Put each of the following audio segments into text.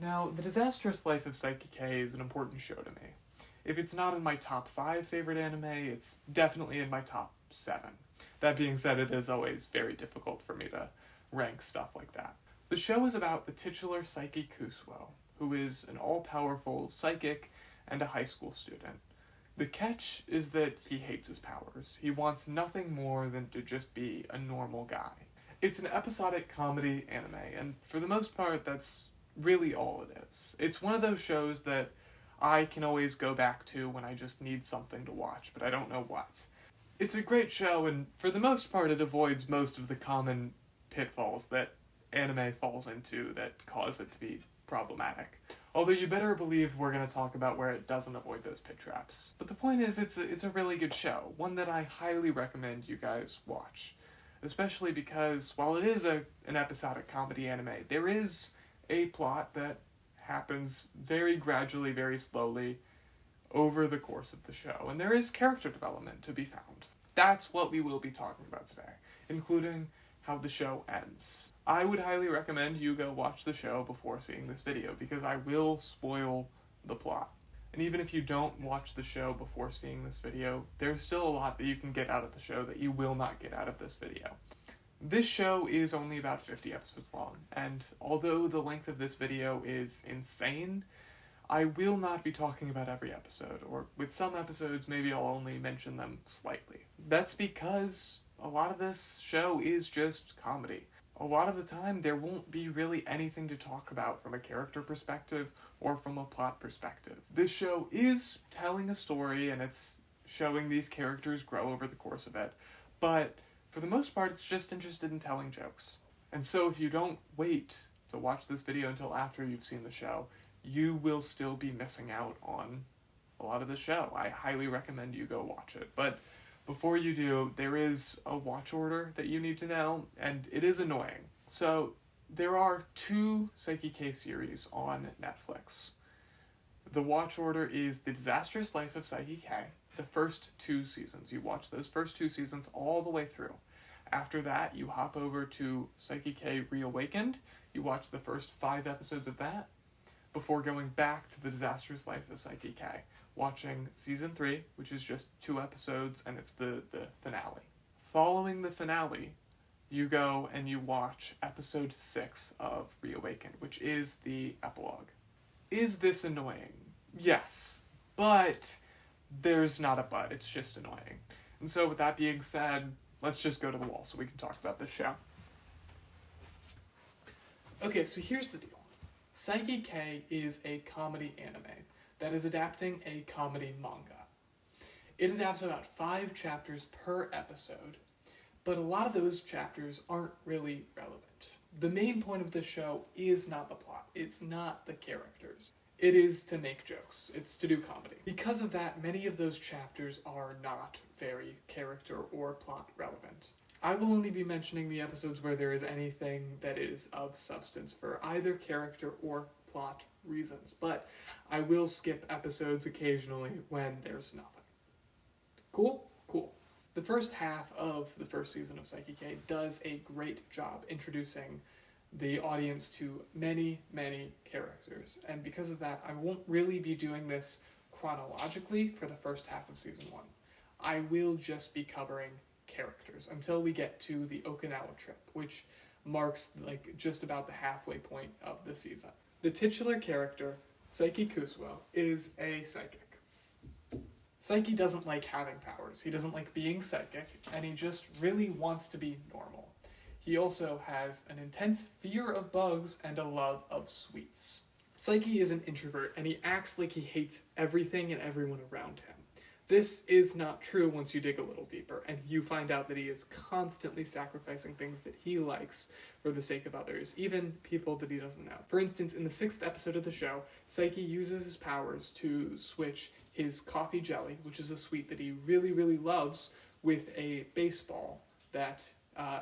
Now, The Disastrous Life of Saiki is an important show to me. If it's not in my top 5 favorite anime, it's definitely in my top 7. That being said, it is always very difficult for me to rank stuff like that. The show is about the titular Saiki Kusuo, who is an all-powerful psychic and a high school student. The catch is that he hates his powers. He wants nothing more than to just be a normal guy. It's an episodic comedy anime, and for the most part, that's really all it is. It's one of those shows that I can always go back to when I just need something to watch, but I don't know what. It's a great show, and for the most part, it avoids most of the common pitfalls that anime falls into that cause it to be problematic. Although you better believe we're going to talk about where it doesn't avoid those pit traps. But the point is, it's a really good show, one that I highly recommend you guys watch. Especially because, while it is an episodic comedy anime, there is a plot that happens very gradually, very slowly, over the course of the show, and there is character development to be found. That's what we will be talking about today, including how the show ends. I would highly recommend you go watch the show before seeing this video, because I will spoil the plot. And even if you don't watch the show before seeing this video, there's still a lot that you can get out of the show that you will not get out of this video. This show is only about 50 episodes long, and although the length of this video is insane, I will not be talking about every episode, or with some episodes, maybe I'll only mention them slightly. That's because a lot of this show is just comedy. A lot of the time, there won't be really anything to talk about from a character perspective or from a plot perspective. This show is telling a story, and it's showing these characters grow over the course of it, but for the most part, it's just interested in telling jokes. And so if you don't wait to watch this video until after you've seen the show, you will still be missing out on a lot of the show. I highly recommend you go watch it. But before you do, there is a watch order that you need to know, and it is annoying. So there are 2 Saiki series on Netflix. The watch order is The Disastrous Life of Saiki, the first 2 seasons. You watch those first 2 seasons all the way through. After that, you hop over to Saiki Reawakened. You watch the first 5 episodes of that before going back to The Disastrous Life of Saiki, watching season 3, which is just 2 episodes, and it's the finale. Following the finale, you go and you watch episode 6 of Reawakened, which is the epilogue. Is this annoying? Yes, but there's not a but, it's just annoying. And so with that being said, let's just go to the wall so we can talk about this show. Okay, so here's the deal. Saiki is a comedy anime that is adapting a comedy manga. It adapts about 5 chapters per episode, but a lot of those chapters aren't really relevant. The main point of this show is not the plot, it's not the characters. It is to make jokes, it's to do comedy. Because of that, many of those chapters are not very character or plot relevant. I will only be mentioning the episodes where there is anything that is of substance for either character or plot reasons, but I will skip episodes occasionally when there's nothing. Cool? Cool. The first half of the first season of Saiki does a great job introducing the audience to many, many characters, and because of that, I won't really be doing this chronologically for the first half of season 1. I will just be covering characters until we get to the Okinawa trip, which marks just about the halfway point of the season. The titular character, Saiki Kusuo, is a psychic. Saiki doesn't like having powers, he doesn't like being psychic, and he just really wants to be normal. He also has an intense fear of bugs and a love of sweets. Saiki is an introvert, and he acts like he hates everything and everyone around him. This is not true once you dig a little deeper, and you find out that he is constantly sacrificing things that he likes for the sake of others, even people that he doesn't know. For instance, in the 6th episode of the show, Saiki uses his powers to switch his coffee jelly, which is a sweet that he really, really loves, with a baseball that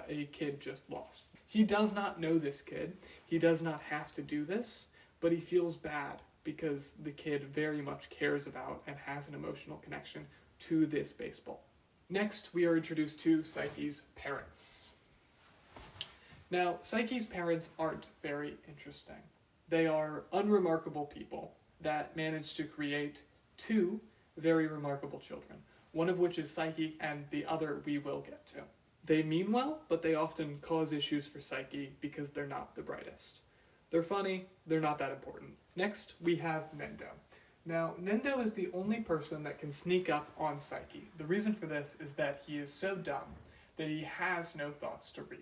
a kid just lost. He does not know this kid, he does not have to do this, but he feels bad because the kid very much cares about and has an emotional connection to this baseball. Next, we are introduced to Saiki's parents. Now, Saiki's parents aren't very interesting. They are unremarkable people that managed to create two very remarkable children, one of which is Saiki, and the other we will get to. They mean well, but they often cause issues for Saiki because they're not the brightest. They're funny, they're not that important. Next, we have Nendo. Now, Nendo is the only person that can sneak up on Saiki. The reason for this is that he is so dumb that he has no thoughts to read.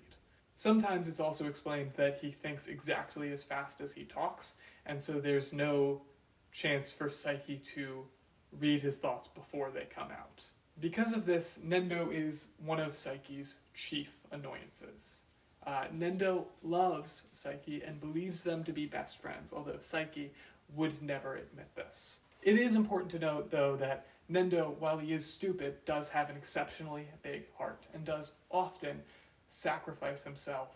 Sometimes it's also explained that he thinks exactly as fast as he talks, and so there's no chance for Saiki to read his thoughts before they come out. Because of this, Nendo is one of Saiki's chief annoyances. Nendo loves Saiki and believes them to be best friends, although Saiki would never admit this. It is important to note, though, that Nendo, while he is stupid, does have an exceptionally big heart and does often sacrifice himself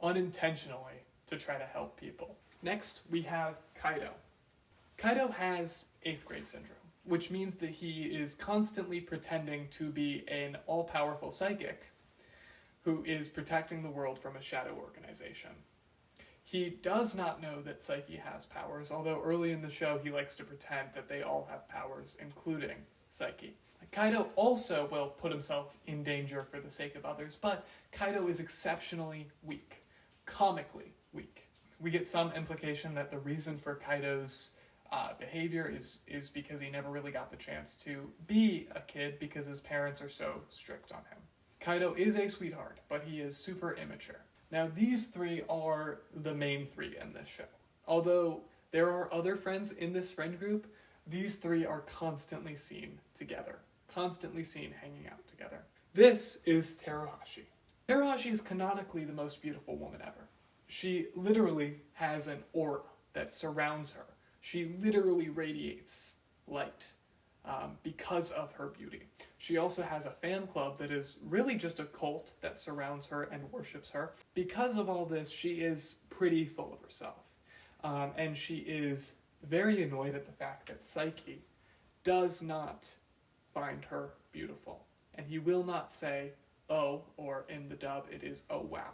unintentionally to try to help people. Next, we have Kaido. Kaido has 8th grade syndrome, which means that he is constantly pretending to be an all-powerful psychic who is protecting the world from a shadow organization. He does not know that Saiki has powers, although early in the show he likes to pretend that they all have powers, including Saiki. Kaido also will put himself in danger for the sake of others, but Kaido is exceptionally weak, comically weak. We get some implication that the reason for Kaido's behavior is because he never really got the chance to be a kid because his parents are so strict on him. Kaido is a sweetheart, but he is super immature. Now, these three are the main three in this show. Although there are other friends in this friend group, these three are constantly seen together, constantly seen hanging out together. This is Teruhashi. Teruhashi is canonically the most beautiful woman ever. She literally has an aura that surrounds her. She literally radiates light because of her beauty. She also has a fan club that is really just a cult that surrounds her and worships her. Because of all this, she is pretty full of herself. And she is very annoyed at the fact that Saiki does not find her beautiful. And he will not say, oh, or in the dub, it is, oh wow,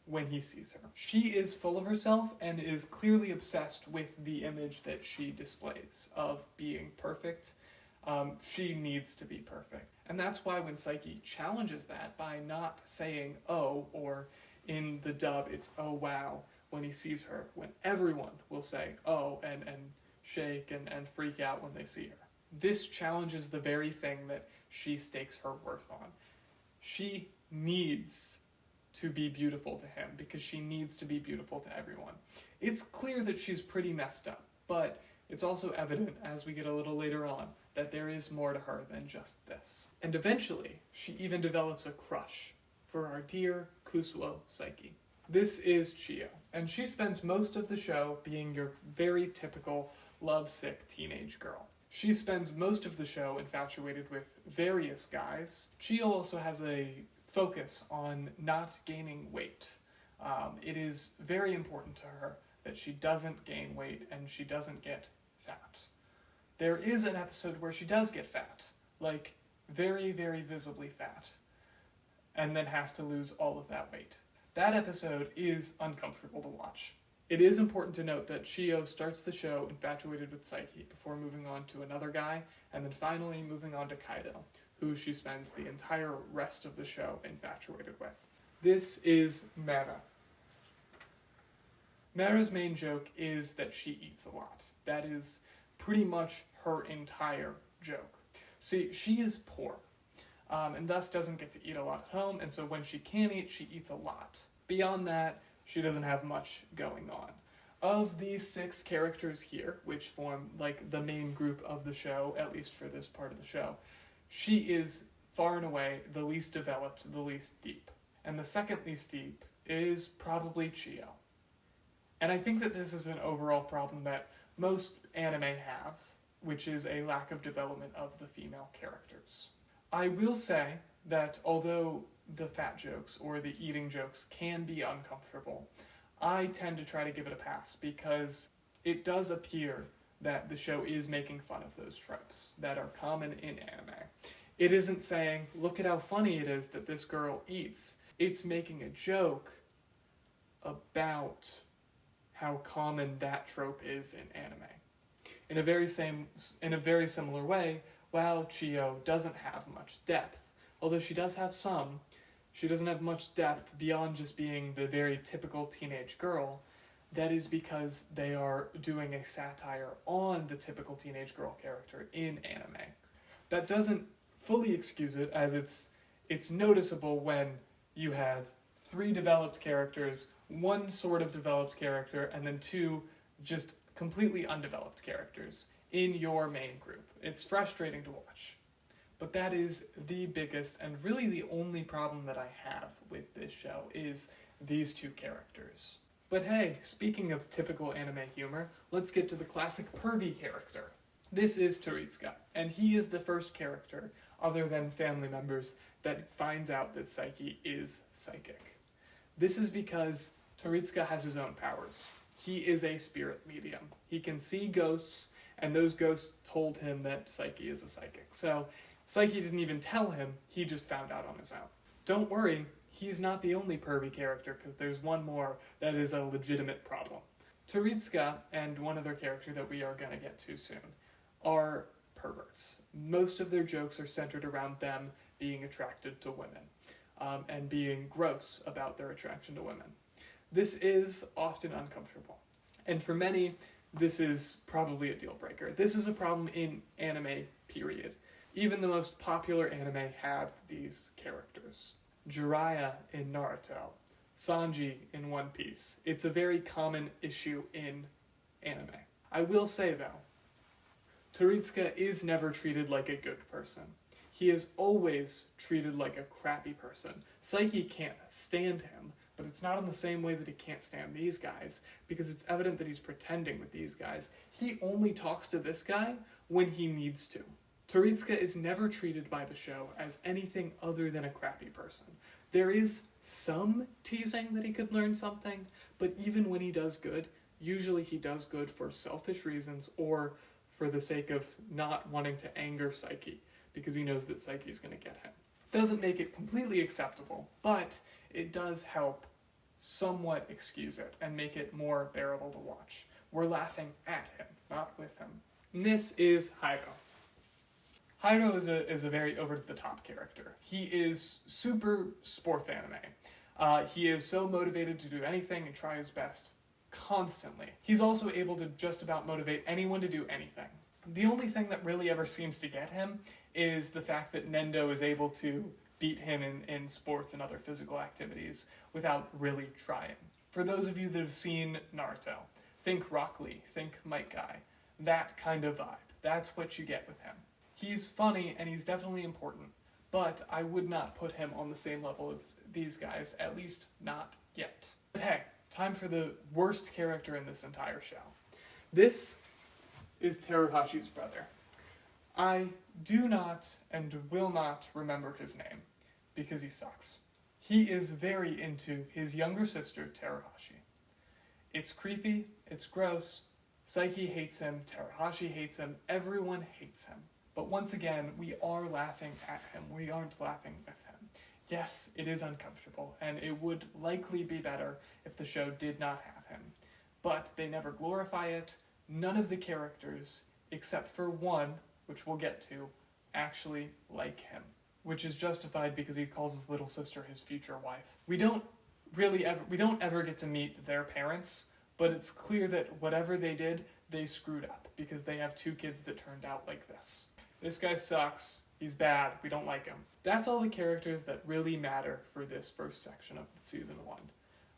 when he sees her. She is full of herself and is clearly obsessed with the image that she displays of being perfect. She needs to be perfect. And that's why when Saiki challenges that by not saying, oh, or in the dub, it's, oh wow, when he sees her, when everyone will say, oh, and shake and freak out when they see her. This challenges the very thing that she stakes her worth on. She needs to be beautiful to him because she needs to be beautiful to everyone. It's clear that she's pretty messed up, but it's also evident as we get a little later on that there is more to her than just this. And eventually, she even develops a crush for our dear Kusuo Saiki. This is Chiyo, and she spends most of the show being your very typical lovesick teenage girl. She spends most of the show infatuated with various guys. Chiyo also has a focus on not gaining weight. It is very important to her that she doesn't gain weight and she doesn't get fat. There is an episode where she does get fat, like very, very visibly fat, and then has to lose all of that weight. That episode is uncomfortable to watch. It is important to note that Chiyo starts the show infatuated with Saiki before moving on to another guy, and then finally moving on to Kaido, who she spends the entire rest of the show infatuated with. This is Mara. Mara's main joke is that she eats a lot. That is pretty much her entire joke. See, she is poor, and thus doesn't get to eat a lot at home, and so when she can eat, she eats a lot. Beyond that, she doesn't have much going on. Of these 6 characters here, which form like the main group of the show, at least for this part of the show, she is far and away the least developed, the least deep. And the second least deep is probably Chiyo. And I think that this is an overall problem that most anime have, which is a lack of development of the female characters. I will say that although the fat jokes or the eating jokes can be uncomfortable, I tend to try to give it a pass because it does appear that the show is making fun of those tropes that are common in anime. It isn't saying, look at how funny it is that this girl eats. It's making a joke about how common that trope is in anime. In a very similar way, while Chio doesn't have much depth, although she does have some, she doesn't have much depth beyond just being the very typical teenage girl. That is because they are doing a satire on the typical teenage girl character in anime. That doesn't fully excuse it, as it's noticeable when you have 3 developed characters, 1 sort of developed character, and then 2 just completely undeveloped characters in your main group. It's frustrating to watch. But that is the biggest and really the only problem that I have with this show is these 2 characters. But hey, speaking of typical anime humor, let's get to the classic pervy character. This is Teritsuka, and he is the first character, other than family members, that finds out that Saiki is psychic. This is because Teritsuka has his own powers. He is a spirit medium. He can see ghosts, and those ghosts told him that Saiki is a psychic. So Saiki didn't even tell him, he just found out on his own. Don't worry, he's not the only pervy character, because there's one more that is a legitimate problem. Teritsuka and one other character that we are going to get to soon are perverts. Most of their jokes are centered around them being attracted to women, and being gross about their attraction to women. This is often uncomfortable, and for many, this is probably a deal breaker. This is a problem in anime, period. Even the most popular anime have these characters. Jiraiya in Naruto, Sanji in One Piece. It's a very common issue in anime. I will say though, Teritsuka is never treated like a good person. He is always treated like a crappy person. Saiki can't stand him, but it's not in the same way that he can't stand these guys, because it's evident that he's pretending with these guys. He only talks to this guy when he needs to. Teritsuka is never treated by the show as anything other than a crappy person. There is some teasing that he could learn something, but even when he does good, usually he does good for selfish reasons or for the sake of not wanting to anger Saiki, because he knows that Saiki's going to get him. Doesn't make it completely acceptable, but it does help somewhat excuse it and make it more bearable to watch. We're laughing at him, not with him. And this is Hiro. Hiro is a very over-the-top character. He is super sports anime. He is so motivated to do anything and try his best constantly. He's also able to just about motivate anyone to do anything. The only thing that really ever seems to get him is the fact that Nendo is able to beat him in sports and other physical activities without really trying. For those of you that have seen Naruto, think Rock Lee, think Might Guy, that kind of vibe. That's what you get with him. He's funny and he's definitely important, but I would not put him on the same level as these guys, at least not yet. But hey, time for the worst character in this entire show. This is Teruhashi's brother. I do not and will not remember his name, because he sucks. He is very into his younger sister, Teruhashi. It's creepy, it's gross, Saiki hates him, Teruhashi hates him, everyone hates him. But once again, we are laughing at him, we aren't laughing with him. Yes, it is uncomfortable, and it would likely be better if the show did not have him. But they never glorify it. None of the characters, except for one, which we'll get to, actually like him. Which is justified because he calls his little sister his future wife. We don't ever get to meet their parents, but it's clear that whatever they did, they screwed up, because they have 2 kids that turned out like this. This guy sucks, he's bad, we don't like him. That's all the characters that really matter for this first section of season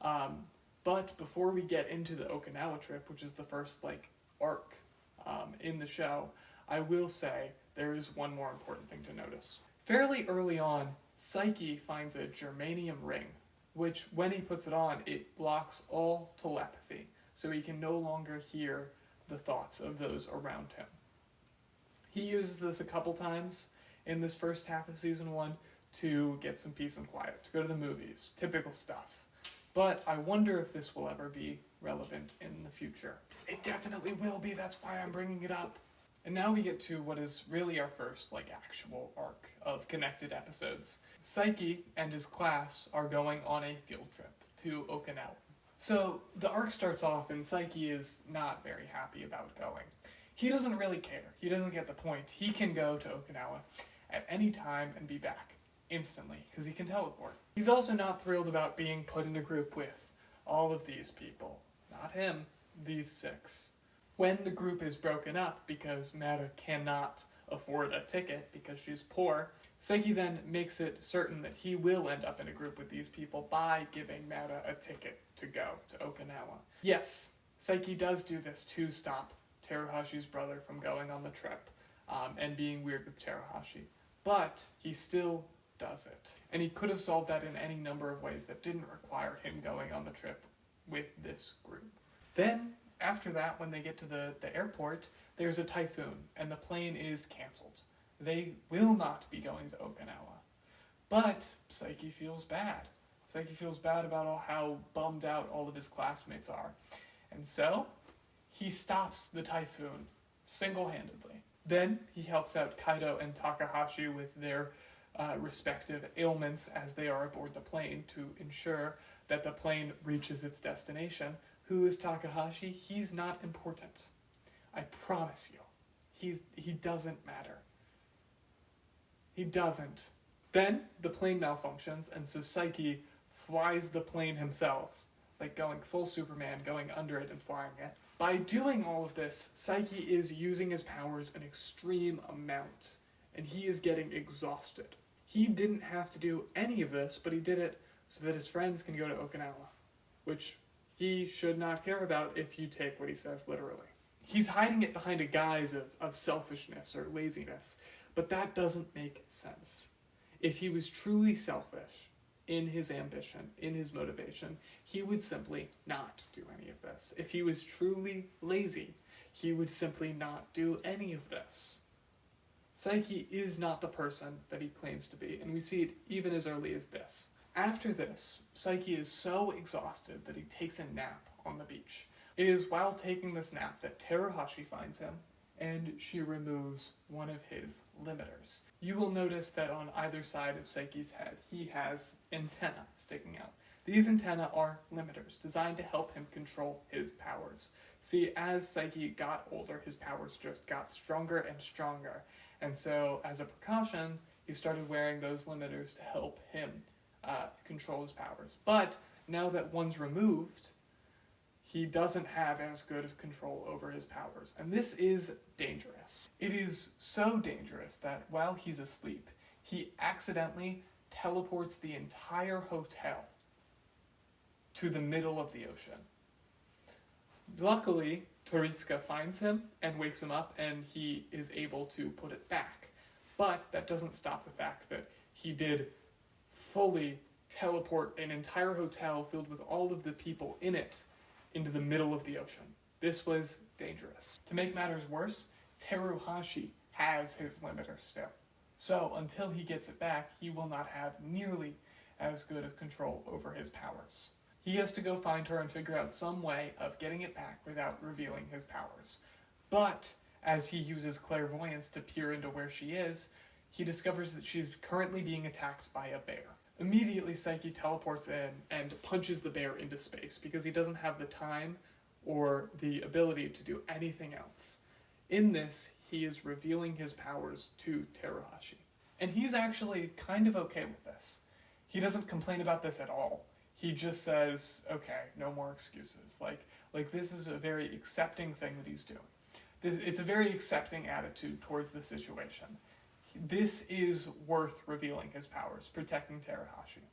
1. But before we get into the Okinawa trip, which is the first arc in the show, I will say there is one more important thing to notice. Fairly early on, Saiki finds a germanium ring, which when he puts it on, it blocks all telepathy, so he can no longer hear the thoughts of those around him. He uses this a couple times in this first half of season 1 to get some peace and quiet, to go to the movies, typical stuff. But I wonder if this will ever be relevant in the future. It definitely will be, that's why I'm bringing it up. And now we get to what is really our first actual arc of connected episodes. Saiki and his class are going on a field trip to Okinawa. So the arc starts off and Saiki is not very happy about going. He doesn't really care. He doesn't get the point. He can go to Okinawa at any time and be back instantly because he can teleport. He's also not thrilled about being put in a group with all of these people. Not him, these 6. When the group is broken up because Mata cannot afford a ticket because she's poor, Saiki then makes it certain that he will end up in a group with these people by giving Mata a ticket to go to Okinawa. Yes, Saiki does do this to stop Teruhashi's brother from going on the trip and being weird with Teruhashi, but he still does it. And he could have solved that in any number of ways that didn't require him going on the trip with this group. Then, after that, when they get to the airport, there's a typhoon, and the plane is cancelled. They will not be going to Okinawa. But Saiki feels bad. Saiki feels bad about how bummed out all of his classmates are. And so, he stops the typhoon single-handedly. Then, he helps out Kaido and Takahashi with their respective ailments as they are aboard the plane to ensure that the plane reaches its destination. Who is Takahashi? He's not important. I promise you. He doesn't matter. He doesn't. Then the plane malfunctions, and so Saiki flies the plane himself, like going full Superman, going under it and flying it. By doing all of this, Saiki is using his powers an extreme amount, and he is getting exhausted. He didn't have to do any of this, but he did it so that his friends can go to Okinawa, which he should not care about if you take what he says literally. He's hiding it behind a guise of selfishness or laziness, but that doesn't make sense. If he was truly selfish in his ambition, in his motivation, he would simply not do any of this. If he was truly lazy, he would simply not do any of this. Saiki is not the person that he claims to be, and we see it even as early as this. After this, Saiki is so exhausted that he takes a nap on the beach. It is while taking this nap that Teruhashi finds him, and she removes one of his limiters. You will notice that on either side of Saiki's head, he has antennae sticking out. These antennae are limiters, designed to help him control his powers. See, as Saiki got older, his powers just got stronger and stronger, and so, as a precaution, he started wearing those limiters to help him control his powers. But now that one's removed, he doesn't have as good of control over his powers. And this is dangerous. It is so dangerous that while he's asleep, he accidentally teleports the entire hotel to the middle of the ocean. Luckily, Toritsuka finds him and wakes him up, and he is able to put it back. But that doesn't stop the fact that he did fully teleport an entire hotel filled with all of the people in it into the middle of the ocean. This was dangerous. To make matters worse, Teruhashi has his limiter still. So until he gets it back, he will not have nearly as good of control over his powers. He has to go find her and figure out some way of getting it back without revealing his powers. But as he uses clairvoyance to peer into where she is, he discovers that she's currently being attacked by a bear. Immediately, Saiki teleports in and punches the bear into space because he doesn't have the time or the ability to do anything else. In this, he is revealing his powers to Teruhashi. And he's actually kind of okay with this. He doesn't complain about this at all. He just says, okay, no more excuses. Like this is a very accepting thing that he's doing. It's a very accepting attitude towards the situation. This is worth revealing his powers, protecting Teruhashi.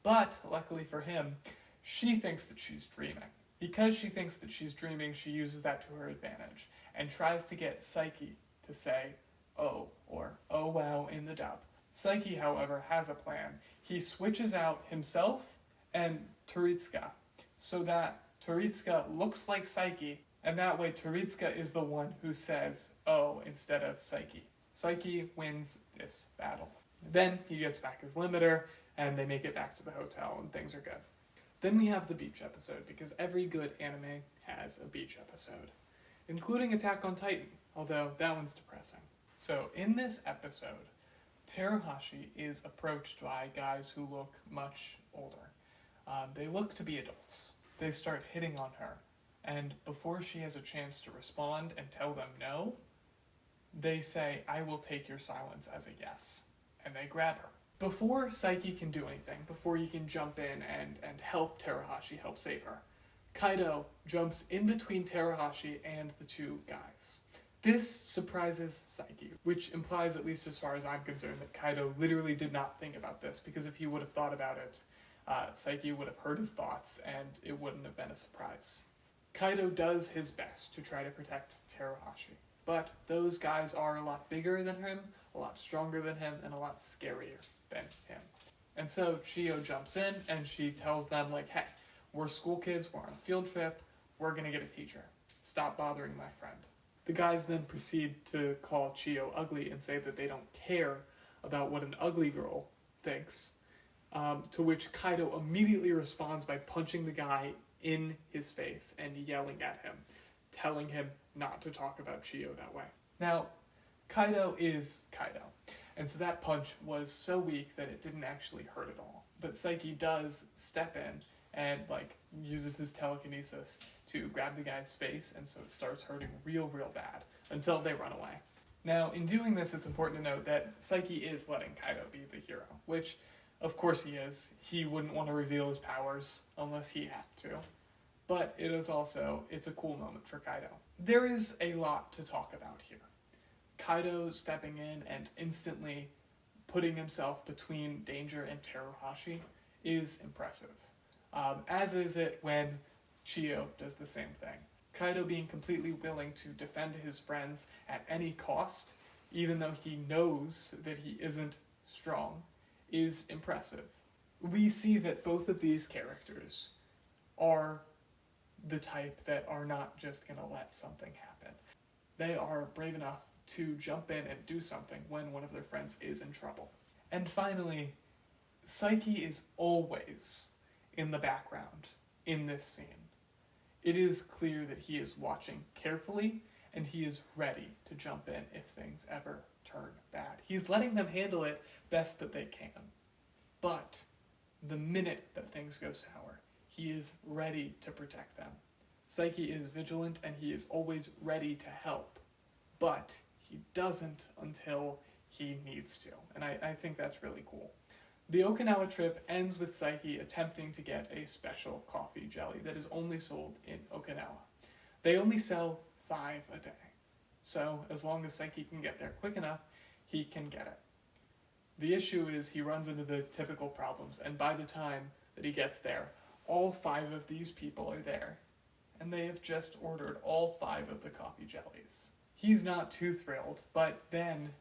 But, luckily for him, she thinks that she's dreaming. Because she thinks that she's dreaming, she uses that to her advantage, and tries to get Saiki to say, oh, or oh wow in the dub. Saiki, however, has a plan. He switches out himself and Toritsuka, so that Toritsuka looks like Saiki, and that way Toritsuka is the one who says, oh, instead of Saiki. Saiki wins this battle. Then he gets back his limiter, and they make it back to the hotel, and things are good. Then we have the beach episode, because every good anime has a beach episode, including Attack on Titan, although that one's depressing. So in this episode, Teruhashi is approached by guys who look much older. They look to be adults. they start hitting on her. And before she has a chance to respond and tell them no, they say, "I will take your silence as a yes." And they grab her. Before Saiki can do anything, before he can jump in and help Terahashi, help save her, Kaido jumps in between Terahashi and the two guys. This surprises Saiki, which implies, at least as far as I'm concerned, that Kaido literally did not think about this, because if he would have thought about it, Saiki would have heard his thoughts, and it wouldn't have been a surprise. Kaido does his best to try to protect Terahashi, but those guys are a lot bigger than him, a lot stronger than him, and a lot scarier than him. And so Chiyo jumps in, and she tells them, like, "Hey, we're school kids, we're on a field trip, we're gonna get a teacher. Stop bothering my friend." The guys then proceed to call Chiyo ugly and say that they don't care about what an ugly girl thinks, to which Kaido immediately responds by punching the guy in his face and yelling at him, telling him not to talk about Chiyo that way. Now, Kaido is Kaido, and so that punch was so weak that it didn't actually hurt at all. But Saiki does step in and uses his telekinesis to grab the guy's face, and so it starts hurting real bad until they run away. Now, in doing this, it's important to note that Saiki is letting Kaido be the hero, which, of course he is. He wouldn't want to reveal his powers unless he had to. But it's a cool moment for Kaido. There is a lot to talk about here. Kaido stepping in and instantly putting himself between danger and Terahashi is impressive. As is it when Chiyo does the same thing. Kaido being completely willing to defend his friends at any cost, even though he knows that he isn't strong, is impressive. We see that both of these characters are the type that are not just going to let something happen. They are brave enough to jump in and do something when one of their friends is in trouble. And finally, Saiki is always in the background in this scene. It is clear that he is watching carefully, and he is ready to jump in if things ever turn bad. He's letting them handle it best that they can. But the minute that things go sour, he is ready to protect them. Saiki is vigilant, and he is always ready to help. But he doesn't until he needs to. And I think that's really cool. The Okinawa trip ends with Saiki attempting to get a special coffee jelly that is only sold in Okinawa. They only sell 5 a day. So as long as Saiki can get there quick enough, he can get it. The issue is he runs into the typical problems, and by the time that he gets there, all 5 of these people are there, and they have just ordered all 5 of the coffee jellies. He's not too thrilled, but then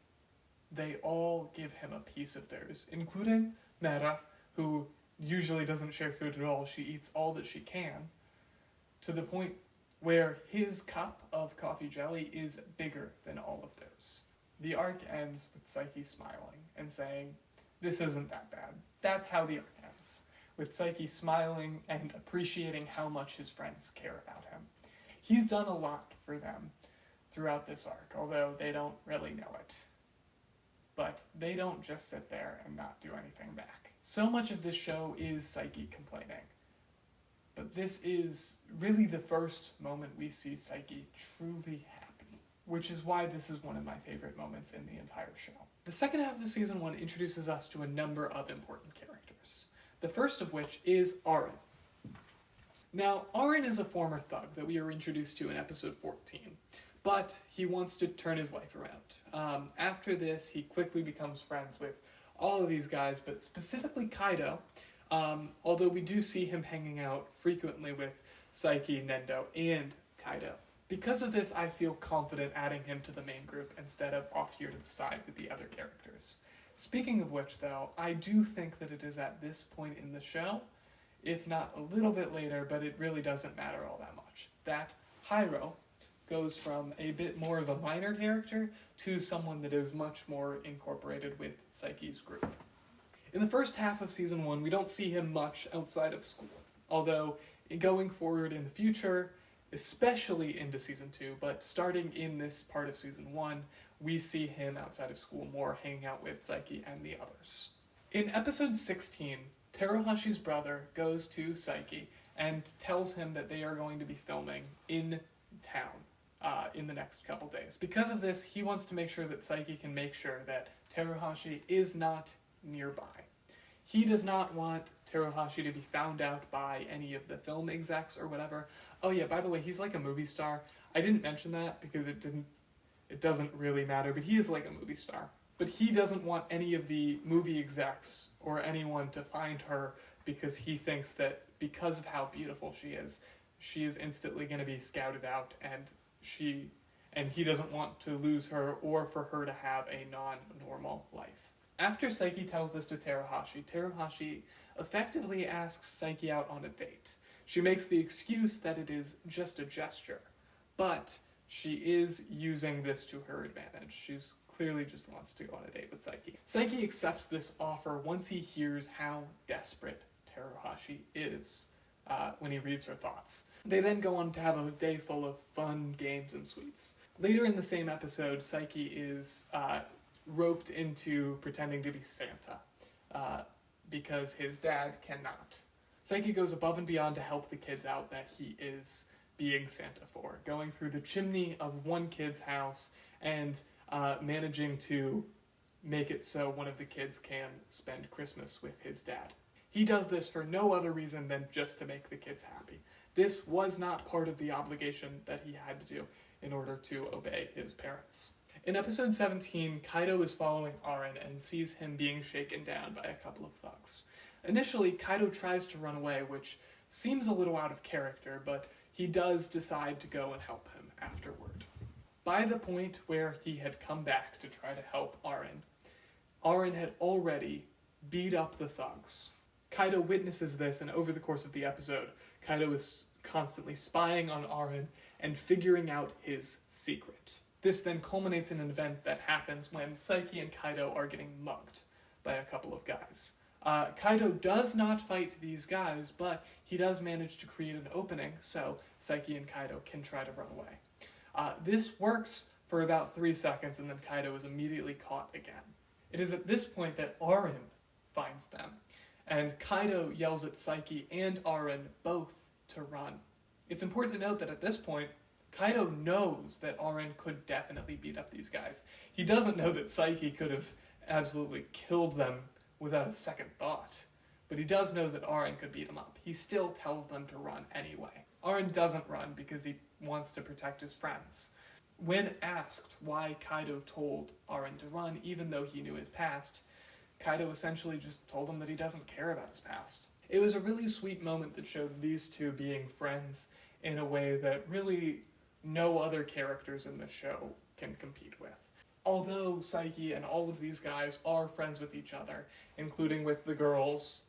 they all give him a piece of theirs, including Mera, who usually doesn't share food at all. She eats all that she can, to the point where his cup of coffee jelly is bigger than all of theirs. The arc ends with Saiki smiling and saying, "This isn't that bad." That's how the arc ends, with Saiki smiling and appreciating how much his friends care about him. He's done a lot for them throughout this arc, although they don't really know it. But they don't just sit there and not do anything back. So much of this show is Saiki complaining. But this is really the first moment we see Saiki truly happy, which is why this is one of my favorite moments in the entire show. The second half of Season 1 introduces us to a number of important characters, the first of which is Arin. Now, Arin is a former thug that we are introduced to in episode 14, but he wants to turn his life around. After this, he quickly becomes friends with all of these guys, but specifically Kaido, although we do see him hanging out frequently with Saiki, Nendo, and Kaido. Because of this, I feel confident adding him to the main group instead of off here to the side with the other characters. Speaking of which, though, I do think that it is at this point in the show, if not a little bit later, but it really doesn't matter all that much, that Hyro goes from a bit more of a minor character to someone that is much more incorporated with Saiki's group. In the first half of Season 1, we don't see him much outside of school, although going forward in the future, especially into Season 2, but starting in this part of Season 1, we see him outside of school more, hanging out with Saiki and the others. In episode 16, Teruhashi's brother goes to Saiki and tells him that they are going to be filming in town in the next couple days. Because of this, he wants to make sure that Saiki can make sure that Teruhashi is not nearby. He does not want Teruhashi to be found out by any of the film execs or whatever. Oh yeah, by the way, he's like a movie star. I didn't mention that because it doesn't really matter, but he is like a movie star. But he doesn't want any of the movie execs or anyone to find her because he thinks that because of how beautiful she is instantly going to be scouted out, and he doesn't want to lose her or for her to have a non-normal life. After Saiki tells this to Teruhashi, Teruhashi effectively asks Saiki out on a date. She makes the excuse that it is just a gesture, but she is using this to her advantage. She's clearly just wants to go on a date with Saiki. Saiki accepts this offer once he hears how desperate Teruhashi is when he reads her thoughts. They then go on to have a day full of fun games and sweets. Later in the same episode, Saiki is roped into pretending to be Santa because his dad cannot. Saiki goes above and beyond to help the kids out that he is being Santa for, going through the chimney of one kid's house and managing to make it so one of the kids can spend Christmas with his dad. He does this for no other reason than just to make the kids happy. This was not part of the obligation that he had to do in order to obey his parents. In episode 17, Kaido is following Arin and sees him being shaken down by a couple of thugs. Initially, Kaido tries to run away, which seems a little out of character, but he does decide to go and help him afterward. By the point where he had come back to try to help Arin had already beat up the thugs. Kaido witnesses this, and over the course of the episode, Kaido is constantly spying on Arin and figuring out his secret. This then culminates in an event that happens when Saiki and Kaido are getting mugged by a couple of guys. Kaido does not fight these guys, but he does manage to create an opening so Saiki and Kaido can try to run away. This works for about 3 seconds, and then Kaido is immediately caught again. It is at this point that Arin finds them, and Kaido yells at Saiki and Arin both to run. It's important to note that at this point, Kaido knows that Arin could definitely beat up these guys. He doesn't know that Saiki could have absolutely killed them without a second thought, but he does know that Arin could beat him up. He still tells them to run anyway. Arin doesn't run because he wants to protect his friends. When asked why Kaido told Arin to run, even though he knew his past, Kaido essentially just told him that he doesn't care about his past. It was a really sweet moment that showed these two being friends in a way that really no other characters in the show can compete with. Although Saiki and all of these guys are friends with each other, including with the girls,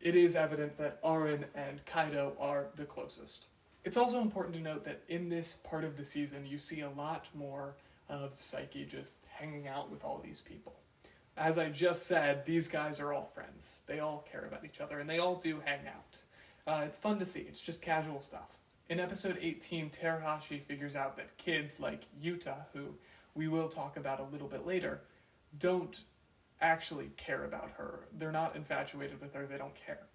it is evident that Arin and Kaido are the closest. It's also important to note that in this part of the season, you see a lot more of Saiki just hanging out with all these people. As I just said, these guys are all friends. They all care about each other, and they all do hang out. It's fun to see. It's just casual stuff. In episode 18, Teruhashi figures out that kids like Yuta, who we will talk about a little bit later, don't actually care about her. They're not infatuated with her. They don't care.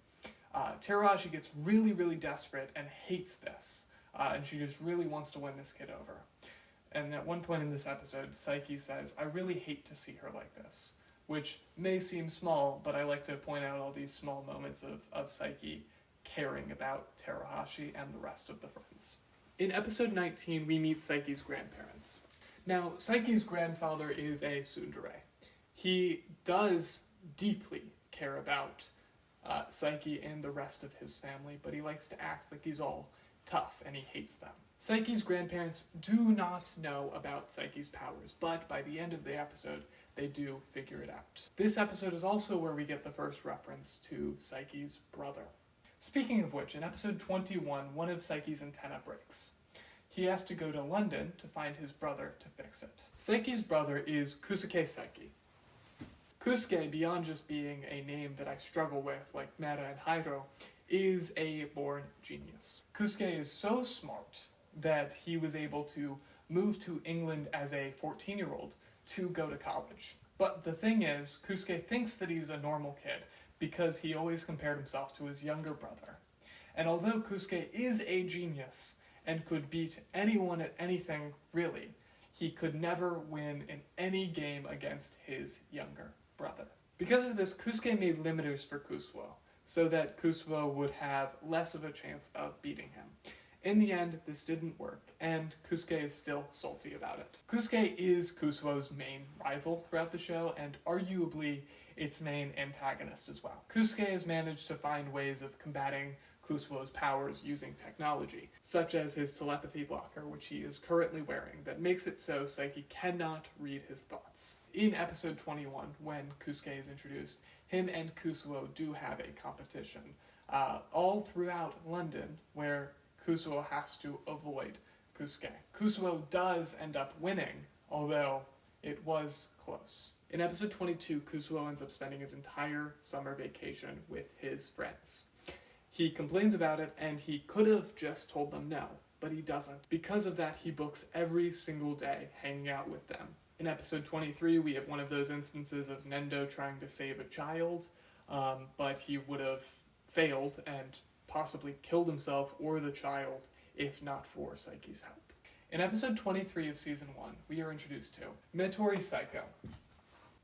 Teruhashi gets really, really desperate and hates this. And she just really wants to win this kid over. And at one point in this episode, Saiki says, "I really hate to see her like this," which may seem small, but I like to point out all these small moments of Saiki caring about Teruhashi and the rest of the friends. In episode 19, we meet Saiki's grandparents. Now, Saiki's grandfather is a tsundere. He does deeply care about Saiki and the rest of his family, but he likes to act like he's all tough and he hates them. Saiki's grandparents do not know about Saiki's powers, but by the end of the episode, they do figure it out. This episode is also where we get the first reference to Saiki's brother. Speaking of which, in episode 21, one of Saiki's antenna breaks. He has to go to London to find his brother to fix it. Saiki's brother is Kusuke Saiki. Kusuke, beyond just being a name that I struggle with, like Meta and Hydro, is a born genius. Kusuke is so smart that he was able to move to England as a 14-year-old to go to college. But the thing is, Kusuke thinks that he's a normal kid because he always compared himself to his younger brother. And although Kusuke is a genius and could beat anyone at anything, really, he could never win in any game against his younger brother. Because of this, Kusuke made limiters for Kusuo, so that Kusuo would have less of a chance of beating him. In the end, this didn't work, and Kusuke is still salty about it. Kusuke is Kusuo's main rival throughout the show, and arguably its main antagonist as well. Kusuke has managed to find ways of combating Kusuo's powers using technology, such as his telepathy blocker, which he is currently wearing, that makes it so Saiki cannot read his thoughts. In episode 21, when Kusuke is introduced, him and Kusuo do have a competition, all throughout London, where Kusuo has to avoid Kusuke. Kusuo does end up winning, although it was close. In episode 22, Kusuo ends up spending his entire summer vacation with his friends. He complains about it, and he could have just told them no, but he doesn't. Because of that, he books every single day hanging out with them. In episode 23, we have one of those instances of Nendo trying to save a child, but he would have failed and possibly killed himself or the child if not for Saiki's help. In episode 23 of season 1, we are introduced to Metori Saiko.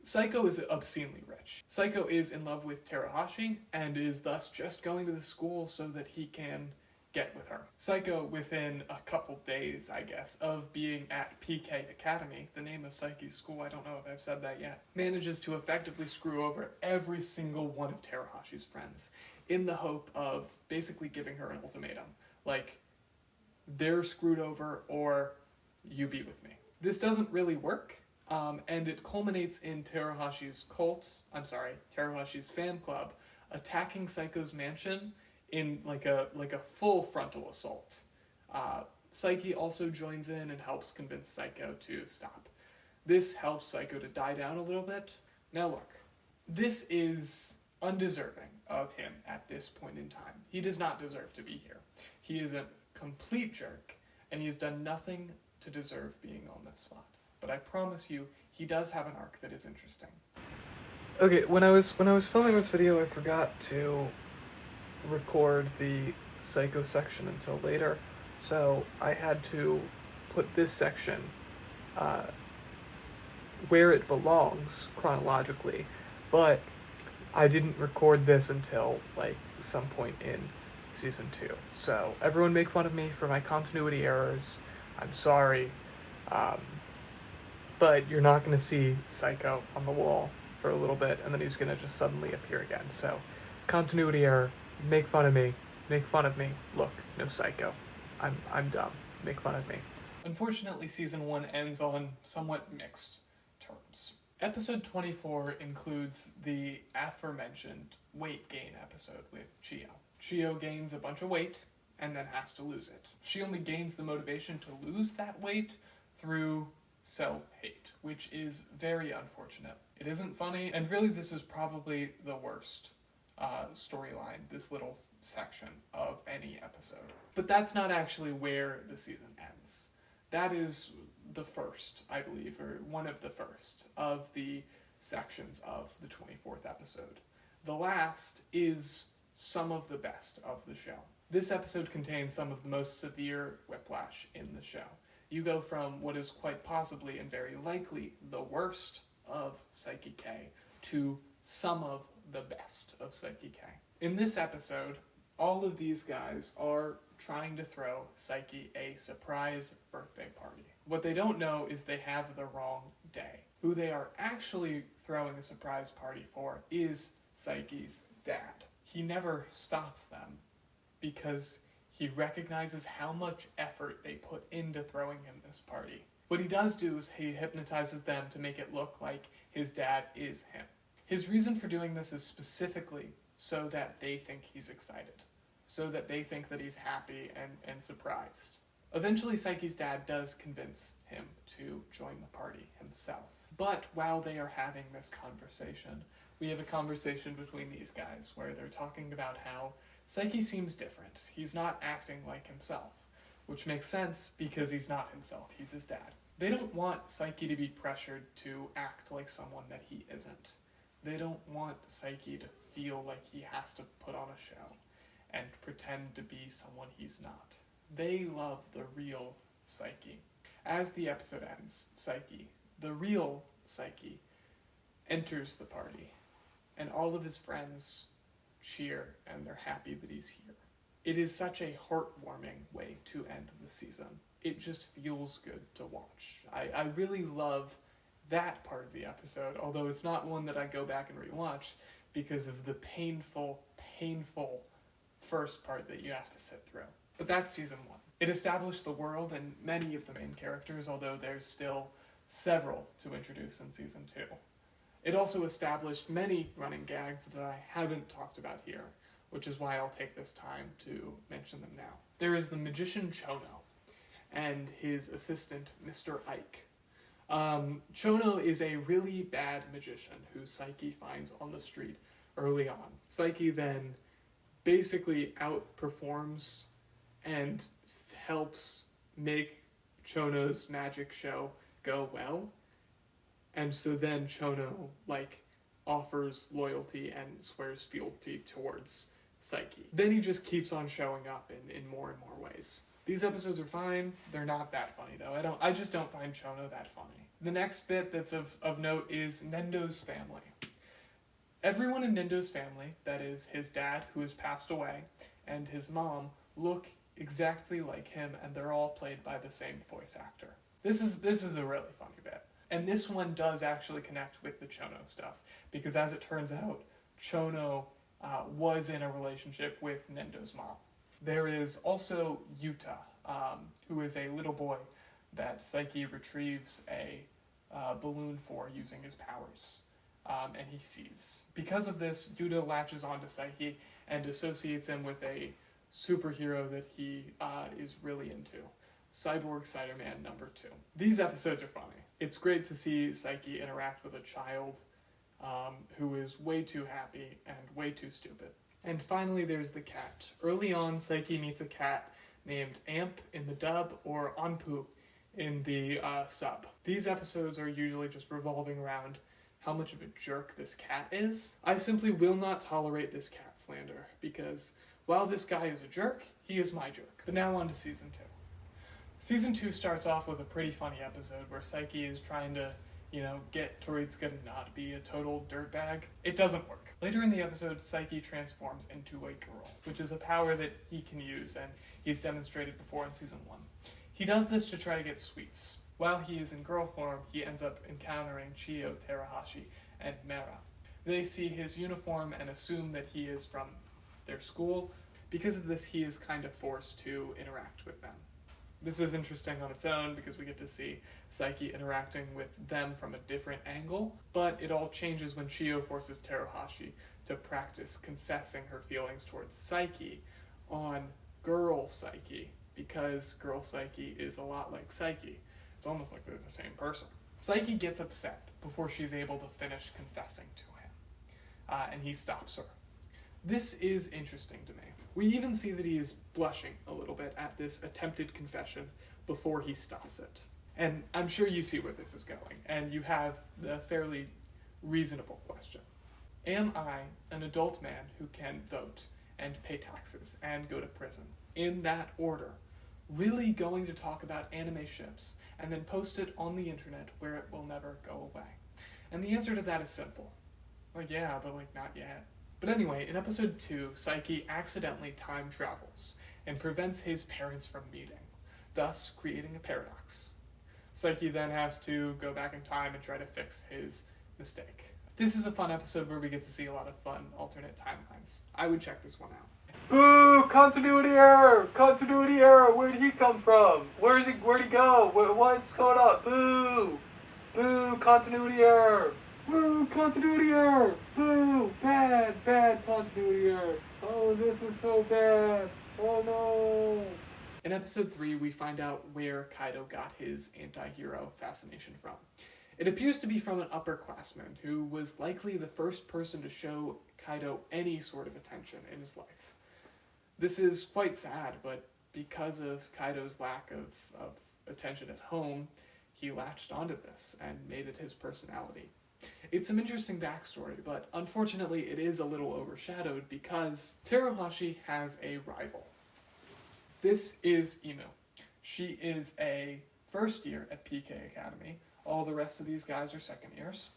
Saiko is obscenely rich. Saiko is in love with Terahashi and is thus just going to the school so that he can get with her. Saiko, within a couple days, I guess, of being at PK Academy, the name of Saiki's school, I don't know if I've said that yet, manages to effectively screw over every single one of Terahashi's friends in the hope of basically giving her an ultimatum. Like, they're screwed over or you be with me. This doesn't really work, and it culminates in Terahashi's fan club attacking Saiko's mansion in like a full frontal assault. Saiki also joins in and helps convince Saiko to stop. This helps Saiko to die down a little bit. Now look, this is undeserving of him at this point in time. He does not deserve to be here. He is a complete jerk, and he has done nothing to deserve being on this spot. But I promise you, he does have an arc that is interesting. Okay, when I was filming this video, I forgot to record the Psycho section until later, so I had to put this section where it belongs chronologically, but I didn't record this until like some point in season 2. So everyone make fun of me for my continuity errors. I'm sorry, but you're not going to see Psycho on the wall for a little bit, and then he's going to just suddenly appear again. So continuity error. Make fun of me. Make fun of me. Look, no Psycho. I'm dumb. Make fun of me. Unfortunately, season 1 ends on somewhat mixed terms. Episode 24 includes the aforementioned weight gain episode with Chio. Chio gains a bunch of weight and then has to lose it. She only gains the motivation to lose that weight through self-hate, which is very unfortunate. It isn't funny, and really this is probably the worst storyline, this little section of any episode. But that's not actually where the season ends. That is the first, I believe, or one of the first of the sections of the 24th episode. The last is some of the best of the show. This episode contains some of the most severe whiplash in the show. You go from what is quite possibly and very likely the worst of Saiki K to some of the best of Saiki K. In this episode, all of these guys are trying to throw Saiki a surprise birthday party. What they don't know is they have the wrong day. Who they are actually throwing a surprise party for is Saiki's dad. He never stops them because he recognizes how much effort they put into throwing him this party. What he does do is he hypnotizes them to make it look like his dad is him. His reason for doing this is specifically so that they think he's excited, so that they think that he's happy and surprised. Eventually, Saiki's dad does convince him to join the party himself. But while they are having this conversation, we have a conversation between these guys where they're talking about how Saiki seems different. He's not acting like himself, which makes sense because he's not himself. He's his dad. They don't want Saiki to be pressured to act like someone that he isn't. They don't want Saiki to feel like he has to put on a show. and pretend to be someone he's not. They love the real Saiki. As the episode ends, Saiki, the real Saiki, enters the party, and all of his friends cheer and they're happy that he's here. It is such a heartwarming way to end the season. It just feels good to watch. I really love that part of the episode, although it's not one that I go back and rewatch because of the painful first part that you have to sit through. But that's season 1. It established the world and many of the main characters, although there's still several to introduce in season 2. It also established many running gags that I haven't talked about here, which is why I'll take this time to mention them now. There is the magician Chono and his assistant, Mr. Ike. Chono is a really bad magician who Saiki finds on the street early on. Saiki then basically outperforms and helps make Chono's magic show go well. And so then Chono, offers loyalty and swears fealty towards Saiki. Then he just keeps on showing up in more and more ways. These episodes are fine. They're not that funny, though. I just don't find Chono that funny. The next bit that's of note is Nendo's family. Everyone in Nendo's family, that is his dad, who has passed away, and his mom, look exactly like him, and they're all played by the same voice actor. This is a really funny bit. And this one does actually connect with the Chono stuff, because as it turns out, Chono was in a relationship with Nendo's mom. There is also Yuta, who is a little boy that Saiki retrieves a balloon for using his powers, and he sees. Because of this, Yuta latches onto Saiki and associates him with a superhero that he is really into, Cyborg Spider-Man #2. These episodes are funny. It's great to see Saiki interact with a child who is way too happy and way too stupid. And finally, there's the cat. Early on, Saiki meets a cat named Amp in the dub or Anpu in the sub. These episodes are usually just revolving around how much of a jerk this cat is. I simply will not tolerate this cat slander, because while this guy is a jerk, he is my jerk. But now on to season 2. Season 2 starts off with a pretty funny episode where Saiki is trying to, get Toritsuka to not be a total dirtbag. It doesn't work. Later in the episode, Saiki transforms into a girl, which is a power that he can use, and he's demonstrated before in season 1. He does this to try to get sweets. While he is in girl form, he ends up encountering Chiyo, Terahashi, and Mera. They see his uniform and assume that he is from their school. Because of this, he is kind of forced to interact with them. This is interesting on its own because we get to see Saiki interacting with them from a different angle, but it all changes when Chiyo forces Terahashi to practice confessing her feelings towards Saiki on girl Saiki, because girl Saiki is a lot like Saiki. It's almost like they're the same person. Saiki gets upset before she's able to finish confessing to him, and he stops her. This is interesting to me. We even see that he is blushing a little bit at this attempted confession before he stops it. And I'm sure you see where this is going, and you have the fairly reasonable question. Am I an adult man who can vote and pay taxes and go to prison, in that order, really going to talk about anime ships and then post it on the internet where it will never go away? And the answer to that is simple. Yeah, but not yet. But anyway, in episode 2, Saiki accidentally time travels and prevents his parents from meeting, thus creating a paradox. Saiki then has to go back in time and try to fix his mistake. This is a fun episode where we get to see a lot of fun alternate timelines. I would check this one out. Boo! Continuity error! Continuity error! Where did he come from? Where'd he go? What's going on? Boo! Boo! Continuity error! Boo! Continuity error! Boo! Bad continuity error! Oh, this is so bad! Oh no! In episode 3, we find out where Kaido got his anti-hero fascination from. It appears to be from an upperclassman who was likely the first person to show Kaido any sort of attention in his life. This is quite sad, but because of Kaido's lack of attention at home, he latched onto this and made it his personality. It's some interesting backstory, but unfortunately it is a little overshadowed because Teruhashi has a rival. This is Imu. She is a first year at PK Academy. All the rest of these guys are second years.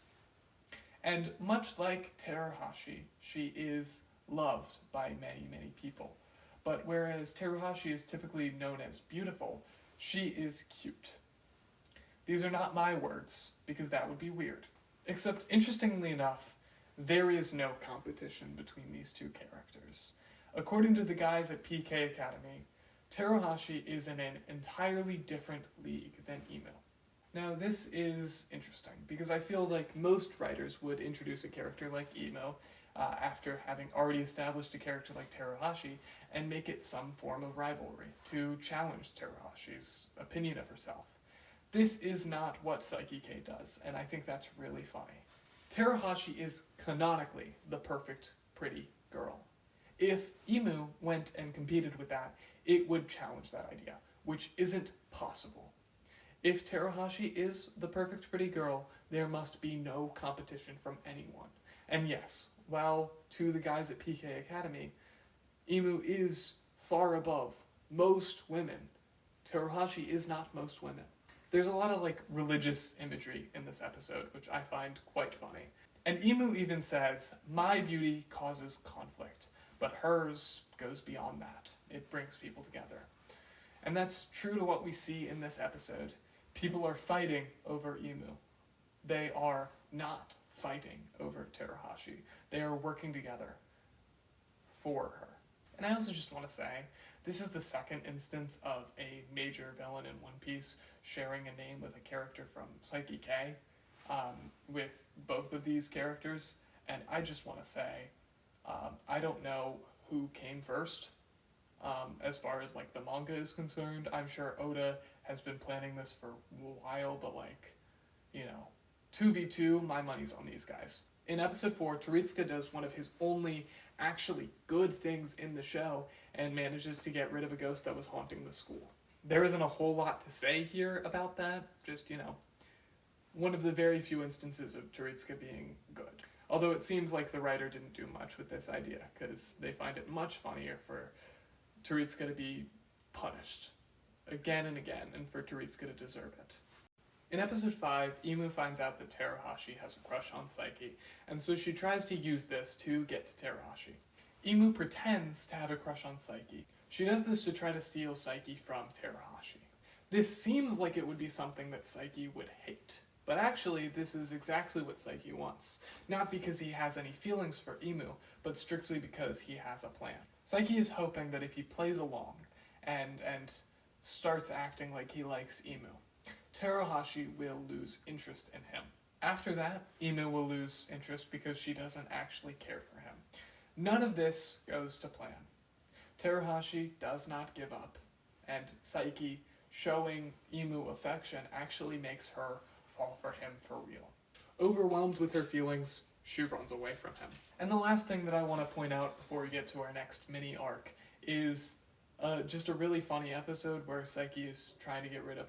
And much like Teruhashi, she is loved by many, many people. But whereas Teruhashi is typically known as beautiful, she is cute. These are not my words, because that would be weird. Except, interestingly enough, there is no competition between these two characters. According to the guys at PK Academy, Teruhashi is in an entirely different league than Imu. Now, this is interesting, because I feel like most writers would introduce a character like Imu after having already established a character like Teruhashi and make it some form of rivalry to challenge Teruhashi's opinion of herself. This is not what Saiki does, and I think that's really funny. Teruhashi is canonically the perfect, pretty girl. If Imu went and competed with that, it would challenge that idea, which isn't possible. If Teruhashi is the perfect, pretty girl, there must be no competition from anyone. And yes, while to the guys at PK Academy, Imu is far above most women, Teruhashi is not most women. There's a lot of religious imagery in this episode, which I find quite funny. And Imu even says, "My beauty causes conflict, but hers goes beyond that. It brings people together." And that's true to what we see in this episode. People are fighting over Imu. They are not fighting over Teruhashi. They are working together for her. And I also just want to say, this is the second instance of a major villain in One Piece sharing a name with a character from Saiki with both of these characters. And I just want to say, I don't know who came first as far as the manga is concerned. I'm sure Oda has been planning this for a while, but 2v2, my money's on these guys. In episode 4, Teritsuka does one of his only actually good things in the show and manages to get rid of a ghost that was haunting the school. There isn't a whole lot to say here about that, just, one of the very few instances of Teritsuka being good. Although it seems like the writer didn't do much with this idea, because they find it much funnier for Teritsuka to be punished again and again, and for Teritsuka to deserve it. In episode 5, Imu finds out that Teruhashi has a crush on Saiki, and so she tries to use this to get to Teruhashi. Imu pretends to have a crush on Saiki. She does this to try to steal Saiki from Teruhashi. This seems like it would be something that Saiki would hate, but actually this is exactly what Saiki wants. Not because he has any feelings for Imu, but strictly because he has a plan. Saiki is hoping that if he plays along and starts acting like he likes Imu, Teruhashi will lose interest in him. After that, Imu will lose interest because she doesn't actually care for him. None of this goes to plan. Teruhashi does not give up, and Saiki showing Imu affection actually makes her fall for him for real. Overwhelmed with her feelings, she runs away from him. And the last thing that I want to point out before we get to our next mini arc is just a really funny episode where Saiki is trying to get rid of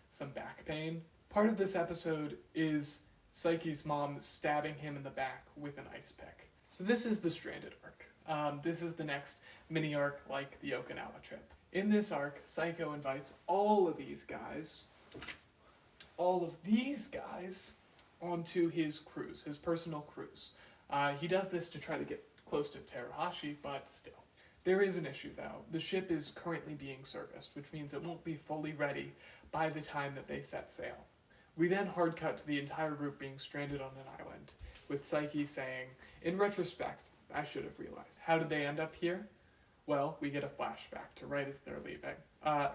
some back pain. Part of this episode is Saiki's mom stabbing him in the back with an ice pick. So this is the Stranded arc. This is the next mini arc like the Okinawa trip. In this arc, Saiko invites all of these guys onto his cruise, his personal cruise. He does this to try to get close to Teruhashi, but still. There is an issue though. The ship is currently being serviced, which means it won't be fully ready by the time that they set sail. We then hard cut to the entire group being stranded on an island, with Saiki saying, "In retrospect, I should have realized." How did they end up here? Well, we get a flashback to right as they're leaving.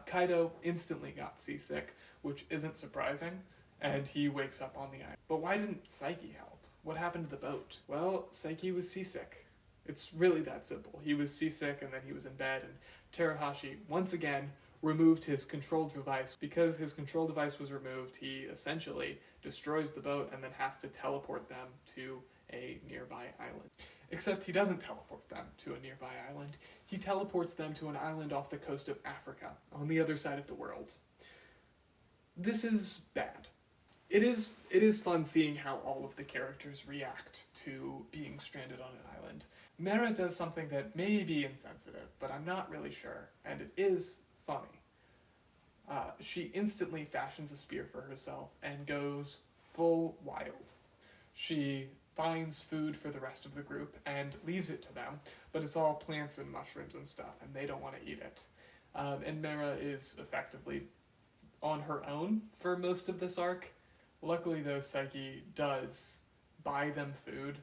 Kaido instantly got seasick, which isn't surprising, and he wakes up on the island. But why didn't Saiki help? What happened to the boat? Well, Saiki was seasick. It's really that simple. He was seasick and then he was in bed, and Teruhashi, once again, removed his control device. Because his control device was removed, he essentially destroys the boat and then has to teleport them to a nearby island. Except he doesn't teleport them to a nearby island. He teleports them to an island off the coast of Africa, on the other side of the world. This is bad. it is fun seeing how all of the characters react to being stranded on an island. Mera does something that may be insensitive, but I'm not really sure, and it is funny. She instantly fashions a spear for herself and goes full wild. She finds food for the rest of the group and leaves it to them, but it's all plants and mushrooms and stuff, and they don't want to eat it. And Mera is effectively on her own for most of this arc. Luckily, though, Saiki does buy them food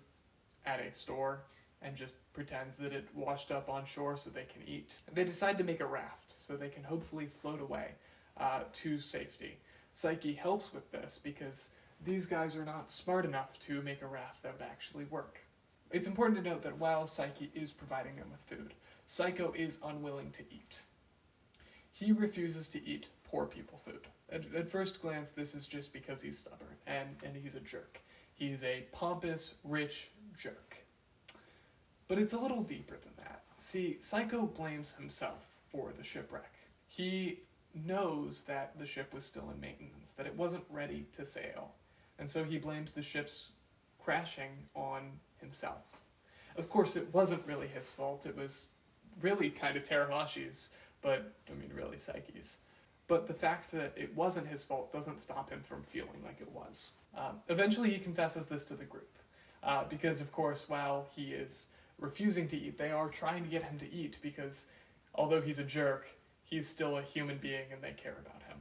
at a store and just pretends that it washed up on shore so they can eat. They decide to make a raft so they can hopefully float away to safety. Saiki helps with this because these guys are not smart enough to make a raft that would actually work. It's important to note that while Saiki is providing them with food, Psycho is unwilling to eat. He refuses to eat poor people food. At first glance, this is just because he's stubborn, and he's a jerk. He's a pompous, rich jerk. But it's a little deeper than that. See, Psycho blames himself for the shipwreck. He knows that the ship was still in maintenance, that it wasn't ready to sail, and so he blames the ship's crashing on himself. Of course, it wasn't really his fault. It was really kind of Terahashi's, but, I mean, really Saiki's. But the fact that it wasn't his fault doesn't stop him from feeling like it was. Eventually, he confesses this to the group, because, of course, while he is refusing to eat, they are trying to get him to eat, because although he's a jerk, he's still a human being and they care about him.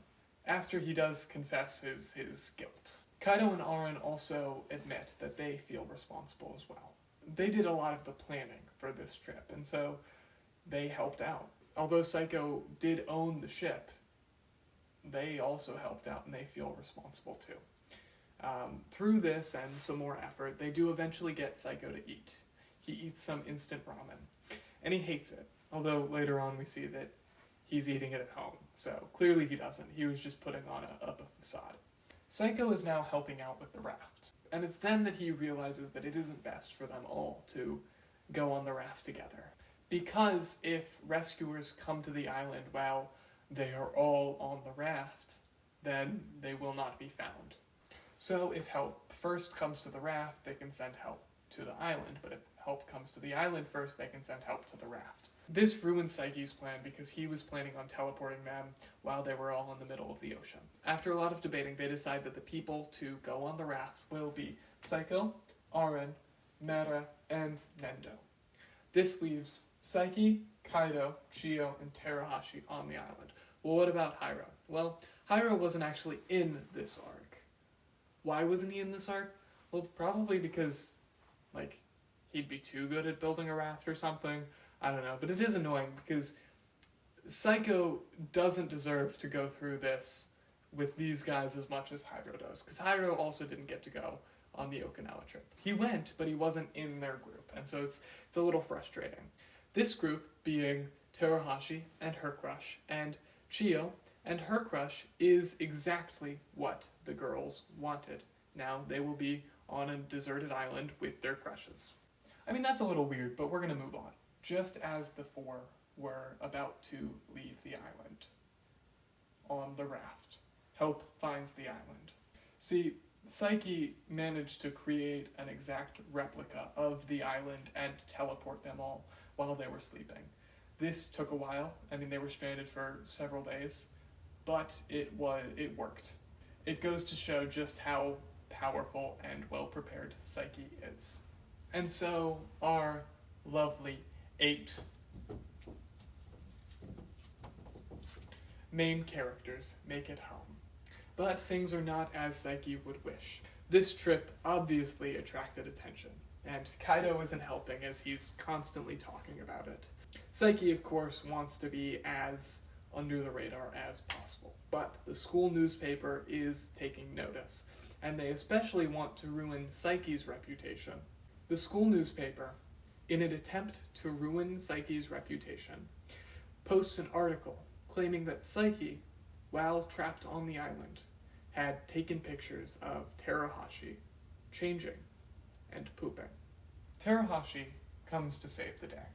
After he does confess his guilt, Kaido and Aren also admit that they feel responsible as well. They did a lot of the planning for this trip, and so they helped out. Although Psycho did own the ship, they also helped out and they feel responsible too. Through this and some more effort, they do eventually get Psycho to eat. He eats some instant ramen, and he hates it, although later on we see that he's eating it at home, so clearly he doesn't. He was just putting on a facade. Psycho is now helping out with the raft, and it's then that he realizes that it isn't best for them all to go on the raft together. Because if rescuers come to the island while they are all on the raft, then they will not be found. So if help first comes to the raft, they can send help to the island, but if help comes to the island first, they can send help to the raft. This ruined Saiki's plan because he was planning on teleporting them while they were all in the middle of the ocean. After a lot of debating, they decide that the people to go on the raft will be Psycho, Aren, Mera, and Nendo. This leaves Saiki, Kaido, Chiyo, and Terahashi on the island. Well, what about Hyro? Well, Hyro wasn't actually in this arc. Why wasn't he in this arc? Well, probably because, he'd be too good at building a raft or something. I don't know, but it is annoying because Psycho doesn't deserve to go through this with these guys as much as Hyro does, because Hyro also didn't get to go on the Okinawa trip. He went, but he wasn't in their group, and so it's a little frustrating. This group being Terahashi and her crush, and Chiyo and her crush is exactly what the girls wanted. Now they will be on a deserted island with their crushes. I mean, that's a little weird, but we're going to move on. Just as the four were about to leave the island on the raft, help finds the island. See, Saiki managed to create an exact replica of the island and teleport them all while they were sleeping. This took a while. I mean, they were stranded for several days, but it worked. It goes to show just how powerful and well-prepared Saiki is. And so our lovely 8 main characters make it home. But things are not as Saiki would wish. This trip obviously attracted attention, and Kaido isn't helping as he's constantly talking about it. Saiki, of course, wants to be as under the radar as possible, but the school newspaper is taking notice, and they especially want to ruin Saiki's reputation. The school newspaper, in an attempt to ruin Saiki's reputation, posts an article claiming that Saiki, while trapped on the island, had taken pictures of Terahashi changing and pooping. Terahashi comes to save the day.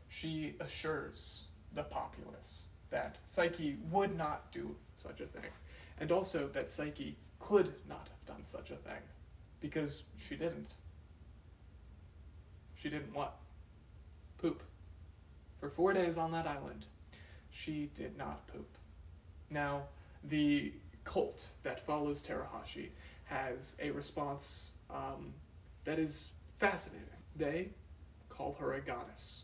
She assures the populace that Saiki would not do such a thing, and also that Saiki could not have done such a thing, because she didn't. She didn't what? Poop. For 4 days on that island, she did not poop. Now, the cult that follows Terahashi has a response that is fascinating. They call her a goddess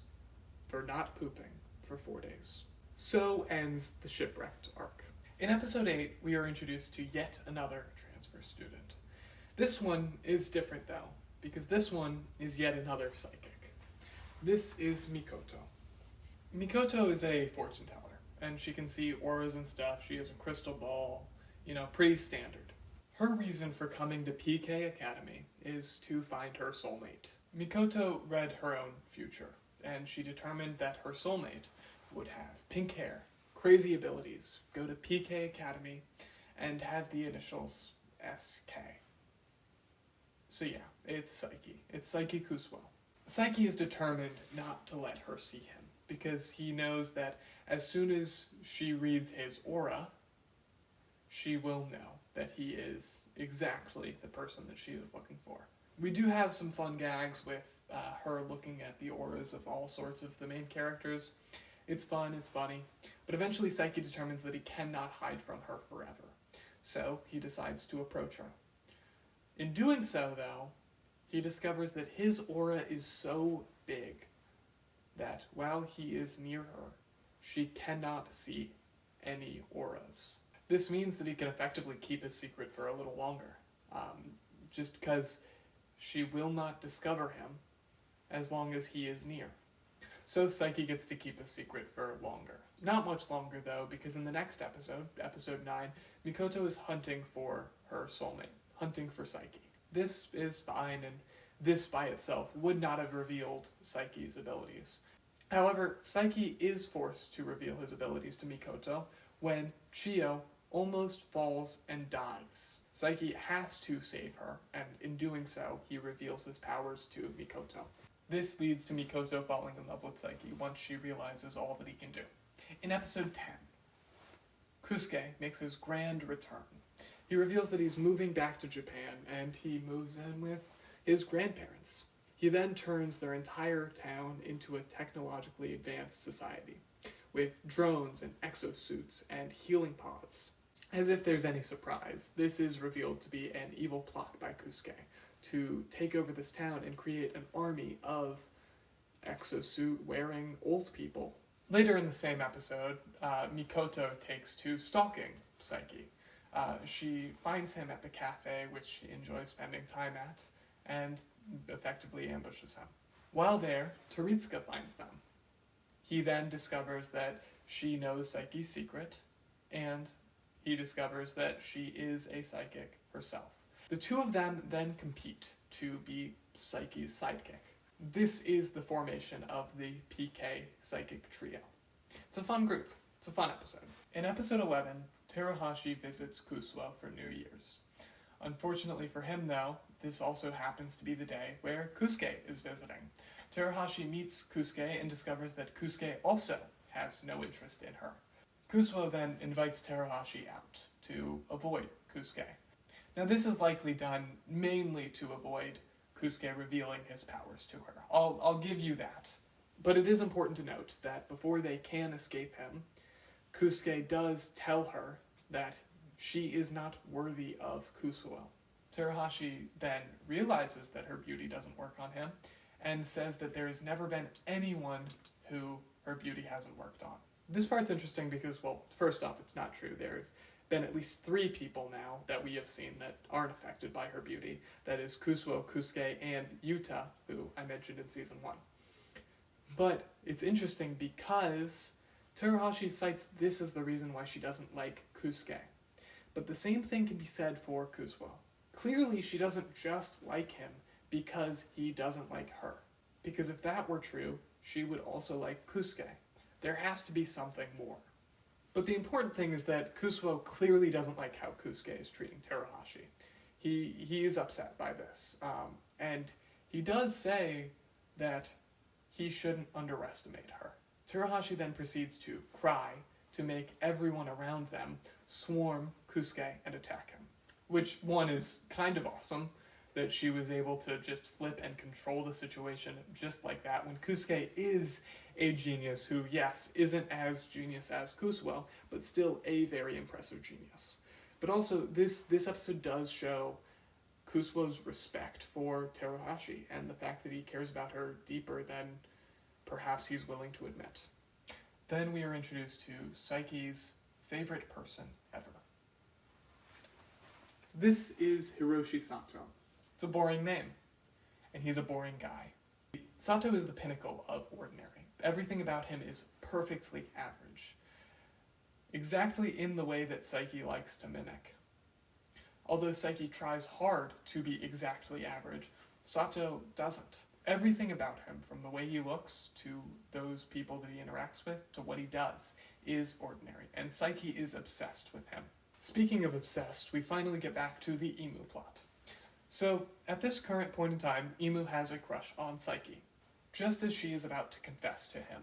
for not pooping for 4 days. So ends the shipwrecked arc. In episode 8, we are introduced to yet another transfer student. This one is different though, because this one is yet another psychic. This is Mikoto. Mikoto is a fortune teller, and she can see auras and stuff. She has a crystal ball, pretty standard. Her reason for coming to PK Academy is to find her soulmate. Mikoto read her own future, and she determined that her soulmate would have pink hair, crazy abilities, go to PK Academy, and have the initials SK. So yeah, it's Saiki. It's Saiki Kusuo. Saiki is determined not to let her see him, because he knows that as soon as she reads his aura, she will know that he is exactly the person that she is looking for. We do have some fun gags with her looking at the auras of all sorts of the main characters. It's fun, it's funny, but eventually Saiki determines that he cannot hide from her forever, so he decides to approach her. In doing so, though, he discovers that his aura is so big that while he is near her, she cannot see any auras. This means that he can effectively keep his secret for a little longer, just because she will not discover him as long as he is near. So Saiki gets to keep his secret for longer. Not much longer, though, because in the next episode, episode 9, Mikoto is hunting for her soulmate, hunting for Saiki. This is fine, and this by itself would not have revealed Saiki's abilities. However, Saiki is forced to reveal his abilities to Mikoto when Chiyo almost falls and dies. Saiki has to save her, and in doing so, he reveals his powers to Mikoto. This leads to Mikoto falling in love with Saiki once she realizes all that he can do. In episode 10, Kusuke makes his grand return. He reveals that he's moving back to Japan, and he moves in with his grandparents. He then turns their entire town into a technologically advanced society, with drones and exosuits and healing pods. As if there's any surprise, this is revealed to be an evil plot by Kusuke to take over this town and create an army of exosuit-wearing old people. Later in the same episode, Mikoto takes to stalking Saiki. She finds him at the cafe, which she enjoys spending time at, and effectively ambushes him. While there, Teritsuka finds them. He then discovers that she knows Saiki's secret, and he discovers that she is a psychic herself. The two of them then compete to be Saiki's sidekick. This is the formation of the PK Psychic Trio. It's a fun group. It's a fun episode. In episode 11, Terahashi visits Kusuo for New Year's. Unfortunately for him, though, this also happens to be the day where Kusuke is visiting. Terahashi meets Kusuke and discovers that Kusuke also has no interest in her. Kusuo then invites Terahashi out to avoid Kusuke. Now this is likely done mainly to avoid Kusuke revealing his powers to her. I'll give you that. But it is important to note that before they can escape him, Kusuke does tell her that she is not worthy of Kusuo. Terahashi then realizes that her beauty doesn't work on him and says that there has never been anyone who her beauty hasn't worked on. This part's interesting because, well, first off, it's not true. There have been at least 3 people now that we have seen that aren't affected by her beauty. That is Kusuo, Kusuke, and Yuta, who I mentioned in season 1. But it's interesting because Terahashi cites this as the reason why she doesn't like Kusuke. But the same thing can be said for Kusuo. Clearly, she doesn't just like him because he doesn't like her. Because if that were true, she would also like Kusuke. There has to be something more. But the important thing is that Kusuo clearly doesn't like how Kusuke is treating Terahashi. He is upset by this. And he does say that he shouldn't underestimate her. Terahashi then proceeds to cry to make everyone around them swarm Kusuke and attack him. Which, one, is kind of awesome, that she was able to just flip and control the situation just like that, when Kusuke is a genius who, yes, isn't as genius as Kusuo, but still a very impressive genius. But also, this episode does show Kusuo's respect for Teruhashi, and the fact that he cares about her deeper than perhaps he's willing to admit. Then we are introduced to Saiki's favorite person ever. This is Hiroshi Sato. It's a boring name, and he's a boring guy. Sato is the pinnacle of ordinary. Everything about him is perfectly average. Exactly in the way that Saiki likes to mimic. Although Saiki tries hard to be exactly average, Sato doesn't. Everything about him, from the way he looks to those people that he interacts with to what he does, is ordinary, and Saiki is obsessed with him. Speaking of obsessed, we finally get back to the Imu plot. So, at this current point in time, Imu has a crush on Saiki. Just as she is about to confess to him,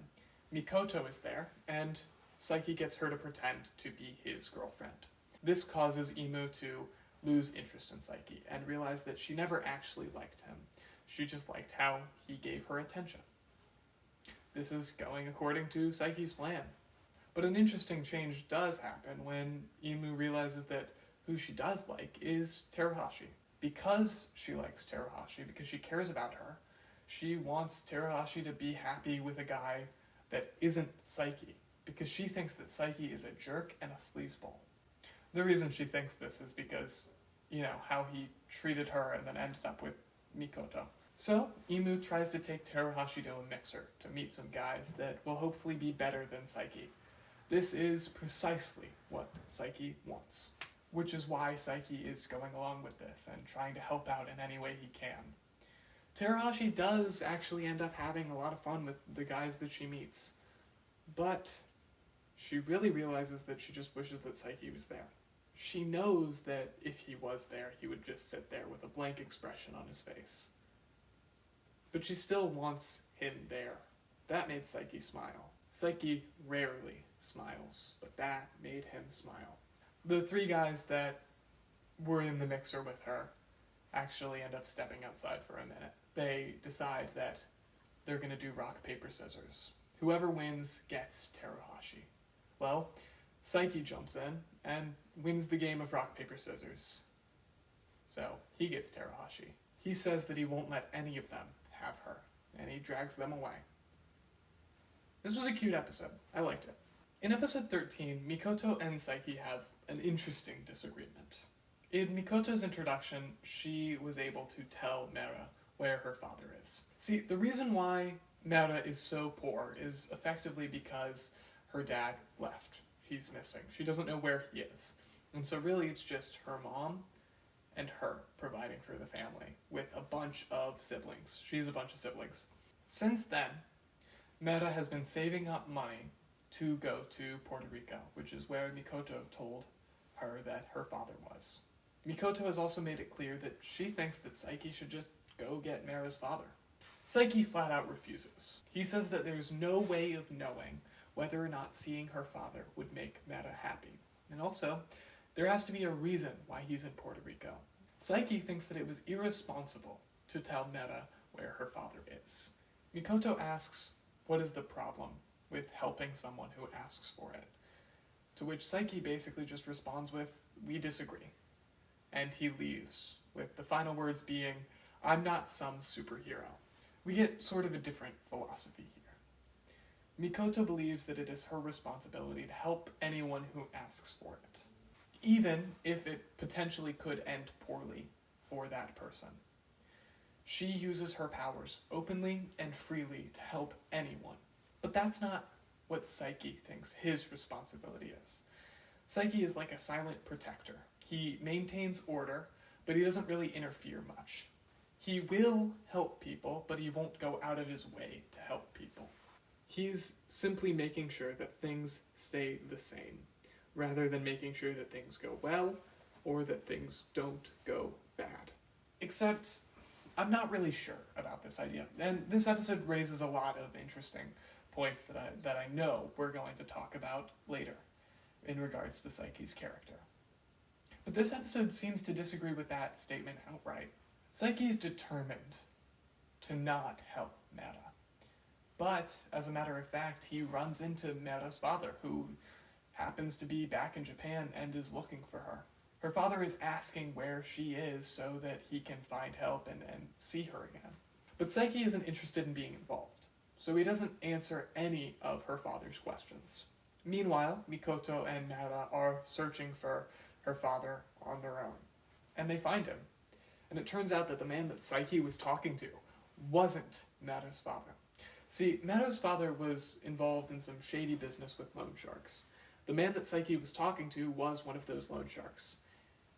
Mikoto is there, and Saiki gets her to pretend to be his girlfriend. This causes Imu to lose interest in Saiki and realize that she never actually liked him. She just liked how he gave her attention. This is going according to Saiki's plan. But an interesting change does happen when Imu realizes that who she does like is Teruhashi. Because she likes Teruhashi, because she cares about her, she wants Teruhashi to be happy with a guy that isn't Saiki, because she thinks that Saiki is a jerk and a sleazeball. The reason she thinks this is because, how he treated her and then ended up with Mikoto. So, Imu tries to take Teruhashi to a mixer to meet some guys that will hopefully be better than Saiki. This is precisely what Saiki wants, which is why Saiki is going along with this and trying to help out in any way he can. Teruhashi does actually end up having a lot of fun with the guys that she meets, but she really realizes that she just wishes that Saiki was there. She knows that if he was there, he would just sit there with a blank expression on his face. But she still wants him there. That made Saiki smile. Saiki rarely smiles, but that made him smile. The three guys that were in the mixer with her actually end up stepping outside for a minute. They decide that they're going to do rock, paper, scissors. Whoever wins gets Teruhashi. Well, Saiki jumps in and wins the game of rock, paper, scissors. So, he gets Teruhashi. He says that he won't let any of them have her, and he drags them away. This was a cute episode. I liked it. In episode 13, Mikoto and Saiki have an interesting disagreement. In Mikoto's introduction, she was able to tell Mera where her father is. See, the reason why Mera is so poor is effectively because her dad left. He's missing. She doesn't know where he is. And so really it's just her mom and her providing for the family with a bunch of siblings. She has a bunch of siblings. Since then, Mera has been saving up money to go to Puerto Rico, which is where Mikoto told her that her father was. Mikoto has also made it clear that she thinks that Saiki should just go get Mera's father. Saiki flat out refuses. He says that there's no way of knowing whether or not seeing her father would make Mera happy. And also, there has to be a reason why he's in Puerto Rico. Saiki thinks that it was irresponsible to tell Mera where her father is. Mikoto asks, what is the problem with helping someone who asks for it? To which Saiki basically just responds with, we disagree. And he leaves, with the final words being, I'm not some superhero. We get sort of a different philosophy here. Mikoto believes that it is her responsibility to help anyone who asks for it, even if it potentially could end poorly for that person. She uses her powers openly and freely to help anyone. But that's not what Saiki thinks his responsibility is. Saiki is like a silent protector. He maintains order, but he doesn't really interfere much. He will help people, but he won't go out of his way to help people. He's simply making sure that things stay the same, rather than making sure that things go well, or that things don't go bad. Except, I'm not really sure about this idea, and this episode raises a lot of interesting points that I know we're going to talk about later. in regards to Saiki's character. But this episode seems to disagree with that statement outright. Saiki is determined to not help Mera. But, as a matter of fact, he runs into Mera's father, who happens to be back in Japan and is looking for her. Her father is asking where she is so that he can find help and see her again. But Saiki isn't interested in being involved, so he doesn't answer any of her father's questions. Meanwhile, Mikoto and Mera are searching for her father on their own, and they find him. And it turns out that the man that Saiki was talking to wasn't Mera's father. See, Mera's father was involved in some shady business with loan sharks. The man that Saiki was talking to was one of those loan sharks.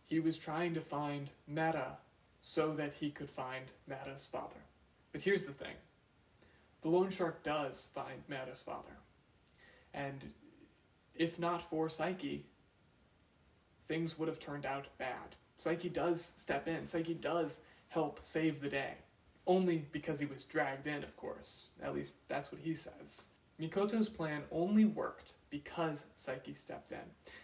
He was trying to find Mera so that he could find Mera's father. But here's the thing. The loan shark does find Mera's father. And if not for Saiki, things would have turned out bad. Saiki does step in. Saiki does help save the day. Only because he was dragged in, of course. At least that's what he says. Mikoto's plan only worked because Saiki stepped in.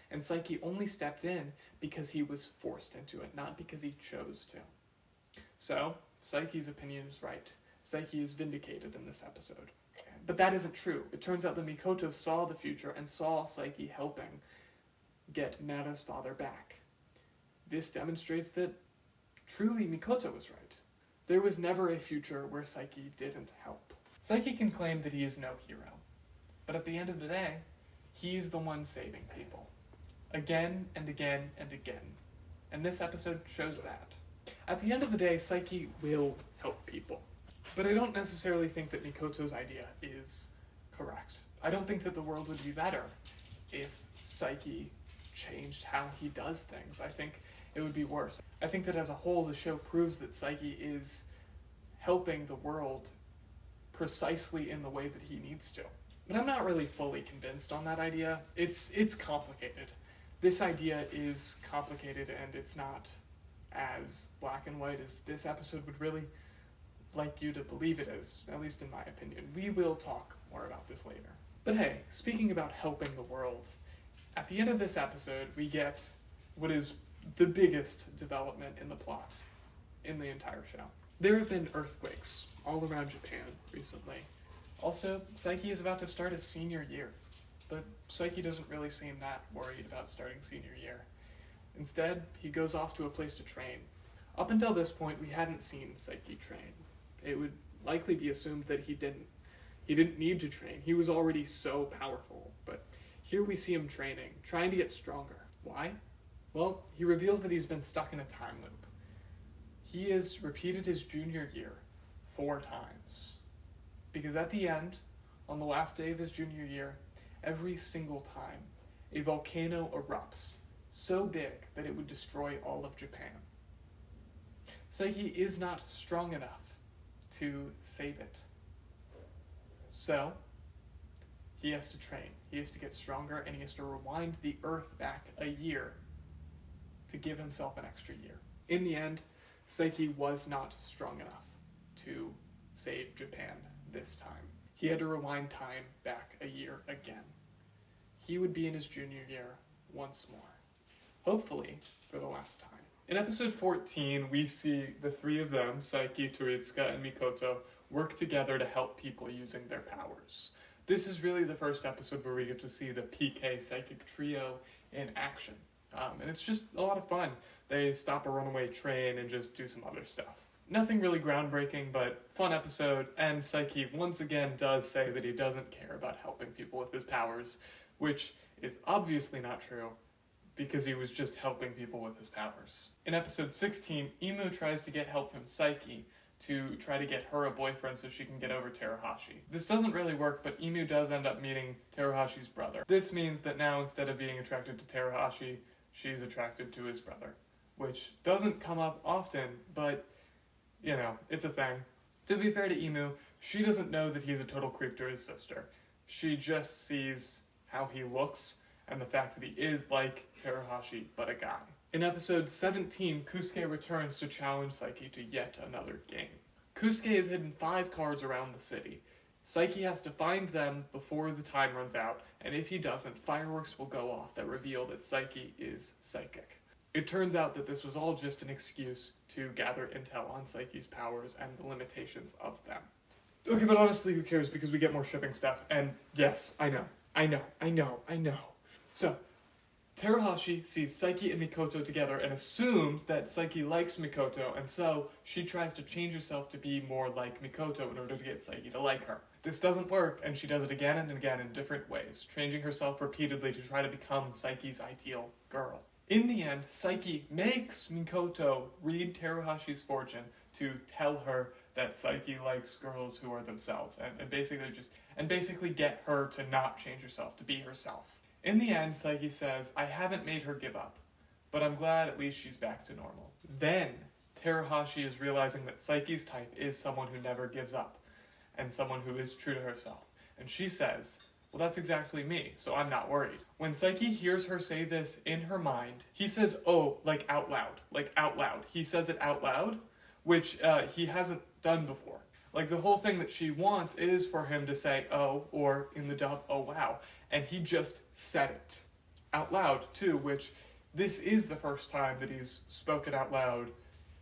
And Saiki only stepped in because he was forced into it, not because he chose to. So, Saiki's opinion is right. Saiki is vindicated in this episode. But that isn't true. It turns out that Mikoto saw the future and saw Saiki helping get Mera's father back. This demonstrates that truly Mikoto was right. There was never a future where Saiki didn't help. Saiki can claim that he is no hero, but at the end of the day, he's the one saving people. Again and again and again. And this episode shows that. At the end of the day, Saiki will help people. But I don't necessarily think that Mikoto's idea is correct. I don't think that the world would be better if Saiki changed how he does things. I think it would be worse. I think that as a whole, the show proves that Saiki is helping the world precisely in the way that he needs to. But I'm not really fully convinced on that idea. It's complicated. This idea is complicated, and it's not as black and white as this episode would really like you to believe it is, at least in my opinion. We will talk more about this later. But hey, speaking about helping the world, at the end of this episode, we get what is the biggest development in the plot in the entire show. There have been earthquakes all around Japan recently. Also, Saiki is about to start his senior year, but Saiki doesn't really seem that worried about starting senior year. Instead, he goes off to a place to train. Up until this point, we hadn't seen Saiki train. It would likely be assumed that he didn't need to train. He was already so powerful, but here we see him training, trying to get stronger. Why? Well, he reveals that he's been stuck in a time loop. He has repeated his junior year 4 times. Because at the end, on the last day of his junior year, every single time, a volcano erupts, so big that it would destroy all of Japan. Saiki is not strong enough to save it. So, he has to train. He has to get stronger, and he has to rewind the Earth back a year to give himself an extra year. In the end, Saiki was not strong enough to save Japan this time. He had to rewind time back a year again. He would be in his junior year once more. Hopefully, for the last time. In episode 14, we see the 3 of them, Saiki, Toritsuka, and Mikoto, work together to help people using their powers. This is really the first episode where we get to see the PK Psychic Trio in action. And it's just a lot of fun. They stop a runaway train and just do some other stuff. Nothing really groundbreaking, but fun episode, and Saiki once again does say that he doesn't care about helping people with his powers, which is obviously not true, because he was just helping people with his powers. In episode 16, Imu tries to get help from Saiki to try to get her a boyfriend so she can get over Teruhashi. This doesn't really work, but Imu does end up meeting Teruhashi's brother. This means that now, instead of being attracted to Teruhashi, she's attracted to his brother, which doesn't come up often, but, you know, it's a thing. To be fair to Imu, she doesn't know that he's a total creep to his sister. She just sees how he looks and the fact that he is like Teruhashi, but a guy. In episode 17, Kusuke returns to challenge Saiki to yet another game. Kusuke has hidden 5 cards around the city. Saiki has to find them before the time runs out, and if he doesn't, fireworks will go off that reveal that Saiki is psychic. It turns out that this was all just an excuse to gather intel on Saiki's powers and the limitations of them. Okay, but honestly, who cares, because we get more shipping stuff, and yes, I know. So, Terahashi sees Saiki and Mikoto together and assumes that Saiki likes Mikoto, and so she tries to change herself to be more like Mikoto in order to get Saiki to like her. This doesn't work, and she does it again and again in different ways, changing herself repeatedly to try to become Saiki's ideal girl. In the end, Saiki makes Mikoto read Terahashi's fortune to tell her that Saiki likes girls who are themselves, and basically get her to not change herself, to be herself. In the end, Saiki says, I haven't made her give up, but I'm glad at least she's back to normal. Then, Terahashi is realizing that Saiki's type is someone who never gives up, and someone who is true to herself. And she says, well, that's exactly me, so I'm not worried. When Saiki hears her say this in her mind, he says, oh, like out loud. He says it out loud, which he hasn't done before. Like, the whole thing that she wants is for him to say, oh, or in the dub, oh wow. And he just said it out loud, too, which this is the first time that he's spoken out loud,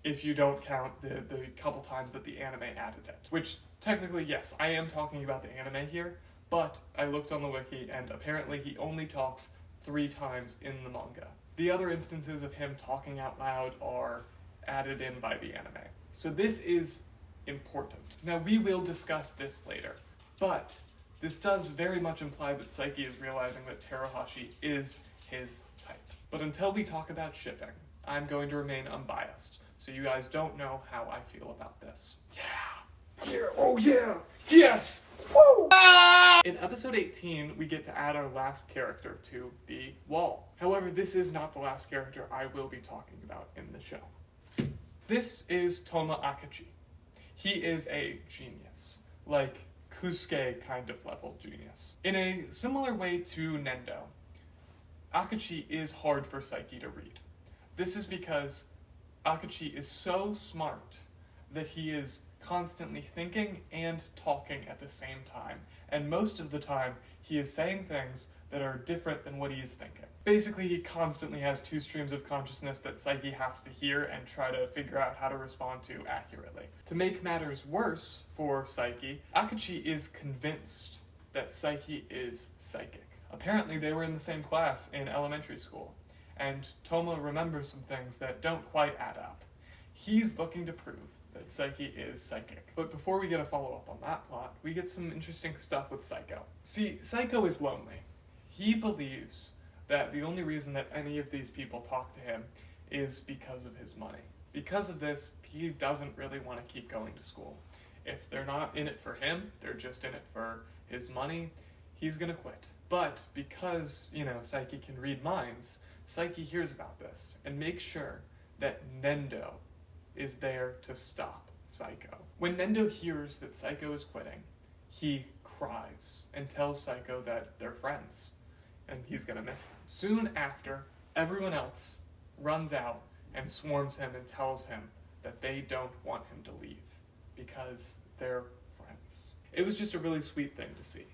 if you don't count the couple times that the anime added it. Which, technically, yes, I am talking about the anime here, but I looked on the wiki, and apparently he only talks 3 times in the manga. The other instances of him talking out loud are added in by the anime. So this is important. Now, we will discuss this later, but this does very much imply that Saiki is realizing that Terahashi is his type. But until we talk about shipping, I'm going to remain unbiased, so you guys don't know how I feel about this. Oh yeah! Yes! Woo! In episode 18, we get to add our last character to the wall. However, this is not the last character I will be talking about in the show. This is Toma Akachi. He is a genius, like Kusuke kind of level genius. In a similar way to Nendo, Akachi is hard for Saiki to read. This is because Akachi is so smart that he is constantly thinking and talking at the same time, and most of the time he is saying things that are different than what he is thinking. Basically, he constantly has 2 streams of consciousness that Saiki has to hear and try to figure out how to respond to accurately. To make matters worse for Saiki, Akachi is convinced that Saiki is psychic. Apparently, they were in the same class in elementary school, and Toma remembers some things that don't quite add up. He's looking to prove that Saiki is psychic. But before we get a follow-up on that plot, we get some interesting stuff with Saiko. See, Saiko is lonely. He believes that the only reason that any of these people talk to him is because of his money. Because of this, he doesn't really want to keep going to school. If they're not in it for him, they're just in it for his money, he's gonna quit. But because, Saiki can read minds, Saiki hears about this and makes sure that Nendo is there to stop Saiko. When Nendo hears that Saiko is quitting, he cries and tells Saiko that they're friends, and he's gonna miss them. Soon after, everyone else runs out and swarms him and tells him that they don't want him to leave, because they're friends. It was just a really sweet thing to see.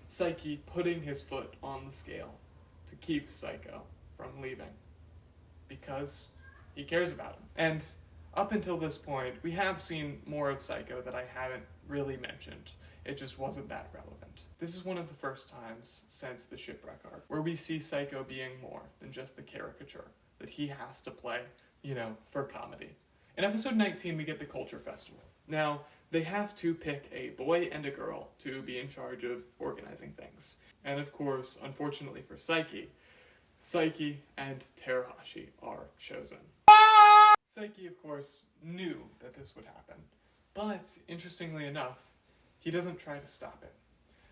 Saiki putting his foot on the scale to keep Saiko from leaving, because he cares about him. And up until this point, we have seen more of Saiko that I haven't really mentioned. It just wasn't that relevant. This is one of the first times since the Shipwreck arc where we see Saiko being more than just the caricature that he has to play, for comedy. In episode 19, we get the Culture Festival. Now, they have to pick a boy and a girl to be in charge of organizing things. And of course, unfortunately for Saiki and Terahashi are chosen. Saiki, of course, knew that this would happen, but interestingly enough, he doesn't try to stop it.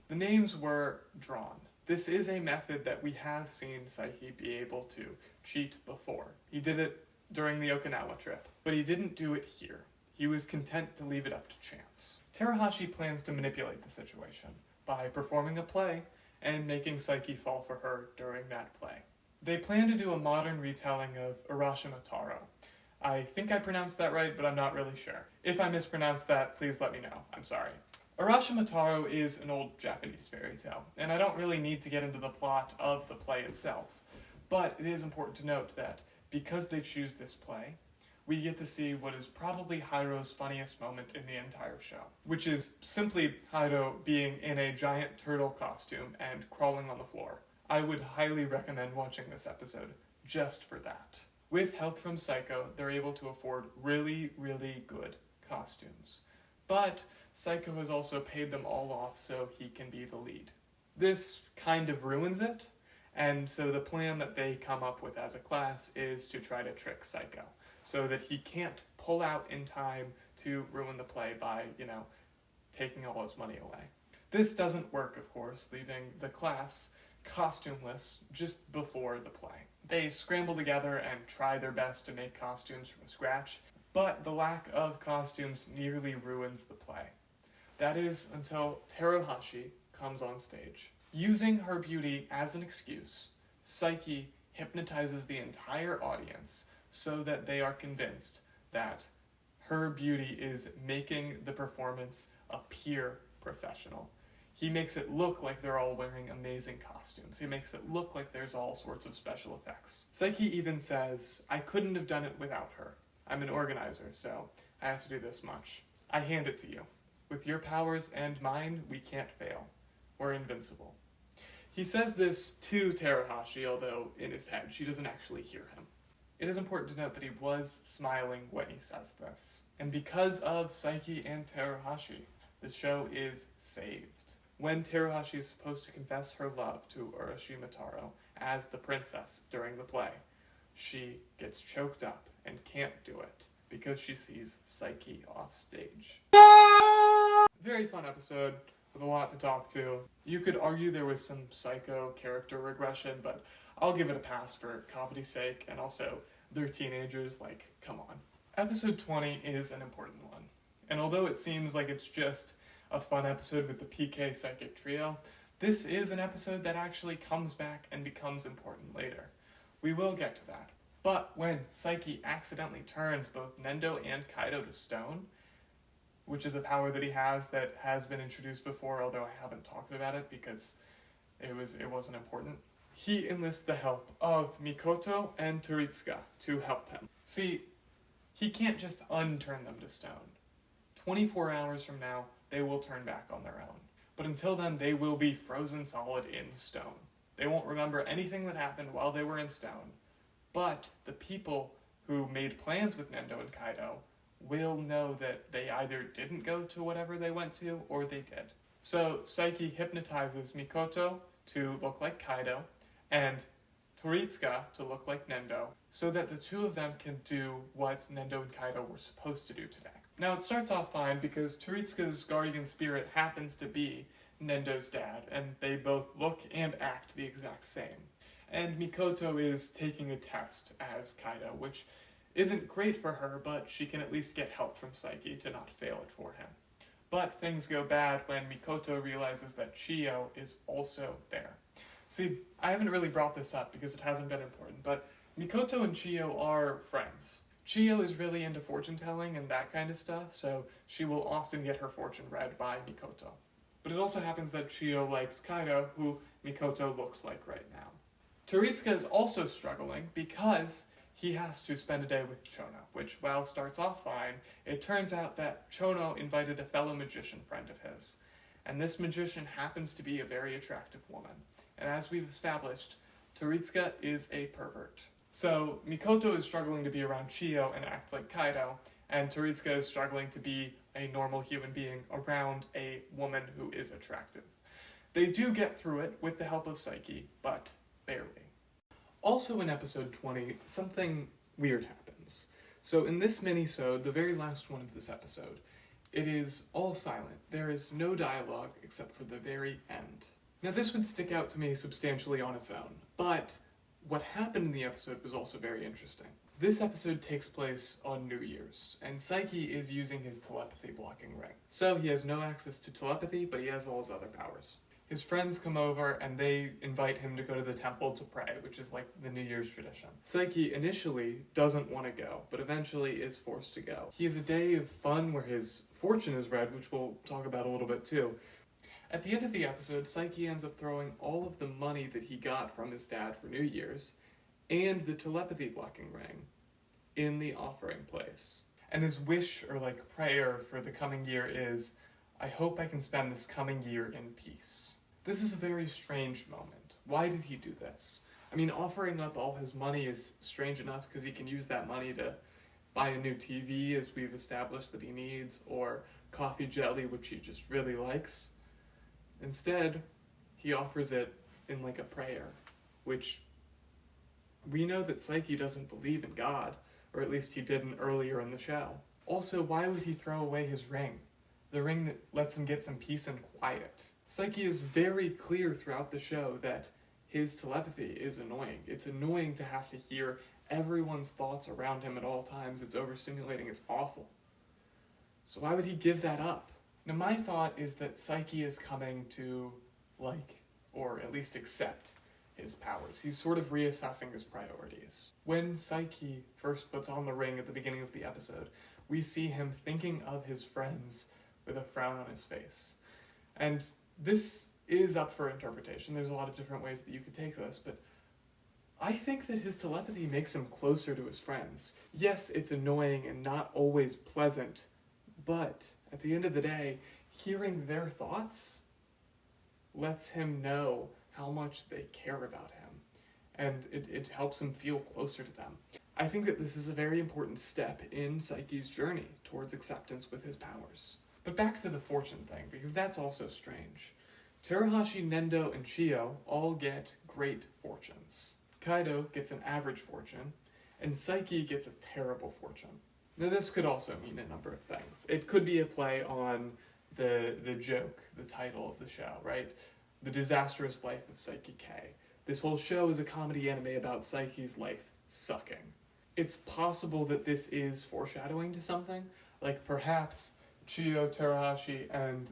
The names were drawn. This is a method that we have seen Saiki be able to cheat before. He did it during the Okinawa trip, but he didn't do it here. He was content to leave it up to chance. Terahashi plans to manipulate the situation by performing a play and making Saiki fall for her during that play. They plan to do a modern retelling of Urashima Taro. I think I pronounced that right, but I'm not really sure. If I mispronounced that, please let me know. I'm sorry. Urashimataro is an old Japanese fairy tale, and I don't really need to get into the plot of the play itself, but it is important to note that because they choose this play, we get to see what is probably Hiro's funniest moment in the entire show, which is simply Hiro being in a giant turtle costume and crawling on the floor. I would highly recommend watching this episode just for that. With help from Psycho, they're able to afford really, really good costumes. But Psycho has also paid them all off so he can be the lead. This kind of ruins it, and so the plan that they come up with as a class is to try to trick Psycho, so that he can't pull out in time to ruin the play by, taking all his money away. This doesn't work, of course, leaving the class costumeless just before the play. They scramble together and try their best to make costumes from scratch, but the lack of costumes nearly ruins the play. That is until Teruhashi comes on stage. Using her beauty as an excuse, Saiki hypnotizes the entire audience so that they are convinced that her beauty is making the performance appear professional. He makes it look like they're all wearing amazing costumes. He makes it look like there's all sorts of special effects. Saiki even says, "I couldn't have done it without her. I'm an organizer, so I have to do this much. I hand it to you. With your powers and mine, we can't fail. We're invincible." He says this to Teruhashi, although in his head she doesn't actually hear him. It is important to note that he was smiling when he says this. And because of Saiki and Teruhashi, the show is saved. When Teruhashi is supposed to confess her love to Urashimataro as the princess during the play, she gets choked up and can't do it because she sees Saiki off stage. Very fun episode with a lot to talk to. You could argue there was some Psycho character regression, but I'll give it a pass for comedy's sake, and also they're teenagers, come on. Episode 20 is an important one, and although it seems like it's just a fun episode with the PK psychic trio, this is an episode that actually comes back and becomes important later. We will get to that. But when Saiki accidentally turns both Nendo and Kaido to stone, which is a power that he has that has been introduced before, although I haven't talked about it because it wasn't important, he enlists the help of Mikoto and Turitsuka to help him. See, he can't just unturn them to stone. 24 hours from now, they will turn back on their own. But until then, they will be frozen solid in stone. They won't remember anything that happened while they were in stone. But the people who made plans with Nendo and Kaido will know that they either didn't go to whatever they went to, or they did. So Saiki hypnotizes Mikoto to look like Kaido, and Turitsuka to look like Nendo, so that the two of them can do what Nendo and Kaido were supposed to do today. Now, it starts off fine because Turitsuka's guardian spirit happens to be Nendo's dad, and they both look and act the exact same. And Mikoto is taking a test as Kaido, which isn't great for her, but she can at least get help from Saiki to not fail it for him. But things go bad when Mikoto realizes that Chiyo is also there. See, I haven't really brought this up because it hasn't been important, but Mikoto and Chiyo are friends. Chiyo is really into fortune telling and that kind of stuff, so she will often get her fortune read by Mikoto. But it also happens that Chiyo likes Kaido, who Mikoto looks like right now. Turitsuka is also struggling because he has to spend a day with Chono, which, while starts off fine, it turns out that Chono invited a fellow magician friend of his. And this magician happens to be a very attractive woman. And as we've established, Turitsuka is a pervert. So Mikoto is struggling to be around Chiyo and act like Kaido, and Turitsuka is struggling to be a normal human being around a woman who is attractive. They do get through it with the help of Saiki, but barely. Also in episode 20, something weird happens. So in this mini-sode, the very last one of this episode, it is all silent. There is no dialogue except for the very end. Now this would stick out to me substantially on its own, but what happened in the episode was also very interesting. This episode takes place on New Year's, and Saiki is using his telepathy blocking ring. So he has no access to telepathy, but he has all his other powers. His friends come over and they invite him to go to the temple to pray, which is like the New Year's tradition. Saiki initially doesn't want to go, but eventually is forced to go. He has a day of fun where his fortune is read, which we'll talk about a little bit too. At the end of the episode, Saiki ends up throwing all of the money that he got from his dad for New Year's and the telepathy blocking ring in the offering place. And his wish or like prayer for the coming year is, I hope I can spend this coming year in peace. This is a very strange moment. Why did he do this? I mean, offering up all his money is strange enough because he can use that money to buy a new TV, as we've established that he needs, or coffee jelly, which he just really likes. Instead, he offers it in like a prayer, which we know that Saiki doesn't believe in God, or at least he didn't earlier in the show. Also, why would he throw away his ring? The ring that lets him get some peace and quiet. Saiki is very clear throughout the show that his telepathy is annoying. It's annoying to have to hear everyone's thoughts around him at all times. It's overstimulating. It's awful. So why would he give that up? Now, my thought is that Saiki is coming to like, or at least accept his powers. He's sort of reassessing his priorities. When Saiki first puts on the ring at the beginning of the episode, we see him thinking of his friends with a frown on his face. And this is up for interpretation. There's a lot of different ways that you could take this, but I think that his telepathy makes him closer to his friends. Yes, it's annoying and not always pleasant, but at the end of the day, hearing their thoughts lets him know how much they care about him, and it helps him feel closer to them. I think that this is a very important step in Saiki's journey towards acceptance with his powers. But back to the fortune thing, because that's also strange. Terahashi, Nendo, and Chiyo all get great fortunes. Kaido gets an average fortune, and Saiki gets a terrible fortune. Now this could also mean a number of things. It could be a play on the joke, the title of the show, right? The Disastrous Life of Saiki K. This whole show is a comedy anime about Saiki's life sucking. It's possible that this is foreshadowing to something, like perhaps Chiyo, Terahashi, and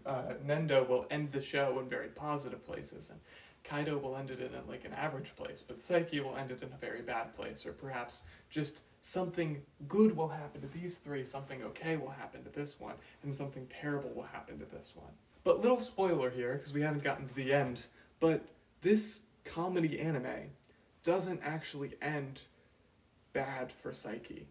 Nendo will end the show in very positive places, and Kaido will end it in like an average place, but Saiki will end it in a very bad place, or perhaps just something good will happen to these three, something okay will happen to this one, and something terrible will happen to this one. But little spoiler here, because we haven't gotten to the end, but this comedy anime doesn't actually end bad for Saiki.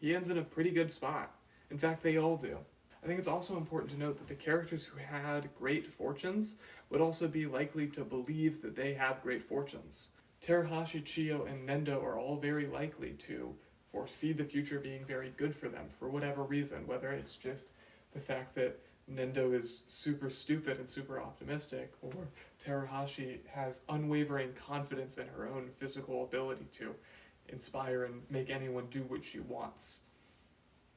He ends in a pretty good spot. In fact, they all do. I think it's also important to note that the characters who had great fortunes would also be likely to believe that they have great fortunes. Terahashi, Chiyo, and Nendo are all very likely to foresee the future being very good for them for whatever reason, whether it's just the fact that Nendo is super stupid and super optimistic, or Terahashi has unwavering confidence in her own physical ability to inspire and make anyone do what she wants.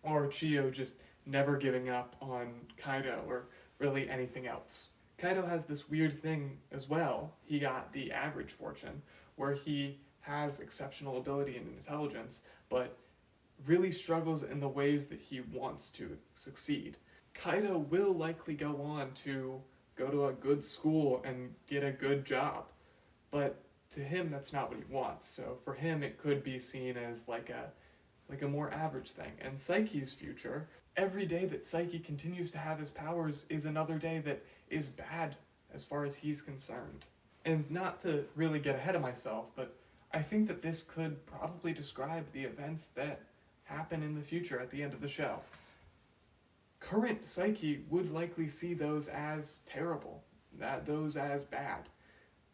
Or Chiyo just never giving up on Kaido or really anything else. Kaido has this weird thing as well. He got the average fortune, where he has exceptional ability and intelligence, but really struggles in the ways that he wants to succeed. Kaido will likely go on to go to a good school and get a good job, but to him that's not what he wants. So for him it could be seen as like a more average thing. And Saiki's future, every day that Saiki continues to have his powers is another day that is bad as far as he's concerned. And not to really get ahead of myself, but I think that this could probably describe the events that happen in the future at the end of the show. Current Saiki would likely see those as terrible, those as bad,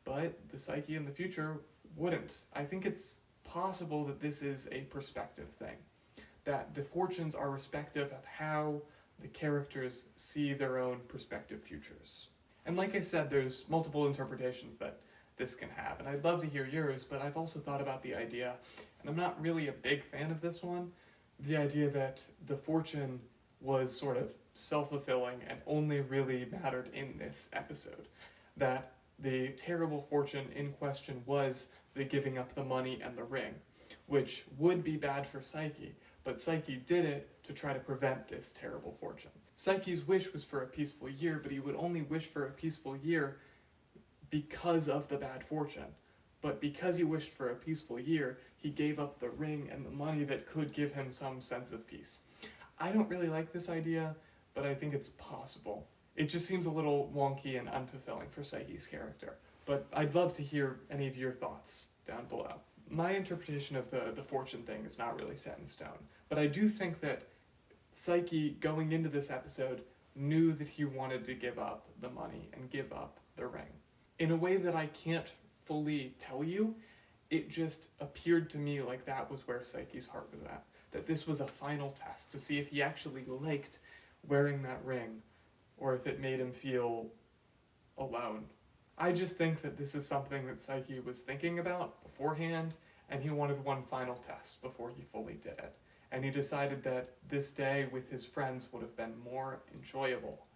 but the Saiki in the future wouldn't. I think it's possible that this is a perspective thing, that the fortunes are respective of how the characters see their own perspective futures. And like I said, there's multiple interpretations that this can have, and I'd love to hear yours, but I've also thought about the idea, and I'm not really a big fan of this one, the idea that the fortune was sort of self-fulfilling and only really mattered in this episode. That the terrible fortune in question was the giving up the money and the ring, which would be bad for Saiki, but Saiki did it to try to prevent this terrible fortune. Saiki's wish was for a peaceful year, but he would only wish for a peaceful year because of the bad fortune. But because he wished for a peaceful year, he gave up the ring and the money that could give him some sense of peace. I don't really like this idea, but I think it's possible. It just seems a little wonky and unfulfilling for Saiki's character. But I'd love to hear any of your thoughts down below. My interpretation of the fortune thing is not really set in stone, but I do think that Saiki, going into this episode, knew that he wanted to give up the money and give up the ring. In a way that I can't fully tell you, it just appeared to me like that was where Saiki's heart was at. That this was a final test to see if he actually liked wearing that ring, or if it made him feel alone. I just think that this is something that Saiki was thinking about beforehand, and he wanted one final test before he fully did it. And he decided that this day with his friends would have been more enjoyable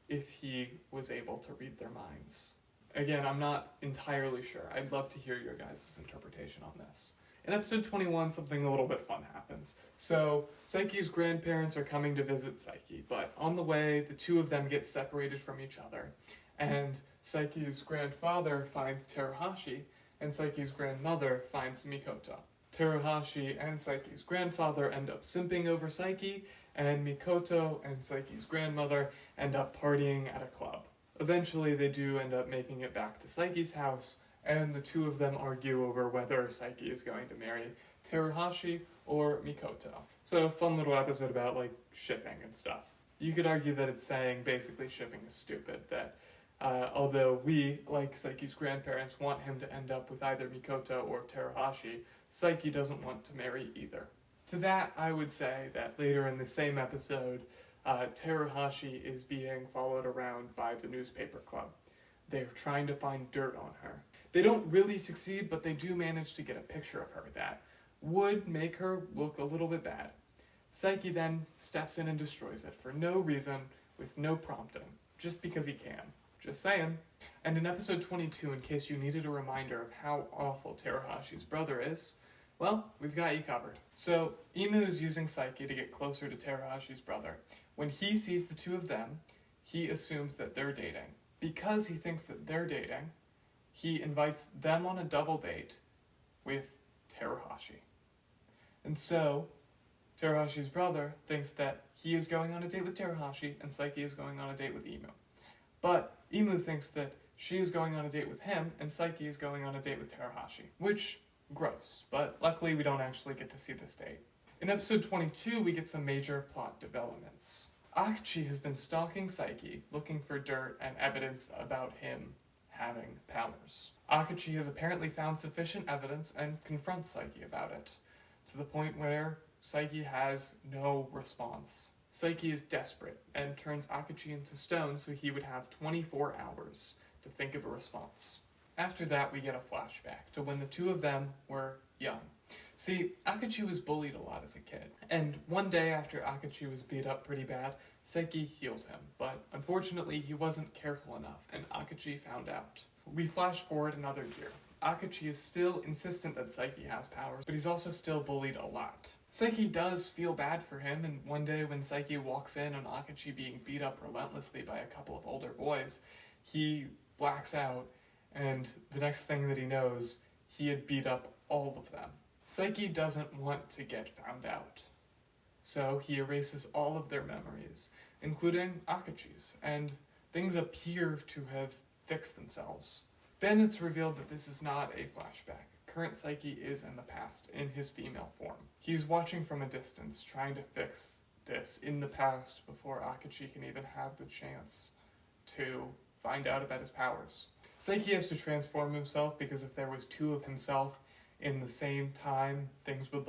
if he was able to read their minds. Again, I'm not entirely sure. I'd love to hear your guys' interpretation on this. In episode 21, something a little bit fun happens. So, Saiki's grandparents are coming to visit Saiki, but on the way, the two of them get separated from each other, and Saiki's grandfather finds Teruhashi, and Saiki's grandmother finds Mikoto. Teruhashi and Saiki's grandfather end up simping over Saiki, and Mikoto and Saiki's grandmother end up partying at a club. Eventually, they do end up making it back to Saiki's house, and the two of them argue over whether Saiki is going to marry Teruhashi or Mikoto. So, a fun little episode about, like, shipping and stuff. You could argue that it's saying basically shipping is stupid, that although we, like Saiki's grandparents, want him to end up with either Mikoto or Teruhashi, Saiki doesn't want to marry either. To that, I would say that later in the same episode, Teruhashi is being followed around by the newspaper club. They're trying to find dirt on her. They don't really succeed, but they do manage to get a picture of her that would make her look a little bit bad. Saiki then steps in and destroys it for no reason, with no prompting, just because he can. Just saying. And in episode 22, in case you needed a reminder of how awful Teruhashi's brother is, well, we've got you covered. So, Imu is using Saiki to get closer to Teruhashi's brother. When he sees the two of them, he assumes that they're dating. Because he thinks that they're dating, he invites them on a double date with Teruhashi. And so, Teruhashi's brother thinks that he is going on a date with Teruhashi and Saiki is going on a date with Imu. But Imu thinks that she is going on a date with him and Saiki is going on a date with Teruhashi, which, gross, but luckily we don't actually get to see this date. In episode 22, we get some major plot developments. Akachi has been stalking Saiki, looking for dirt and evidence about him having powers. Akachi has apparently found sufficient evidence and confronts Saiki about it, to the point where Saiki has no response. Saiki is desperate and turns Akachi into stone so he would have 24 hours to think of a response. After that, we get a flashback to when the two of them were young. See, Akachi was bullied a lot as a kid, and one day after Akachi was beat up pretty bad, Saiki healed him, but unfortunately he wasn't careful enough, and Akachi found out. We flash forward another year. Akachi is still insistent that Saiki has powers, but he's also still bullied a lot. Saiki does feel bad for him, and one day when Saiki walks in on Akachi being beat up relentlessly by a couple of older boys, he blacks out, and the next thing that he knows, he had beat up all of them. Saiki doesn't want to get found out, so he erases all of their memories, including Akachi's, and things appear to have fixed themselves. Then it's revealed that this is not a flashback. Current Saiki is in the past, in his female form. He's watching from a distance, trying to fix this in the past before Akachi can even have the chance to find out about his powers. Saiki has to transform himself because if there was two of himself in the same time, things would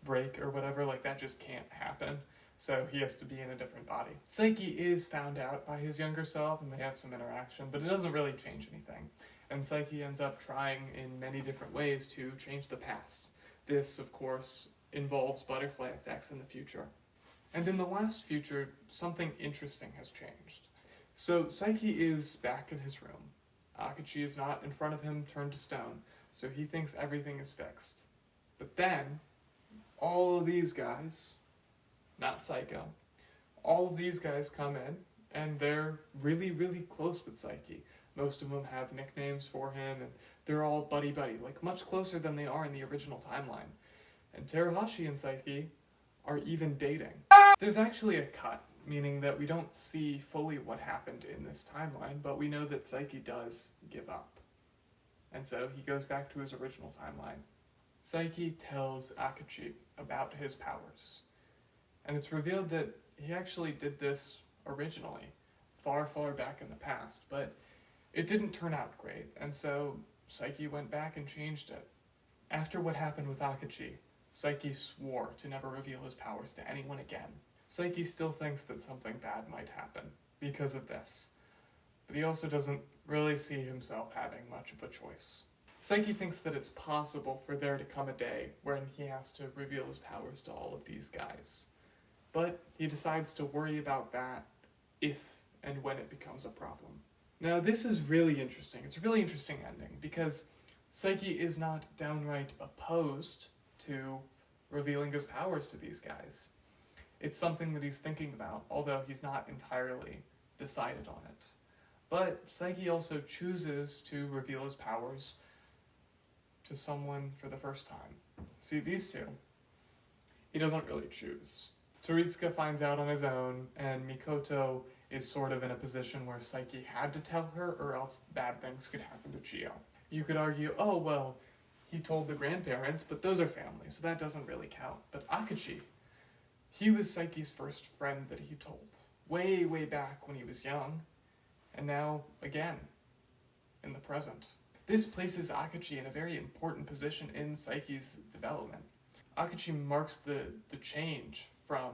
break or whatever, that just can't happen. So he has to be in a different body. Saiki is found out by his younger self and they have some interaction, but it doesn't really change anything. And Saiki ends up trying in many different ways to change the past. This, of course, involves butterfly effects in the future. And in the last future, something interesting has changed. So Saiki is back in his room. Akachi is not in front of him, turned to stone, so he thinks everything is fixed. But then, all of these guys, not Psycho, all of these guys come in, and they're really, really close with Saiki. Most of them have nicknames for him, and they're all buddy-buddy, like much closer than they are in the original timeline. And Terahashi and Saiki are even dating. There's actually a cut, meaning that we don't see fully what happened in this timeline, but we know that Saiki does give up. And so he goes back to his original timeline. Saiki tells Akachi about his powers. And it's revealed that he actually did this originally, far, far back in the past, but it didn't turn out great, and so Saiki went back and changed it. After what happened with Akachi, Saiki swore to never reveal his powers to anyone again. Saiki still thinks that something bad might happen because of this, but he also doesn't really see himself having much of a choice. Saiki thinks that it's possible for there to come a day when he has to reveal his powers to all of these guys, but he decides to worry about that if and when it becomes a problem. Now this is really interesting. It's a really interesting ending because Saiki is not downright opposed to revealing his powers to these guys. It's something that he's thinking about, although he's not entirely decided on it. But Saiki also chooses to reveal his powers to someone for the first time. See, these two, he doesn't really choose. Teritsuka finds out on his own, and Mikoto is sort of in a position where Saiki had to tell her, or else bad things could happen to Chiyo. You could argue, oh, well, he told the grandparents, but those are family, so that doesn't really count. But Akachi, he was Saiki's first friend that he told, way, way back when he was young, and now, again, in the present. This places Akachi in a very important position in Saiki's development. Akachi marks the change from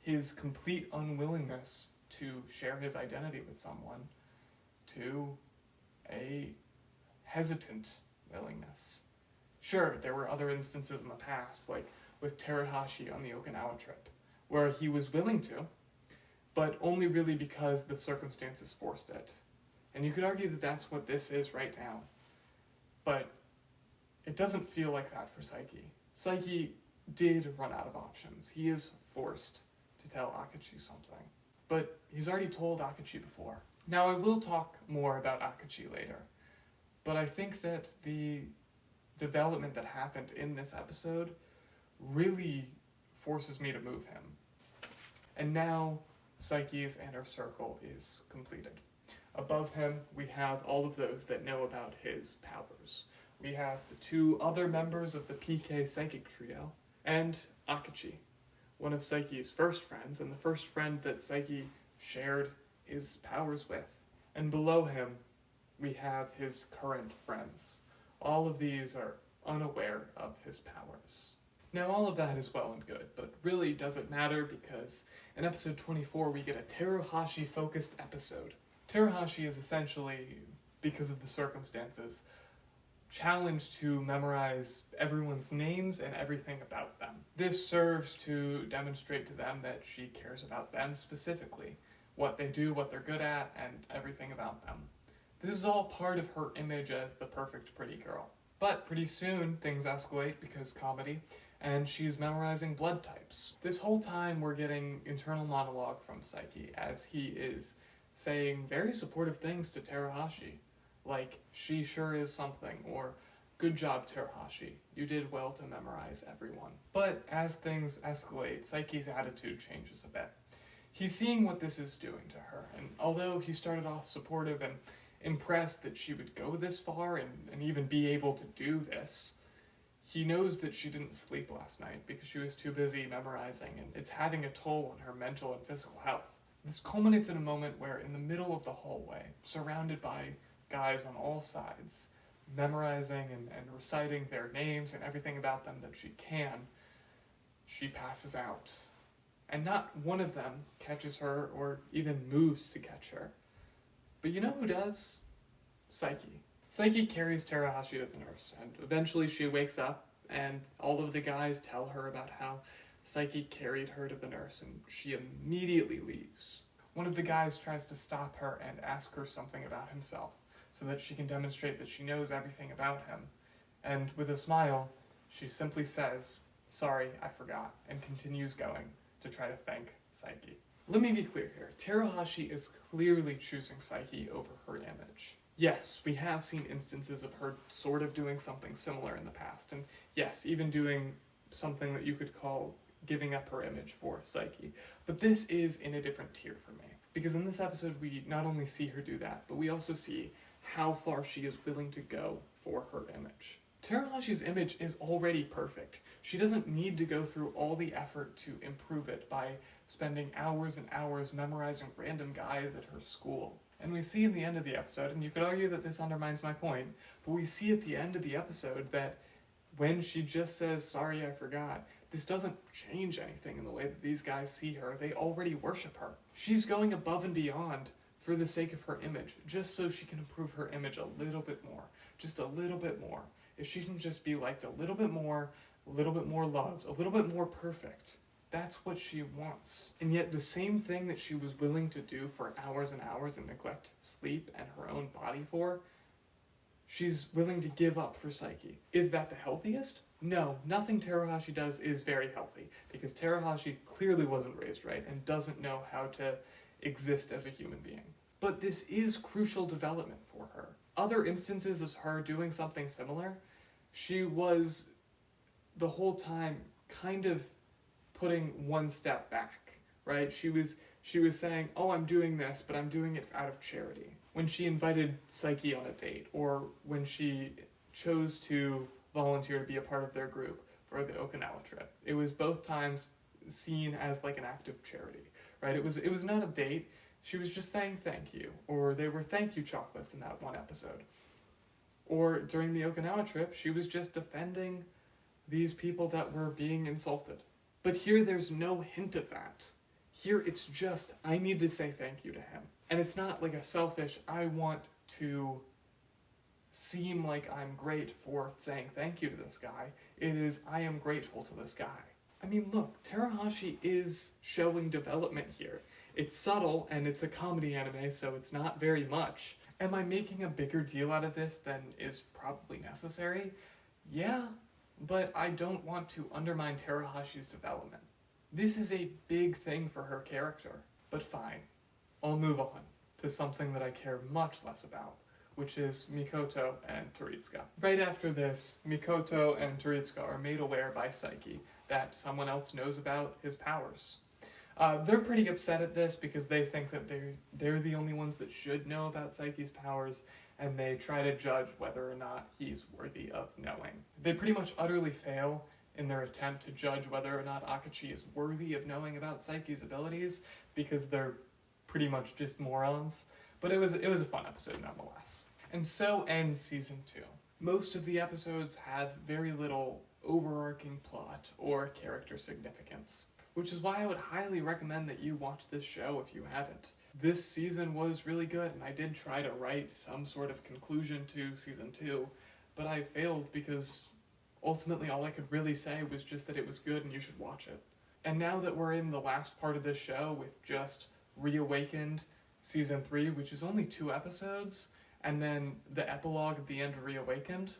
his complete unwillingness to share his identity with someone to a hesitant willingness. Sure, there were other instances in the past, like with Terahashi on the Okinawa trip, where he was willing to, but only really because the circumstances forced it. And you could argue that that's what this is right now. But it doesn't feel like that for Saiki. Saiki did run out of options. He is forced to tell Akachi something. But he's already told Akachi before. Now I will talk more about Akachi later, but I think that the development that happened in this episode really forces me to move him. And now Saiki's inner circle is completed. Above him, we have all of those that know about his powers. We have the two other members of the PK Psychic Trio, and Akachi, one of Saiki's first friends, and the first friend that Saiki shared his powers with. And below him, we have his current friends. All of these are unaware of his powers. Now all of that is well and good, but really doesn't matter because in episode 24 we get a Terahashi-focused episode. Terahashi is essentially, because of the circumstances, challenged to memorize everyone's names and everything about them. This serves to demonstrate to them that she cares about them specifically, what they do, what they're good at, and everything about them. This is all part of her image as the perfect pretty girl. But pretty soon, things escalate because comedy, and she's memorizing blood types. This whole time we're getting internal monologue from Saiki as he is saying very supportive things to Terahashi, like, she sure is something, or good job Terahashi, you did well to memorize everyone. But as things escalate, Saiki's attitude changes a bit. He's seeing what this is doing to her, and although he started off supportive and impressed that she would go this far and even be able to do this, he knows that she didn't sleep last night because she was too busy memorizing, and it's having a toll on her mental and physical health. This culminates in a moment where, in the middle of the hallway, surrounded by guys on all sides, memorizing and reciting their names and everything about them that she can, she passes out. And not one of them catches her or even moves to catch her. But you know who does? Saiki. Saiki carries Terahashi to the nurse, and eventually she wakes up, and all of the guys tell her about how Saiki carried her to the nurse, and she immediately leaves. One of the guys tries to stop her and ask her something about himself, so that she can demonstrate that she knows everything about him. And with a smile, she simply says, "Sorry, I forgot," and continues going to try to thank Saiki. Let me be clear here. Terahashi is clearly choosing Saiki over her image. Yes, we have seen instances of her sort of doing something similar in the past, and yes, even doing something that you could call giving up her image for Saiki. But this is in a different tier for me. Because in this episode, we not only see her do that, but we also see how far she is willing to go for her image. Terahashi's image is already perfect. She doesn't need to go through all the effort to improve it by spending hours and hours memorizing random guys at her school. And we see in the end of the episode, and you could argue that this undermines my point, but we see at the end of the episode that when she just says, "Sorry, I forgot," this doesn't change anything in the way that these guys see her. They already worship her. She's going above and beyond for the sake of her image, just so she can improve her image a little bit more. Just a little bit more. If she can just be liked a little bit more loved, a little bit more perfect, that's what she wants. And yet the same thing that she was willing to do for hours and hours and neglect sleep and her own body for, she's willing to give up for Saiki. Is that the healthiest? No, nothing Terahashi does is very healthy, because Terahashi clearly wasn't raised right and doesn't know how to exist as a human being. But this is crucial development for her. Other instances of her doing something similar, she was the whole time kind of putting one step back, right? She was saying, "Oh, I'm doing this, but I'm doing it out of charity." When she invited Saiki on a date, or when she chose to volunteer to be a part of their group for the Okinawa trip, it was both times seen as like an act of charity, right? It was not a date. She was just saying thank you, or they were thank you chocolates in that one episode. Or during the Okinawa trip, she was just defending these people that were being insulted. But here there's no hint of that. Here it's just, I need to say thank you to him. And it's not like a selfish, I want to seem like I'm great for saying thank you to this guy. It is, I am grateful to this guy. I mean, look, Terahashi is showing development here. It's subtle, and it's a comedy anime, so it's not very much. Am I making a bigger deal out of this than is probably necessary? Yeah, but I don't want to undermine Terahashi's development. This is a big thing for her character. But fine, I'll move on to something that I care much less about, which is Mikoto and Teritsuka. Right after this, Mikoto and Teritsuka are made aware by Saiki that someone else knows about his powers. They're pretty upset at this because they think that they're the only ones that should know about Saiki's powers, and they try to judge whether or not he's worthy of knowing. They pretty much utterly fail in their attempt to judge whether or not Akachi is worthy of knowing about Saiki's abilities, because they're pretty much just morons. But it was a fun episode nonetheless. And so ends season 2. Most of the episodes have very little overarching plot or character significance, which is why I would highly recommend that you watch this show if you haven't. This season was really good, and I did try to write some sort of conclusion to season 2, but I failed because ultimately all I could really say was just that it was good and you should watch it. And now that we're in the last part of this show with just Reawakened season 3, which is only 2 episodes, and then the epilogue at the end of Reawakened,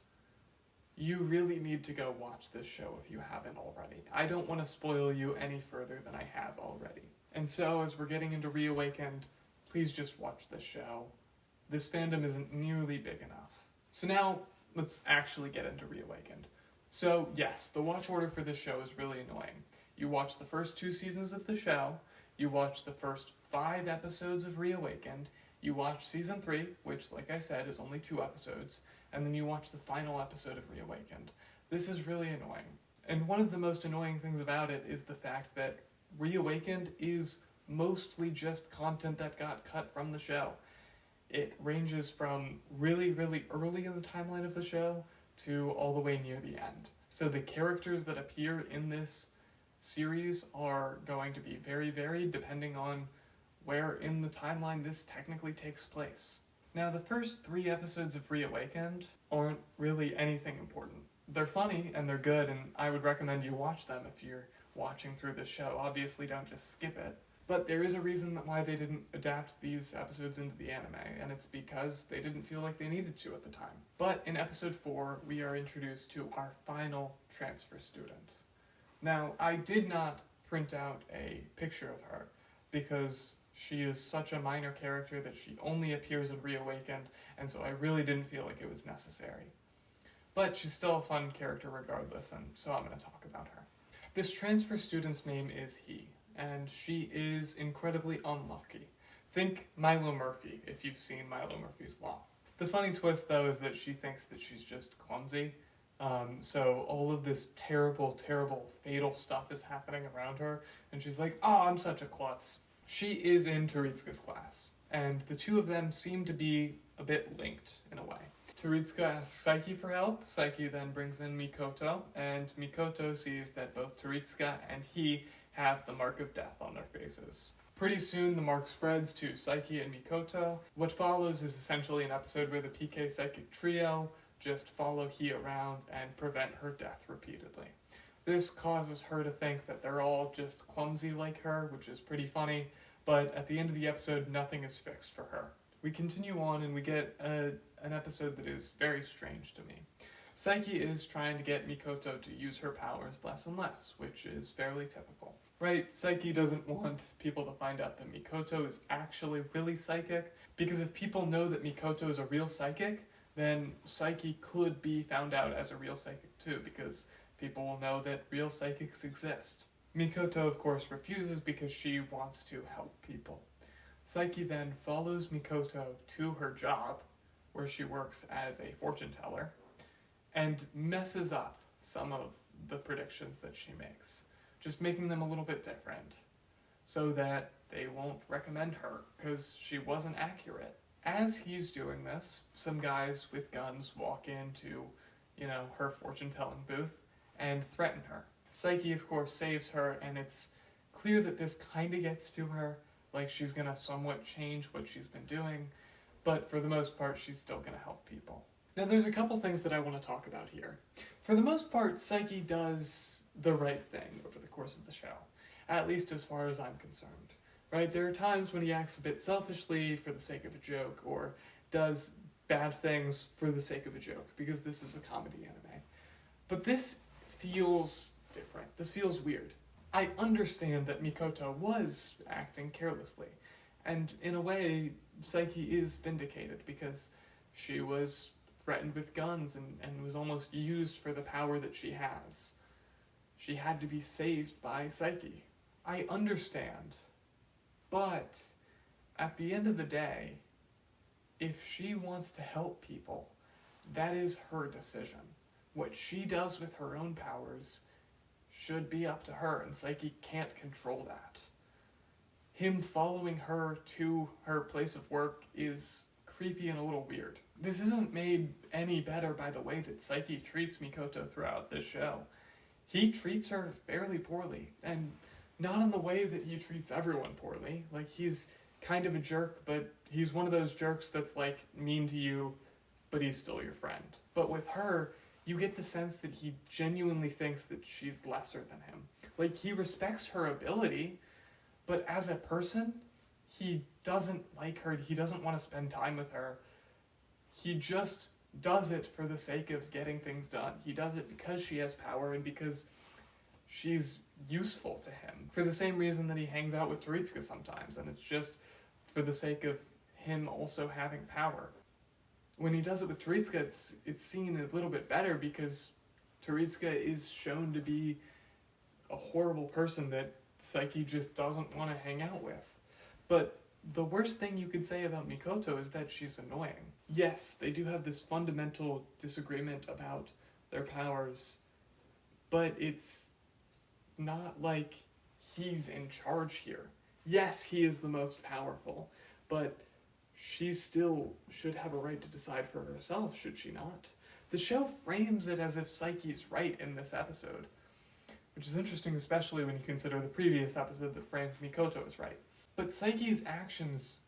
you really need to go watch this show if you haven't already. I don't want to spoil you any further than I have already. And so, as we're getting into Reawakened, please just watch this show. This fandom isn't nearly big enough. So now, let's actually get into Reawakened. So, yes, the watch order for this show is really annoying. You watch the first 2 seasons of the show, you watch the first 5 episodes of Reawakened, you watch season 3, which, like I said, is only 2 episodes, and then you watch the final episode of Reawakened. This is really annoying. And one of the most annoying things about it is the fact that Reawakened is mostly just content that got cut from the show. It ranges from really, really early in the timeline of the show to all the way near the end. So the characters that appear in this series are going to be very varied depending on where in the timeline this technically takes place. Now, the first 3 episodes of Reawakened aren't really anything important. They're funny and they're good, and I would recommend you watch them if you're watching through this show. Obviously, don't just skip it. But there is a reason why they didn't adapt these episodes into the anime, and it's because they didn't feel like they needed to at the time. But in episode 4, we are introduced to our final transfer student. Now, I did not print out a picture of her, because she is such a minor character that she only appears in Reawakened, and so I really didn't feel like it was necessary. But she's still a fun character regardless, and so I'm going to talk about her. This transfer student's name is He, and she is incredibly unlucky. Think Milo Murphy, if you've seen Milo Murphy's Law. The funny twist, though, is that she thinks that she's just clumsy. So all of this terrible, terrible, fatal stuff is happening around her, and she's like, oh, I'm such a klutz. She is in Teritsuka's class, and the two of them seem to be a bit linked in a way. Teritsuka asks Saiki for help. Saiki then brings in Mikoto, and Mikoto sees that both Teritsuka and he have the mark of death on their faces. Pretty soon the mark spreads to Saiki and Mikoto. What follows is essentially an episode where the PK Psychic Trio just follow He around and prevent her death repeatedly. This causes her to think that they're all just clumsy like her, which is pretty funny, but at the end of the episode, nothing is fixed for her. We continue on and we get an episode that is very strange to me. Saiki is trying to get Mikoto to use her powers less and less, which is fairly typical. Right, Saiki doesn't want people to find out that Mikoto is actually really psychic, because if people know that Mikoto is a real psychic, then Saiki could be found out as a real psychic too, because people will know that real psychics exist. Mikoto, of course, refuses because she wants to help people. Saiki then follows Mikoto to her job, where she works as a fortune teller, and messes up some of the predictions that she makes, just making them a little bit different, so that they won't recommend her, because she wasn't accurate. As he's doing this, some guys with guns walk into, her fortune-telling booth and threaten her. Saiki, of course, saves her, and it's clear that this kind of gets to her, like she's gonna somewhat change what she's been doing, but for the most part, she's still gonna help people. Now, there's a couple things that I want to talk about here. For the most part, Saiki does the right thing over the course of the show, at least as far as I'm concerned. Right? There are times when he acts a bit selfishly for the sake of a joke, or does bad things for the sake of a joke, because this is a comedy anime. But this feels different. This feels weird. I understand that Mikoto was acting carelessly, and in a way, Saiki is vindicated, because she was threatened with guns and was almost used for the power that she has. She had to be saved by Saiki. I understand. But at the end of the day, if she wants to help people, that is her decision. What she does with her own powers should be up to her, and Saiki can't control that. Him following her to her place of work is creepy and a little weird. This isn't made any better by the way that Saiki treats Mikoto throughout this show. He treats her fairly poorly, and not in the way that he treats everyone poorly. Like, he's kind of a jerk, but he's one of those jerks that's, like, mean to you, but he's still your friend. But with her, you get the sense that he genuinely thinks that she's lesser than him. Like, he respects her ability, but as a person, he doesn't like her. He doesn't want to spend time with her. He just does it for the sake of getting things done. He does it because she has power and because she's useful to him. For the same reason that he hangs out with Teritsuka sometimes, and it's just for the sake of him also having power. When he does it with Teritsuka, it's seen a little bit better because Teritsuka is shown to be a horrible person that Saiki just doesn't want to hang out with. But the worst thing you could say about Mikoto is that she's annoying. Yes, they do have this fundamental disagreement about their powers, but it's not like he's in charge here. Yes, he is the most powerful, but she still should have a right to decide for herself, should she not? The show frames it as if Saiki's right in this episode, which is interesting, especially when you consider the previous episode that framed Mikoto as right. But Saiki's actions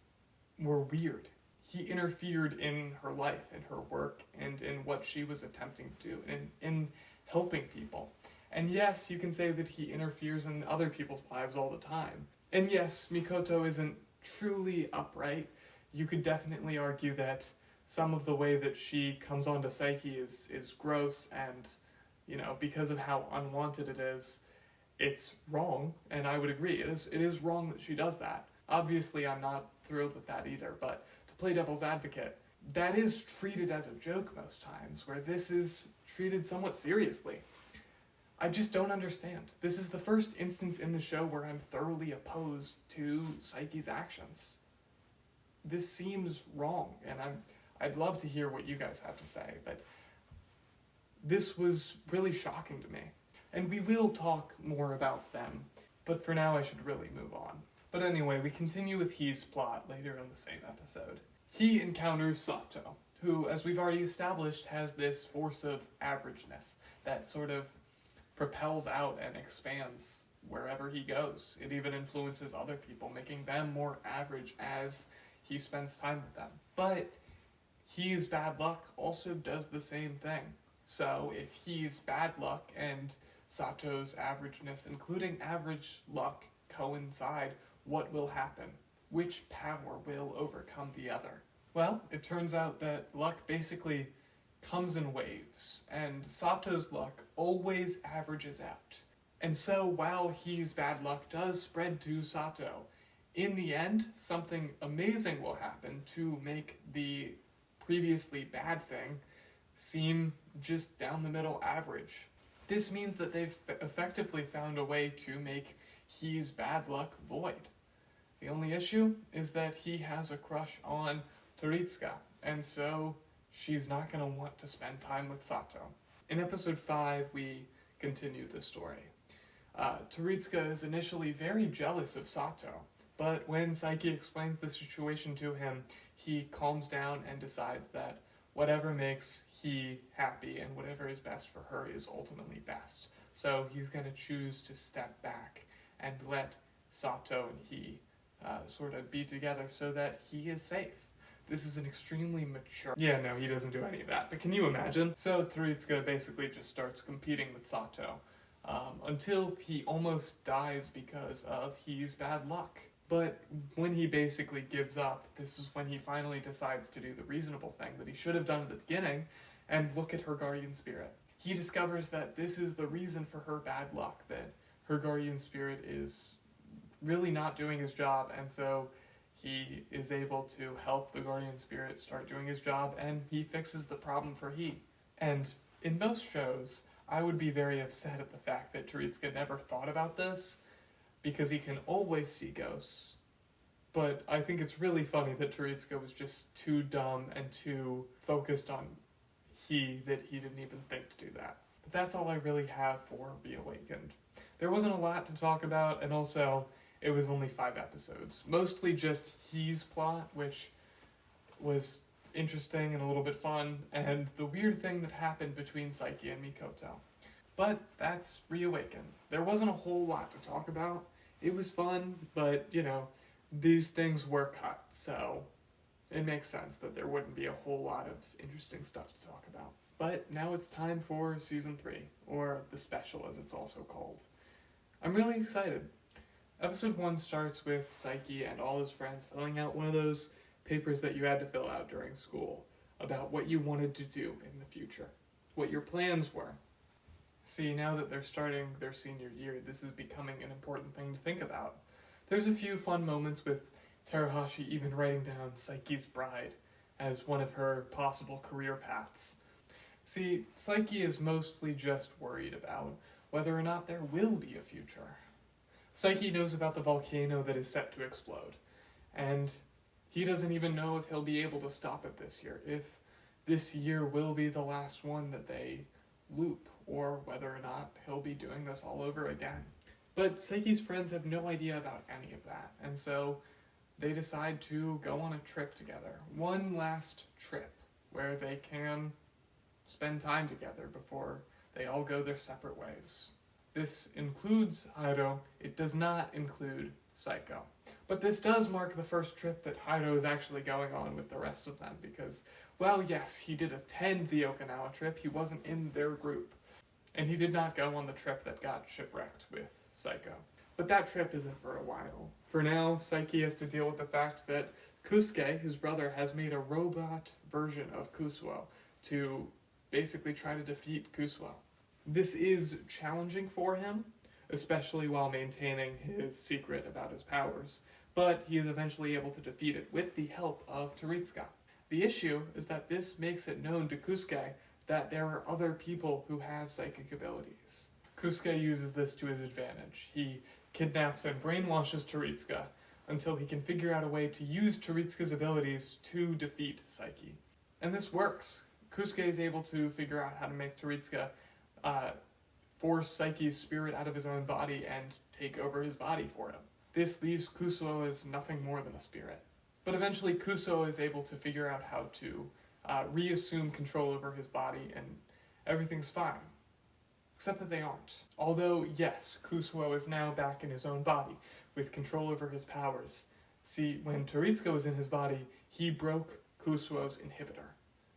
were weird. He interfered in her life, in her work, and in what she was attempting to do, in helping people. And yes, you can say that he interferes in other people's lives all the time. And yes, Mikoto isn't truly upright. You could definitely argue that some of the way that she comes on to Saiki is gross, and, because of how unwanted it is, it's wrong, and I would agree. It is wrong that she does that. Obviously, I'm not thrilled with that either, but to play devil's advocate, that is treated as a joke most times, where this is treated somewhat seriously. I just don't understand. This is the first instance in the show where I'm thoroughly opposed to Saiki's actions. This seems wrong, and I'd love to hear what you guys have to say, but this was really shocking to me. And we will talk more about them, but for now I should really move on. But anyway, we continue with He's plot later in the same episode. He encounters Sato, who, as we've already established, has this force of averageness that sort of propels out and expands wherever he goes. It even influences other people, making them more average as he spends time with them. But He's bad luck also does the same thing. So if He's bad luck and Sato's averageness, including average luck, coincide, what will happen? Which power will overcome the other? Well, it turns out that luck basically comes in waves, and Sato's luck always averages out. And so while He's bad luck does spread to Sato, in the end, something amazing will happen to make the previously bad thing seem just down the middle average. This means that they've effectively found a way to make He's bad luck void. The only issue is that he has a crush on Toritsuka, and so she's not going to want to spend time with Sato. In episode 5, we continue the story. Toritsuka is initially very jealous of Sato, but when Saiki explains the situation to him, he calms down and decides that whatever makes he happy and whatever is best for her is ultimately best. So he's going to choose to step back and let Sato and he sort of be together so that he is safe. This is an extremely mature... Yeah, no, he doesn't do any of that, but can you imagine? So Toritsuka basically just starts competing with Sato until he almost dies because of He's bad luck. But when he basically gives up, this is when he finally decides to do the reasonable thing that he should have done at the beginning and look at her guardian spirit. He discovers that this is the reason for her bad luck, that her guardian spirit is really not doing his job, and so he is able to help the guardian spirit start doing his job, and he fixes the problem for he. And in most shows, I would be very upset at the fact that Toritsuka never thought about this, because he can always see ghosts. But I think it's really funny that Toritsuka was just too dumb and too focused on he that he didn't even think to do that. But that's all I really have for Reawakened. There wasn't a lot to talk about, and also it was only 5 episodes. Mostly just He's plot, which was interesting and a little bit fun, and the weird thing that happened between Saiki and Mikoto. But that's Reawakened. There wasn't a whole lot to talk about. It was fun, but, you know, these things were cut, so it makes sense that there wouldn't be a whole lot of interesting stuff to talk about. But now it's time for Season 3, or the special as it's also called. I'm really excited. Episode 1 starts with Saiki and all his friends filling out one of those papers that you had to fill out during school about what you wanted to do in the future, what your plans were. See, now that they're starting their senior year, this is becoming an important thing to think about. There's a few fun moments with Terahashi even writing down Saiki's bride as one of her possible career paths. See, Saiki is mostly just worried about whether or not there will be a future. Saiki knows about the volcano that is set to explode, and he doesn't even know if he'll be able to stop it this year, if this year will be the last one that they loop, or whether or not he'll be doing this all over again. But Saiki's friends have no idea about any of that, and so they decide to go on a trip together. One last trip where they can spend time together before they all go their separate ways. This includes Hiro. It does not include Saiko. But this does mark the first trip that Hiro is actually going on with the rest of them because, well, yes, he did attend the Okinawa trip. He wasn't in their group. And he did not go on the trip that got shipwrecked with Saiko. But that trip isn't for a while. For now, Saiki has to deal with the fact that Kusuke, his brother, has made a robot version of Kusuo to basically try to defeat Kusuo. This is challenging for him, especially while maintaining his secret about his powers, but he is eventually able to defeat it with the help of Teritsuka. The issue is that this makes it known to Kusuke that there are other people who have psychic abilities. Kusuke uses this to his advantage. He kidnaps and brainwashes Teritsuka until he can figure out a way to use Teritsuka's abilities to defeat Saiki. And this works. Kusuke is able to figure out how to make Teritsuka force Saiki's spirit out of his own body and take over his body for him. This leaves Kusuo as nothing more than a spirit. But eventually Kusuo is able to figure out how to reassume control over his body, and everything's fine. Except that they aren't. Although, yes, Kusuo is now back in his own body, with control over his powers. See, when Teritsuka was in his body, he broke Kusuo's inhibitor.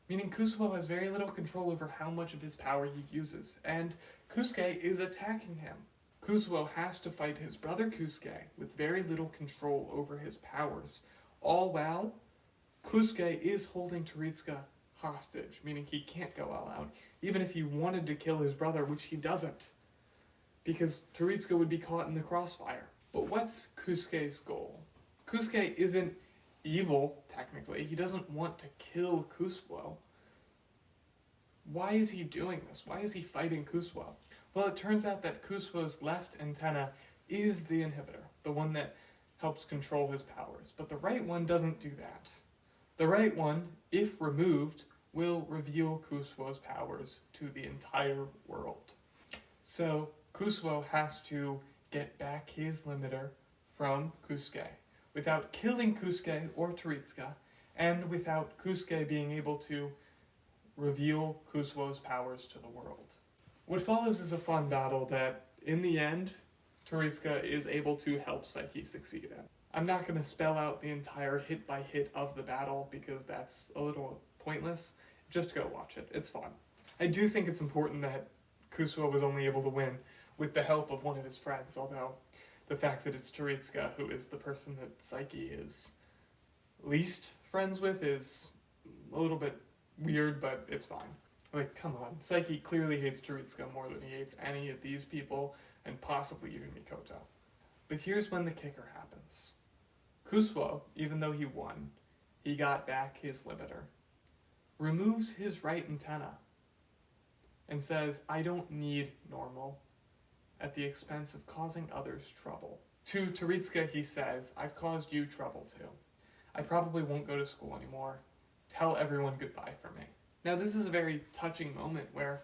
Meaning Kusuo has very little control over how much of his power he uses, and Kusuke is attacking him. Kusuo has to fight his brother Kusuke with very little control over his powers, all while Kusuke is holding Teritsuka hostage, meaning he can't go all out, even if he wanted to kill his brother, which he doesn't, because Teritsuka would be caught in the crossfire. But what's Kusuke's goal? Kusuke isn't evil, technically. He doesn't want to kill Kusuo. Why is he doing this? Why is he fighting Kusuo? Well, it turns out that Kusuo's left antenna is the inhibitor, the one that helps control his powers, but the right one doesn't do that. The right one, if removed, will reveal Kusuo's powers to the entire world. So Kusuo has to get back his limiter from Kusuke without killing Kusuke or Teritsuka, and without Kusuke being able to reveal Kusuo's powers to the world. What follows is a fun battle that, in the end, Teritsuka is able to help Saiki succeed in. I'm not going to spell out the entire hit-by-hit of the battle because that's a little pointless. Just go watch it. It's fun. I do think it's important that Kusuo was only able to win with the help of one of his friends, although the fact that it's Teritsuka who is the person that Saiki is least friends with is a little bit weird, but it's fine. Like, come on. Saiki clearly hates Teritsuka more than he hates any of these people, and possibly even Mikoto. But here's when the kicker happens. Kusuo, even though he won, he got back his limiter, removes his right antenna, and says, I don't need normal, at the expense of causing others trouble. To Teritsuka he says, I've caused you trouble too. I probably won't go to school anymore. Tell everyone goodbye for me. Now this is a very touching moment where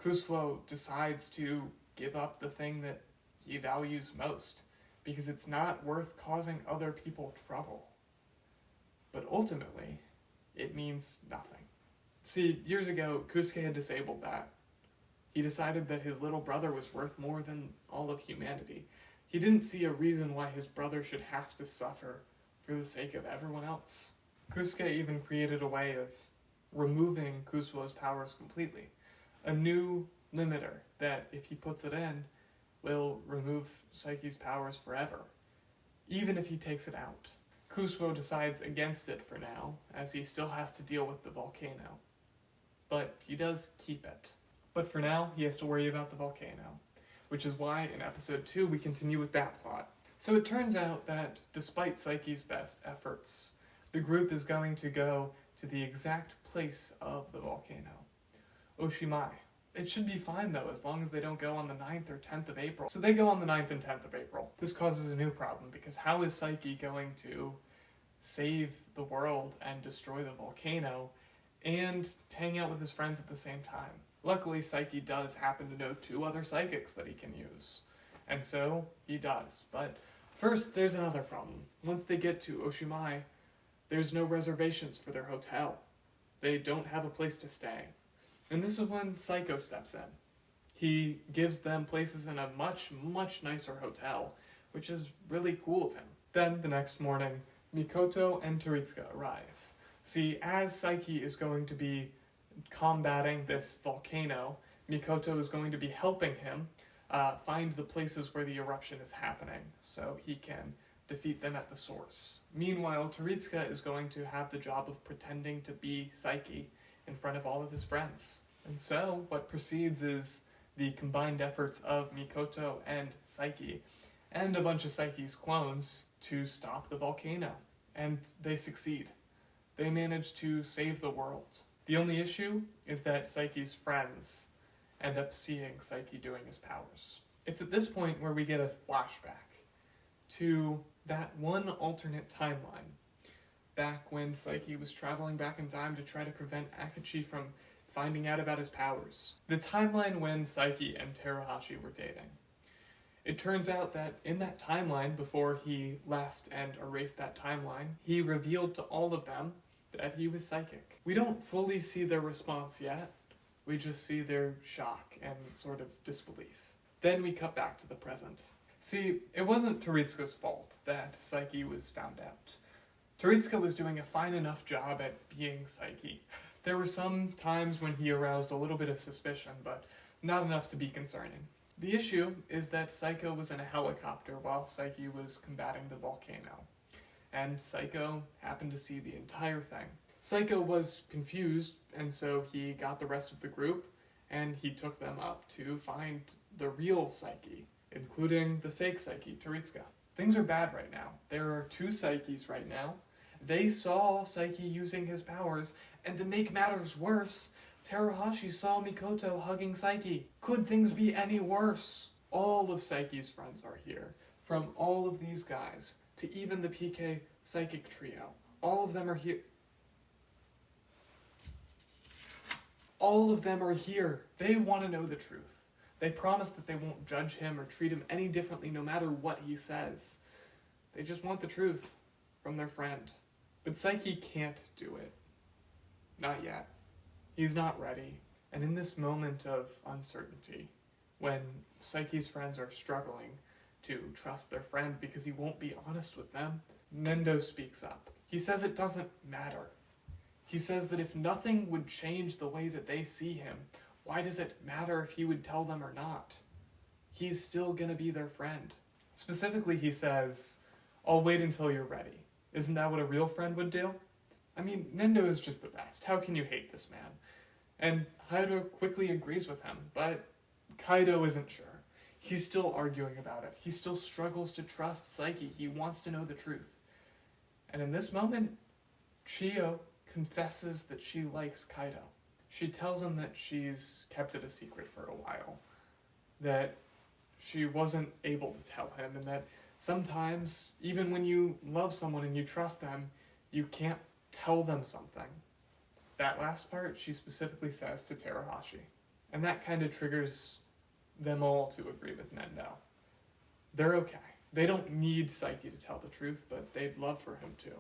Kusuo decides to give up the thing that he values most, because it's not worth causing other people trouble. But ultimately, it means nothing. See, years ago, Kusuke had disabled that. He decided that his little brother was worth more than all of humanity. He didn't see a reason why his brother should have to suffer for the sake of everyone else. Kusuke even created a way of removing Kusuo's powers completely. A new limiter that, if he puts it in, will remove Saiki's powers forever, even if he takes it out. Kusuo decides against it for now, as he still has to deal with the volcano. But he does keep it. But for now, he has to worry about the volcano, which is why in episode 2 we continue with that plot. So it turns out that, despite Saiki's best efforts, the group is going to go to the exact place of the volcano, Oshimai. It should be fine though, as long as they don't go on the 9th or 10th of April. So they go on the 9th and 10th of April. This causes a new problem, because how is Saiki going to save the world and destroy the volcano and hang out with his friends at the same time? Luckily, Saiki does happen to know 2 other psychics that he can use, and so he does. But first, there's another problem. Once they get to Oshimai, there's no reservations for their hotel. They don't have a place to stay. And this is when Psycho steps in. He gives them places in a much, much nicer hotel, which is really cool of him. Then, the next morning, Mikoto and Teritsuka arrive. See, as Saiki is going to be combating this volcano, Mikoto is going to be helping him find the places where the eruption is happening, so he can defeat them at the source. Meanwhile, Teritsuka is going to have the job of pretending to be Saiki in front of all of his friends. And so, what proceeds is the combined efforts of Mikoto and Saiki, and a bunch of Saiki's clones, to stop the volcano. And they succeed. They manage to save the world. The only issue is that Saiki's friends end up seeing Saiki doing his powers. It's at this point where we get a flashback to that one alternate timeline, back when Saiki was traveling back in time to try to prevent Akachi from finding out about his powers. The timeline when Saiki and Terahashi were dating. It turns out that in that timeline, before he left and erased that timeline, he revealed to all of them that he was psychic. We don't fully see their response yet. We just see their shock and sort of disbelief. Then we cut back to the present. See, it wasn't Teritsuka's fault that Saiki was found out. Teritsuka was doing a fine enough job at being Saiki. There were some times when he aroused a little bit of suspicion, but not enough to be concerning. The issue is that Saiko was in a helicopter while Saiki was combating the volcano, and Saiko happened to see the entire thing. Saiko was confused, and so he got the rest of the group, and he took them up to find the real Saiki, including the fake Saiki, Teritsuka. Things are bad right now. There are two Saikis right now. They saw Saiki using his powers, and to make matters worse, Terahashi saw Mikoto hugging Saiki. Could things be any worse? All of Saiki's friends are here, from all of these guys to even the PK psychic trio. All of them are here. All of them are here. They want to know the truth. They promise that they won't judge him or treat him any differently no matter what he says. They just want the truth from their friend. But Saiki can't do it. Not yet. He's not ready. And in this moment of uncertainty, when Saiki's friends are struggling to trust their friend because he won't be honest with them, Nendo speaks up. He says it doesn't matter. He says that if nothing would change the way that they see him, why does it matter if he would tell them or not? He's still gonna be their friend. Specifically, he says, I'll wait until you're ready. Isn't that what a real friend would do? I mean, Nendo is just the best. How can you hate this man? And Hayato quickly agrees with him, but Kaido isn't sure. He's still arguing about it. He still struggles to trust Saiki. He wants to know the truth. And in this moment, Chiyo confesses that she likes Kaido. She tells him that she's kept it a secret for a while, that she wasn't able to tell him, and that sometimes, even when you love someone and you trust them, you can't tell them something. That last part, she specifically says to Terahashi. And that kind of triggers them all to agree with Nendo. They're okay. They don't need Saiki to tell the truth, but they'd love for him to.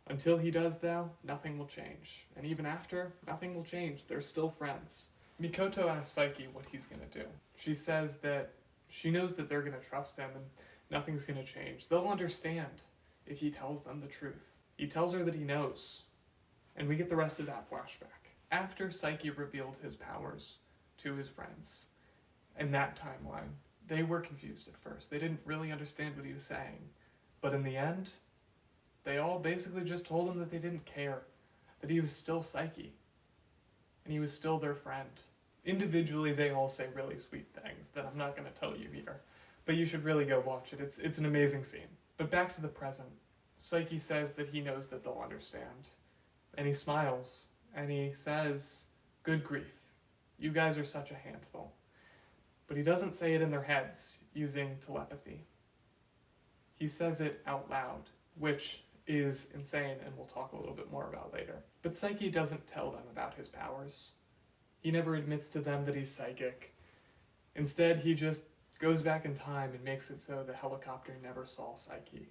Until he does, though, nothing will change. And even after, nothing will change. They're still friends. Mikoto asks Saiki what he's going to do. She says that she knows that they're going to trust him and nothing's going to change. They'll understand if he tells them the truth. He tells her that he knows. And we get the rest of that flashback. After Saiki revealed his powers to his friends, in that timeline, they were confused at first. They didn't really understand what he was saying. But in the end, they all basically just told him that they didn't care, that he was still Saiki, and he was still their friend. Individually, they all say really sweet things that I'm not going to tell you here, but you should really go watch it. It's an amazing scene. But back to the present. Saiki says that he knows that they'll understand, and he smiles, and he says, good grief, you guys are such a handful. But he doesn't say it in their heads using telepathy. He says it out loud, which is insane, and we'll talk a little bit more about later. But Saiki doesn't tell them about his powers. He never admits to them that he's psychic. Instead, he just goes back in time and makes it so the helicopter never saw Saiki.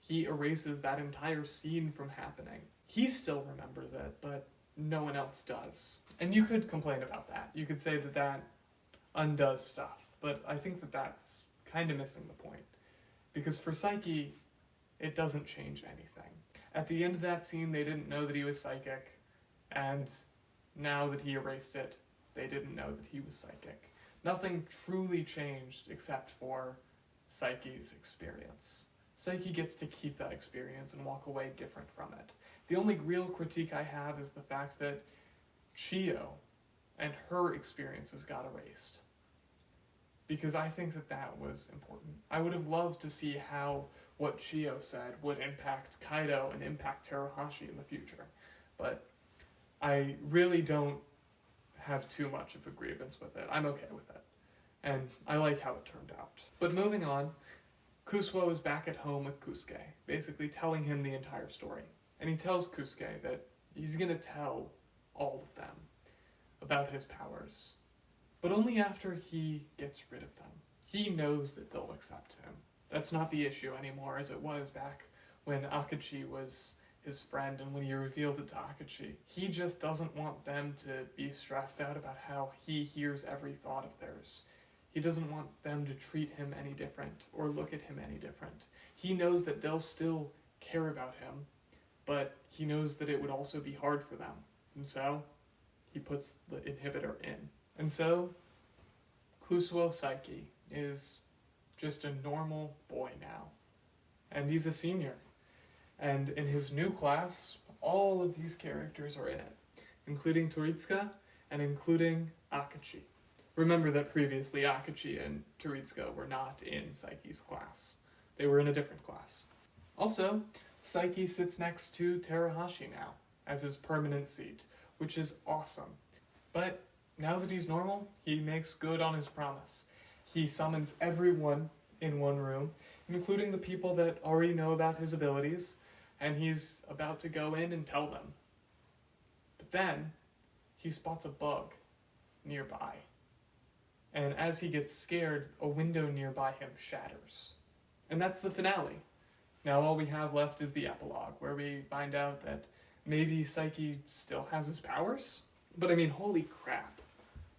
He erases that entire scene from happening. He still remembers it, but no one else does. And you could complain about that. You could say that that undoes stuff, but I think that that's kind of missing the point. Because for Saiki, it doesn't change anything. At the end of that scene, they didn't know that he was psychic, and now that he erased it, they didn't know that he was psychic. Nothing truly changed except for Saiki's experience. Saiki gets to keep that experience and walk away different from it. The only real critique I have is the fact that Chiyo and her experiences got erased. because I think that that was important. I would have loved to see how what Chiyo said would impact Kaido and impact Terahashi in the future, but I really don't have too much of a grievance with it. I'm okay with it, and I like how it turned out. But moving on, Kusuo is back at home with Kusuke, basically telling him the entire story. And he tells Kusuke that he's gonna tell all of them about his powers, but only after he gets rid of them. He knows that they'll accept him. That's not the issue anymore as it was back when Akachi was his friend and when he revealed it to Akachi. He just doesn't want them to be stressed out about how he hears every thought of theirs. He doesn't want them to treat him any different or look at him any different. He knows that they'll still care about him, but he knows that it would also be hard for them. And so, he puts the inhibitor in. And so, Kusuo Saiki is just a normal boy now. And he's a senior. And in his new class, all of these characters are in it, including Toritsuka and including Akachi. Remember that previously Akachi and Toritsuka were not in Saiki's class. They were in a different class. Also, Saiki sits next to Terahashi now, as his permanent seat, which is awesome. But now that he's normal, he makes good on his promise. He summons everyone in one room, including the people that already know about his abilities, and he's about to go in and tell them. But then, he spots a bug nearby. And as he gets scared, a window nearby him shatters. And that's the finale. Now all we have left is the epilogue, where we find out that maybe Saiki still has his powers? But I mean, holy crap.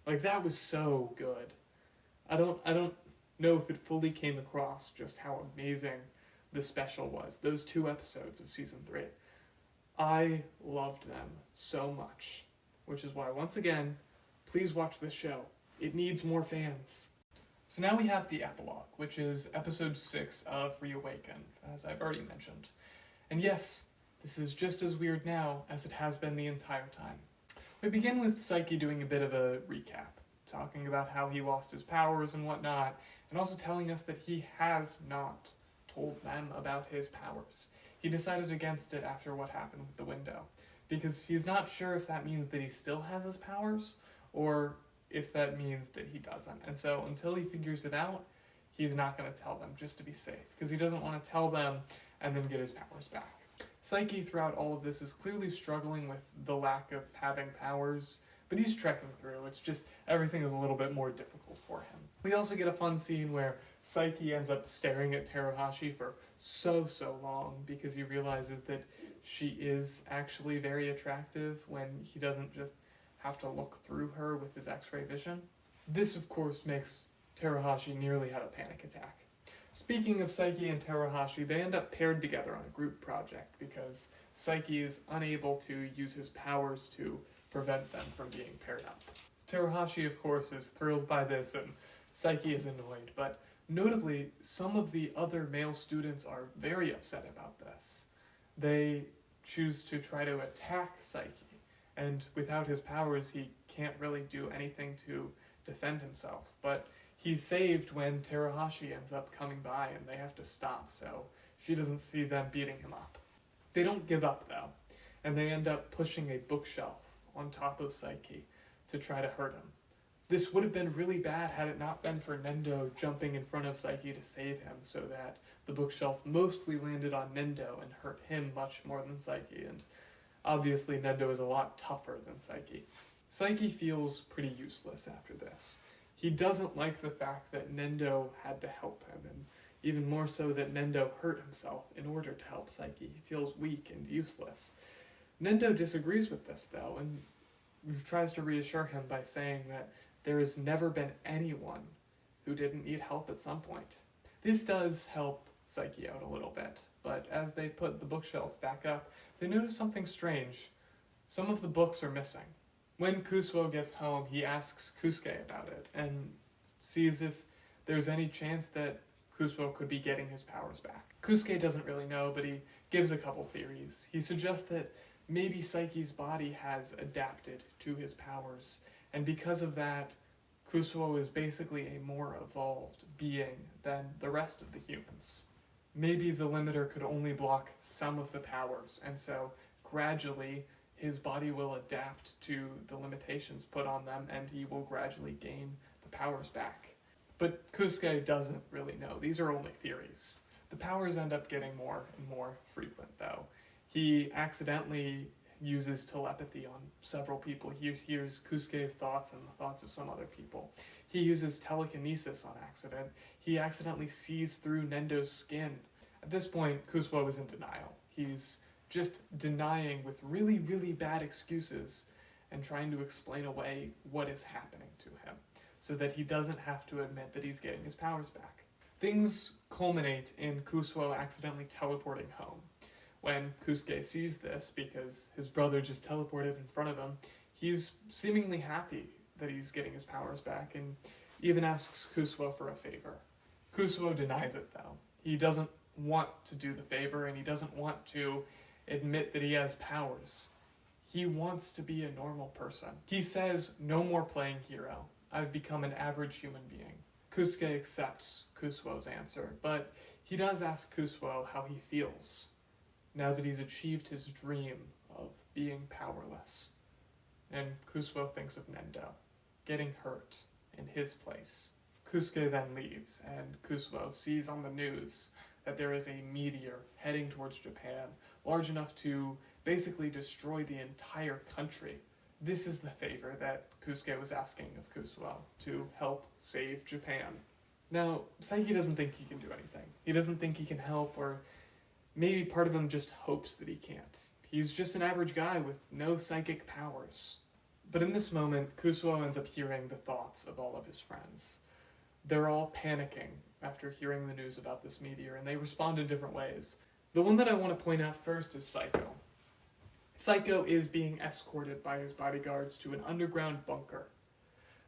Like, that was so good. I don't know if it fully came across just how amazing the special was. Those 2 episodes of season 3. I loved them so much. Which is why, once again, please watch this show. It needs more fans. So now we have the epilogue, which is episode 6 of Reawaken, as I've already mentioned. And yes, this is just as weird now as it has been the entire time. We begin with Saiki doing a bit of a recap, talking about how he lost his powers and whatnot, and also telling us that he has not told them about his powers. He decided against it after what happened with the window, because he's not sure if that means that he still has his powers, or if that means that he doesn't. And so until he figures it out, he's not going to tell them, just to be safe, because he doesn't want to tell them and then get his powers back. Saiki, throughout all of this, is clearly struggling with the lack of having powers, but he's trekking through. It's just everything is a little bit more difficult for him. We also get a fun scene where Saiki ends up staring at Terahashi for so long because he realizes that she is actually very attractive when he doesn't just have to look through her with his X-ray vision. This, of course, makes Terahashi nearly have a panic attack. Speaking of Saiki and Terahashi, they end up paired together on a group project because Saiki is unable to use his powers to prevent them from being paired up. Terahashi, of course, is thrilled by this and Saiki is annoyed, but notably, some of the other male students are very upset about this. They choose to try to attack Saiki, and without his powers, he can't really do anything to defend himself, but he's saved when Terahashi ends up coming by and they have to stop, so she doesn't see them beating him up. They don't give up, though, and they end up pushing a bookshelf on top of Saiki to try to hurt him. This would have been really bad had it not been for Nendo jumping in front of Saiki to save him, so that the bookshelf mostly landed on Nendo and hurt him much more than Saiki, and obviously Nendo is a lot tougher than Saiki. Saiki feels pretty useless after this. He doesn't like the fact that Nendo had to help him, and even more so that Nendo hurt himself in order to help Saiki. He feels weak and useless. Nendo disagrees with this, though, and tries to reassure him by saying that there has never been anyone who didn't need help at some point. This does help Saiki out a little bit, but as they put the bookshelf back up, they notice something strange. Some of the books are missing. When Kusuo gets home, he asks Kusuke about it, and sees if there's any chance that Kusuo could be getting his powers back. Kusuke doesn't really know, but he gives a couple theories. He suggests that maybe Saiki's body has adapted to his powers, and because of that, Kusuo is basically a more evolved being than the rest of the humans. Maybe the limiter could only block some of the powers, and so gradually his body will adapt to the limitations put on them, and he will gradually gain the powers back. But Kusuke doesn't really know. These are only theories. The powers end up getting more and more frequent, though. He accidentally uses telepathy on several people. He hears Kusuke's thoughts and the thoughts of some other people. He uses telekinesis on accident. He accidentally sees through Nendo's skin. At this point, Kusuo is in denial. He's just denying with really, really bad excuses and trying to explain away what is happening to him so that he doesn't have to admit that he's getting his powers back. Things culminate in Kusuo accidentally teleporting home. When Kusuke sees this, because his brother just teleported in front of him, he's seemingly happy that he's getting his powers back and even asks Kusuo for a favor. Kusuo denies it, though. He doesn't want to do the favor, and he doesn't want to admit that he has powers. He wants to be a normal person. He says, "No more playing hero. I've become an average human being." Kusuke accepts Kusuo's answer, but he does ask Kusuo how he feels now that he's achieved his dream of being powerless. And Kusuo thinks of Nendo getting hurt in his place. Kusuke then leaves, and Kusuo sees on the news that there is a meteor heading towards Japan, large enough to basically destroy the entire country. This is the favor that Kusuke was asking of Kusuo, to help save Japan. Now, Saiki doesn't think he can do anything. He doesn't think he can help, or maybe part of him just hopes that he can't. He's just an average guy with no psychic powers. But in this moment, Kusuo ends up hearing the thoughts of all of his friends. They're all panicking after hearing the news about this meteor, and they respond in different ways. The one that I want to point out first is Saiko. Saiko is being escorted by his bodyguards to an underground bunker,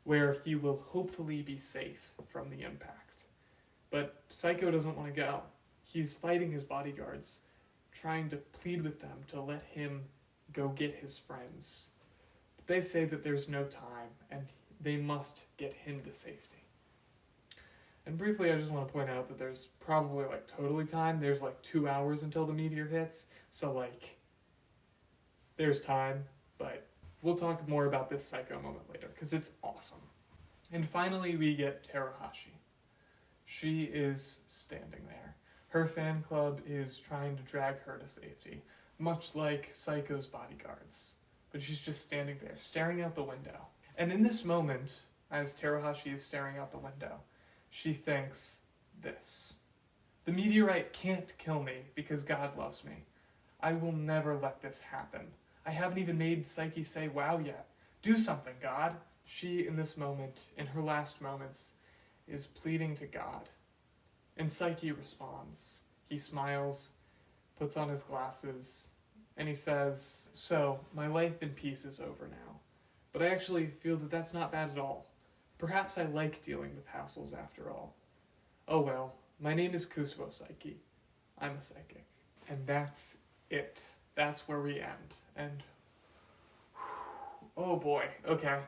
where he will hopefully be safe from the impact. But Saiko doesn't want to go. He's fighting his bodyguards, trying to plead with them to let him go get his friends. But they say that there's no time, and they must get him to safety. And briefly, I just want to point out that there's probably, totally time. There's, 2 hours until the meteor hits, so, there's time, but we'll talk more about this Saiko moment later, because it's awesome. And finally, we get Terahashi. She is standing there. Her fan club is trying to drag her to safety, much like Saiko's bodyguards. But she's just standing there, staring out the window. And in this moment, as Terahashi is staring out the window, she thinks this: the meteorite can't kill me because God loves me. I will never let this happen. I haven't even made Saiki say wow yet. Do something, God. She, in this moment, in her last moments, is pleading to God. And Saiki responds. He smiles, puts on his glasses, and he says, "So, my life in peace is over now. But I actually feel that that's not bad at all. Perhaps I like dealing with hassles after all. Oh well, my name is Kusuo Saiki. I'm a psychic." And that's it. That's where we end. And, oh boy, okay.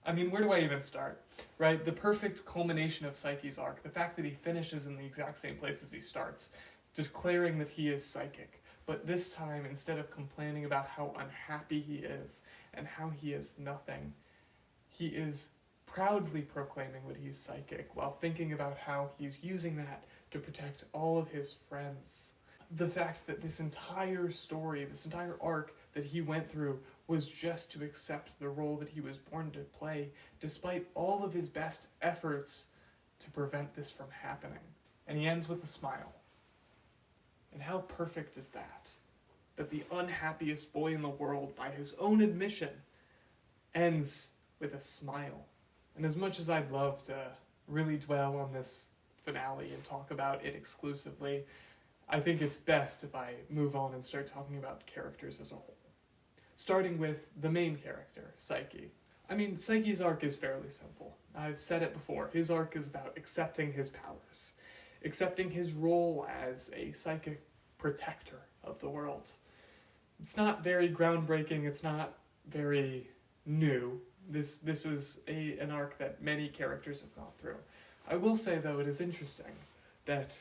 I mean, where do I even start? Right? The perfect culmination of Saiki's arc, the fact that he finishes in the exact same place as he starts, declaring that he is psychic. But this time, instead of complaining about how unhappy he is and how he is nothing, he is proudly proclaiming that he's psychic while thinking about how he's using that to protect all of his friends. The fact that this entire story, this entire arc that he went through was just to accept the role that he was born to play, despite all of his best efforts to prevent this from happening. And he ends with a smile. And how perfect is that? That the unhappiest boy in the world, by his own admission, ends with a smile. And as much as I'd love to really dwell on this finale and talk about it exclusively, I think it's best if I move on and start talking about characters as a whole. Starting with the main character, Saiki. I mean, Saiki's arc is fairly simple. I've said it before. His arc is about accepting his powers, accepting his role as a psychic protector of the world. It's not very groundbreaking, it's not very new, This was an arc that many characters have gone through. I will say, though, it is interesting that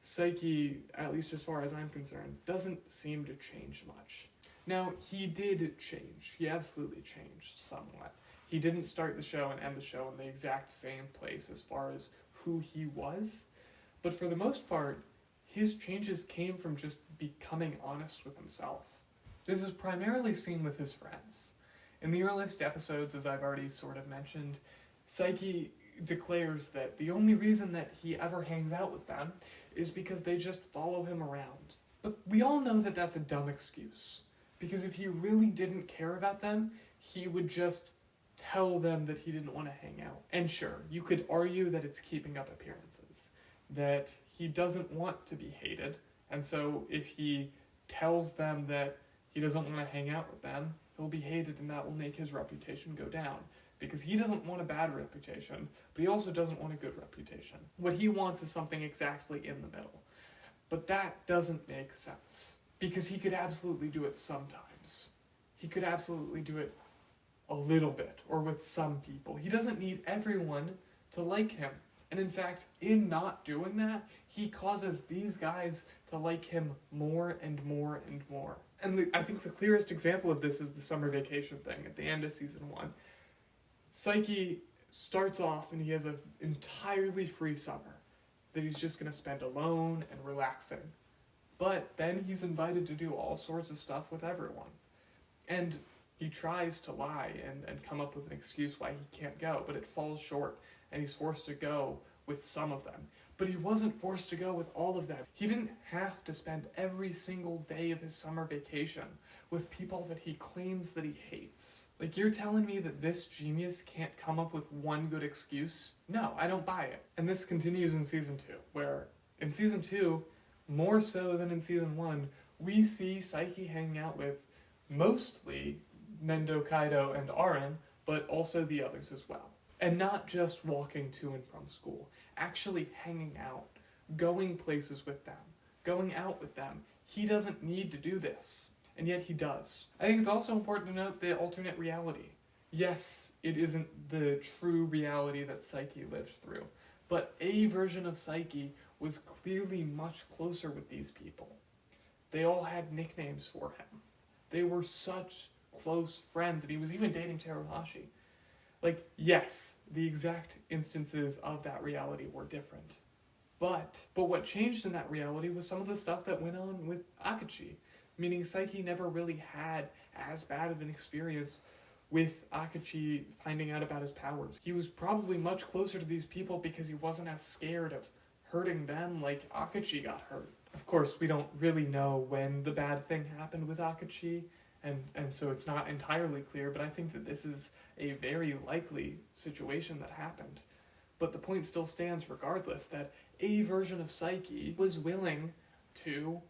Saiki, at least as far as I'm concerned, doesn't seem to change much. Now, he did change. He absolutely changed somewhat. He didn't start the show and end the show in the exact same place as far as who he was, but for the most part, his changes came from just becoming honest with himself. This is primarily seen with his friends. In the earliest episodes, as I've already sort of mentioned, Saiki declares that the only reason that he ever hangs out with them is because they just follow him around. But we all know that that's a dumb excuse, because if he really didn't care about them, he would just tell them that he didn't want to hang out. And sure, you could argue that it's keeping up appearances, that he doesn't want to be hated, and so if he tells them that he doesn't want to hang out with them, he'll be hated and that will make his reputation go down. Because he doesn't want a bad reputation, but he also doesn't want a good reputation. What he wants is something exactly in the middle. But that doesn't make sense. Because he could absolutely do it sometimes. He could absolutely do it a little bit, or with some people. He doesn't need everyone to like him. And in fact, in not doing that, he causes these guys to like him more and more and more. And I think the clearest example of this is the summer vacation thing at the end of season 1. Saiki starts off and he has an entirely free summer that he's just going to spend alone and relaxing. But then he's invited to do all sorts of stuff with everyone. And he tries to lie and come up with an excuse why he can't go, but it falls short and he's forced to go with some of them. But he wasn't forced to go with all of them. He didn't have to spend every single day of his summer vacation with people that he claims that he hates. Like, you're telling me that this genius can't come up with one good excuse? No, I don't buy it. And this continues in season 2, where in season 2, more so than in season 1, we see Saiki hanging out with mostly Nendo, Kaido, and Aren, but also the others as well. And not just walking to and from school, actually hanging out, going places with them, going out with them. He doesn't need to do this, and yet he does. I think it's also important to note the alternate reality. Yes, it isn't the true reality that Saiki lived through, but a version of Saiki was clearly much closer with these people. They all had nicknames for him. They were such close friends, and he was even dating Teruhashi. Like, yes, the exact instances of that reality were different. But what changed in that reality was some of the stuff that went on with Akachi. Meaning Saiki never really had as bad of an experience with Akachi finding out about his powers. He was probably much closer to these people because he wasn't as scared of hurting them like Akachi got hurt. Of course, we don't really know when the bad thing happened with Akachi, and so it's not entirely clear, but I think that this is a very likely situation that happened. But the point still stands regardless, that a version of Saiki was willing to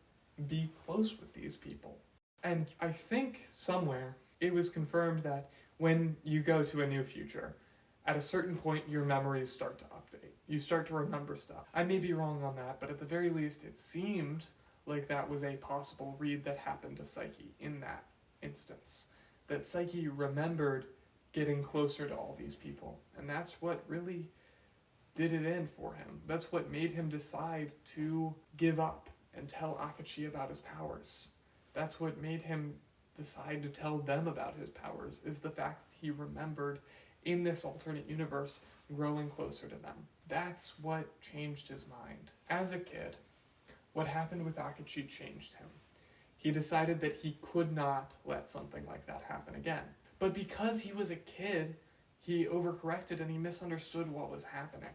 be close with these people. And I think somewhere it was confirmed that when you go to a new future, at a certain point your memories start to update. You start to remember stuff. I may be wrong on that, but at the very least it seemed like that was a possible read that happened to Saiki in that instance. That Saiki remembered getting closer to all these people. And that's what really did it in for him. That's what made him decide to give up and tell Akachi about his powers. That's what made him decide to tell them about his powers, is the fact that he remembered in this alternate universe growing closer to them. That's what changed his mind. As a kid, what happened with Akachi changed him. He decided that he could not let something like that happen again. But because he was a kid, he overcorrected and he misunderstood what was happening.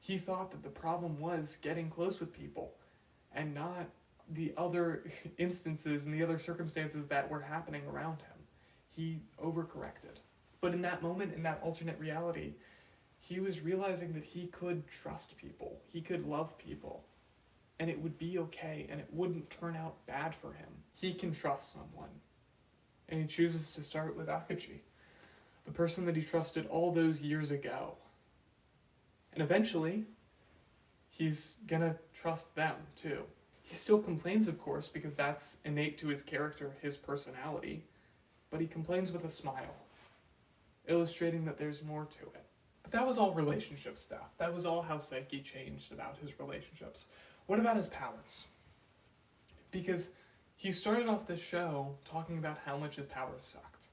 He thought that the problem was getting close with people and not the other instances and the other circumstances that were happening around him. He overcorrected. But in that moment, in that alternate reality, he was realizing that he could trust people. He could love people. And it would be okay, and it wouldn't turn out bad for him. He can trust someone. And he chooses to start with Akachi, the person that he trusted all those years ago. And eventually, he's gonna trust them, too. He still complains, of course, because that's innate to his character, his personality, but he complains with a smile. illustrating that there's more to it. But that was all relationship stuff. That was all how Saiki changed about his relationships. What about his powers? Because he started off this show talking about how much his powers sucked.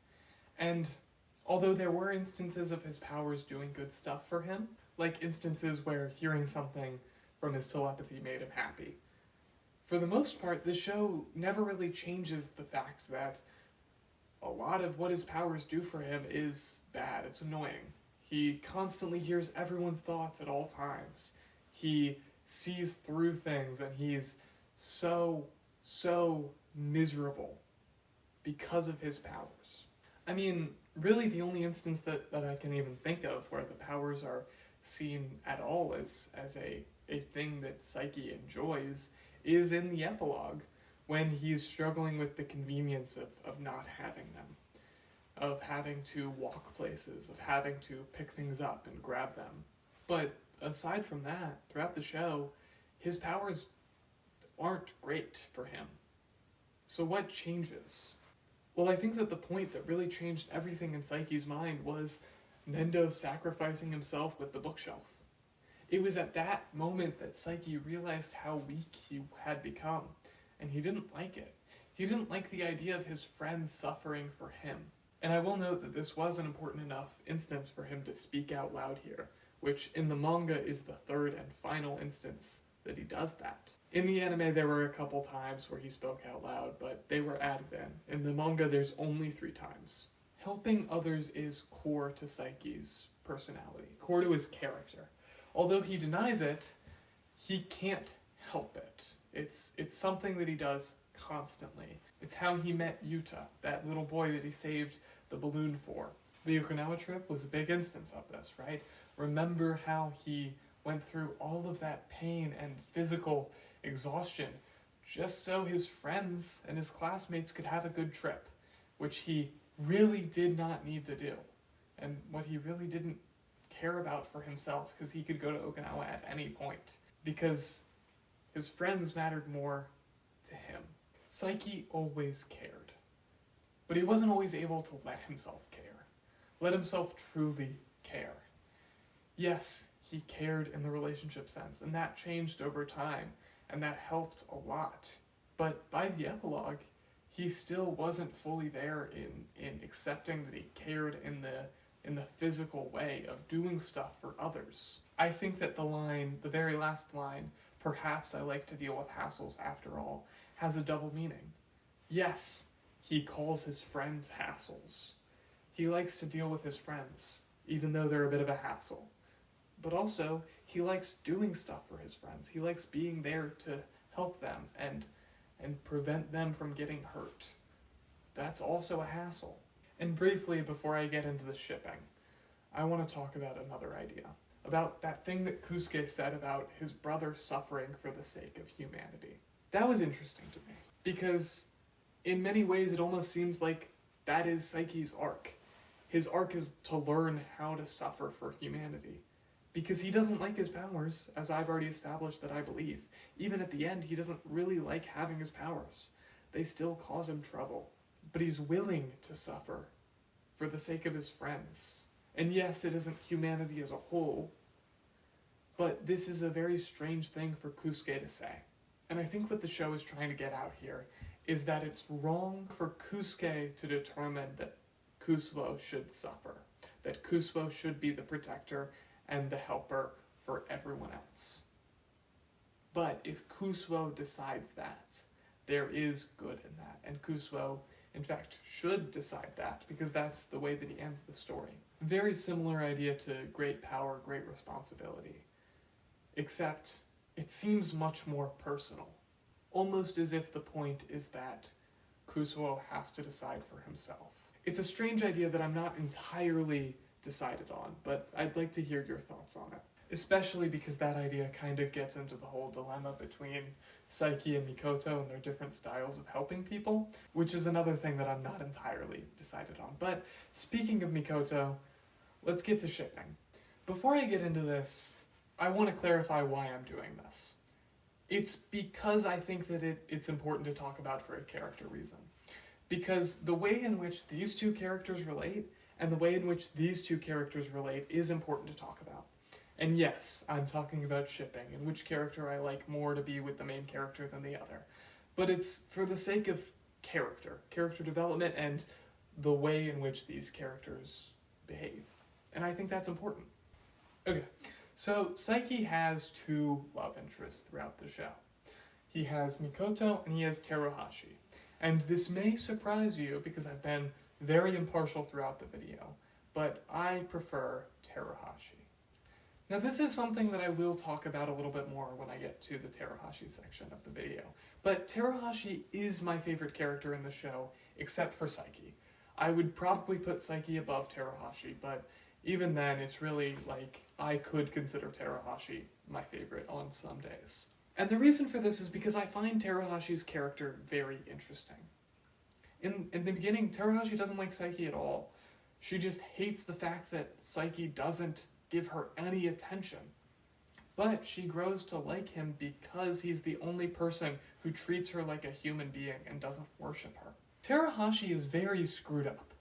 And although there were instances of his powers doing good stuff for him, like instances where hearing something from his telepathy made him happy, for the most part, the show never really changes the fact that a lot of what his powers do for him is bad. It's annoying. He constantly hears everyone's thoughts at all times. He sees through things, and he's so miserable because of his powers. I mean, really the only instance that I can even think of where the powers are seen at all as a thing that Saiki enjoys is in the epilogue, when he's struggling with the convenience of not having them, of having to walk places, of having to pick things up and grab them. But aside from that, throughout the show, his powers aren't great for him. So what changes? Well, I think that the point that really changed everything in Saiki's mind was Nendo sacrificing himself with the bookshelf. It was at that moment that Saiki realized how weak he had become, and he didn't like it. He didn't like the idea of his friends suffering for him. And I will note that this was an important enough instance for him to speak out loud here, which in the manga is the third and final instance that he does that. In the anime, there were a couple times where he spoke out loud, but they were added in. In the manga, there's only 3 times. Helping others is core to Saiki's personality, core to his character. Although he denies it, he can't help it. It's something that he does constantly. It's how he met Yuta, that little boy that he saved the balloon for. The Okinawa trip was a big instance of this, right? Remember how he went through all of that pain and physical exhaustion just so his friends and his classmates could have a good trip, which he really did not need to do, and what he really didn't care about for himself, because he could go to Okinawa at any point, because his friends mattered more to him. Saiki always cared, but he wasn't always able to let himself care, let himself truly care. Yes, he cared in the relationship sense, and that changed over time, and that helped a lot. But by the epilogue, he still wasn't fully there in accepting that he cared in the physical way of doing stuff for others. I think that the very last line, "Perhaps I like to deal with hassles after all," has a double meaning. Yes, he calls his friends hassles. He likes to deal with his friends, even though they're a bit of a hassle. But also, he likes doing stuff for his friends. He likes being there to help them and prevent them from getting hurt. That's also a hassle. And briefly, before I get into the shipping, I want to talk about another idea. About that thing that Kusuke said about his brother suffering for the sake of humanity. That was interesting to me, because in many ways it almost seems like that is Saiki's arc. His arc is to learn how to suffer for humanity. Because he doesn't like his powers, as I've already established that I believe. Even at the end, he doesn't really like having his powers. They still cause him trouble. But he's willing to suffer for the sake of his friends. And yes, it isn't humanity as a whole, but this is a very strange thing for Kusuke to say. And I think what the show is trying to get out here is that it's wrong for Kusuke to determine that Kusuo should suffer, that Kusuo should be the protector and the helper for everyone else. But if Kusuo decides that, there is good in that, and Kusuo, in fact, should decide that, because that's the way that he ends the story. Very similar idea to great power, great responsibility. Except, it seems much more personal. Almost as if the point is that Kusuo has to decide for himself. It's a strange idea that I'm not entirely decided on, but I'd like to hear your thoughts on it. Especially because that idea kind of gets into the whole dilemma between Saiki and Mikoto and their different styles of helping people, which is another thing that I'm not entirely decided on. But speaking of Mikoto, let's get to shipping. Before I get into this, I want to clarify why I'm doing this. It's because I think that it's important to talk about for a character reason. Because the way in which these two characters relate, and the way in which these two characters relate is important to talk about. And yes, I'm talking about shipping, and which character I like more to be with the main character than the other. But it's for the sake of character development, and the way in which these characters behave. And I think that's important. Okay, so Saiki has two love interests throughout the show. He has Mikoto and he has Teruhashi. And this may surprise you because I've been very impartial throughout the video, but I prefer Teruhashi. Now this is something that I will talk about a little bit more when I get to the Teruhashi section of the video. But Teruhashi is my favorite character in the show, except for Saiki. I would probably put Saiki above Teruhashi, but even then it's really like I could consider Teruhashi my favorite on some days. And the reason for this is because I find Teruhashi's character very interesting. In the beginning, Teruhashi doesn't like Saiki at all. She just hates the fact that Saiki doesn't give her any attention. But she grows to like him because he's the only person who treats her like a human being and doesn't worship her. Teruhashi is very screwed up.